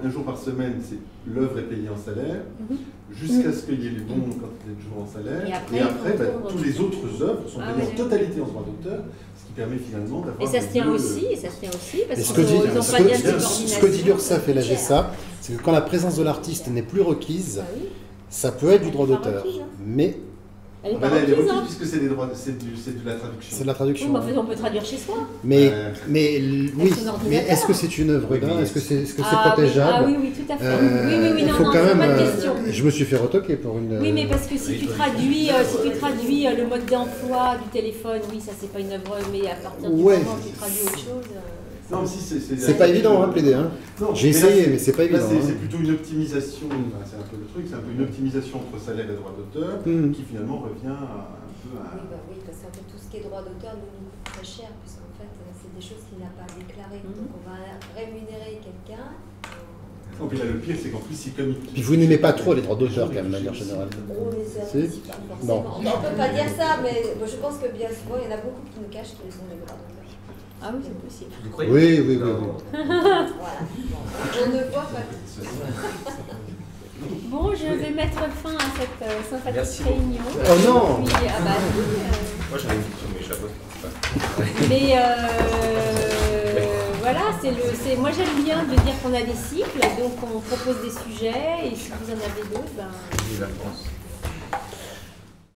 un jour par semaine, l'œuvre est payée en salaire, jusqu'à ce qu'il y ait les bons quantités de jours en salaire, et après tous les autres œuvres sont payées en totalité en droit d'auteur, ce qui permet finalement d'avoir...
Et ça se tient aussi, parce
qu'ils n'ont pas de lien de subordination. Ce que dit l'URSSAF et la GESA, c'est que quand la présence de l'artiste n'est plus requise, ça peut être du droit d'auteur, mais...
Elle est requise,
puisque c'est de la traduction.
C'est de la traduction.
Oui, on peut traduire chez soi.
Mais est-ce que c'est une œuvre d'art? Est-ce que c'est protégeable?
Oui, tout à fait. Oui, non,
quand même,
pas de question.
Je me suis fait retoquer pour une...
Oui, mais parce que si tu traduis le mode d'emploi du téléphone, oui, ça c'est pas une œuvre, mais à partir du moment où tu traduis autre chose...
Non,
c'est pas évident, plaider. J'ai essayé, mais c'est pas évident.
C'est plutôt une optimisation, c'est un peu le truc, c'est un peu une optimisation entre salaire et droit d'auteur qui finalement revient un peu à...
Oui, parce qu'en fait, tout ce qui est droit d'auteur nous coûte très cher, puisqu'en fait, c'est des choses qu'il n'a pas déclarées. Donc on va rémunérer quelqu'un.
Et puis là, le pire, c'est qu'en plus,
Puis vous n'aimez pas trop les droits d'auteur, quand même, de manière générale.
On les apprécie pas forcément. On ne peut pas dire ça, mais je pense que bien souvent, il y en a beaucoup qui nous cachent qu'ils ont les droits d'auteur.
Ah oui, c'est possible.
Vous croyez? Oui.
Voilà. On ne voit pas tout.
Bon, je vais mettre fin à cette sympathique réunion.
Oh non!
Puis,
moi j'avais une question, mais je la pose pas.
Mais voilà, moi j'aime bien de dire qu'on a des cycles, donc on propose des sujets, et si vous en avez d'autres,
Vive la France.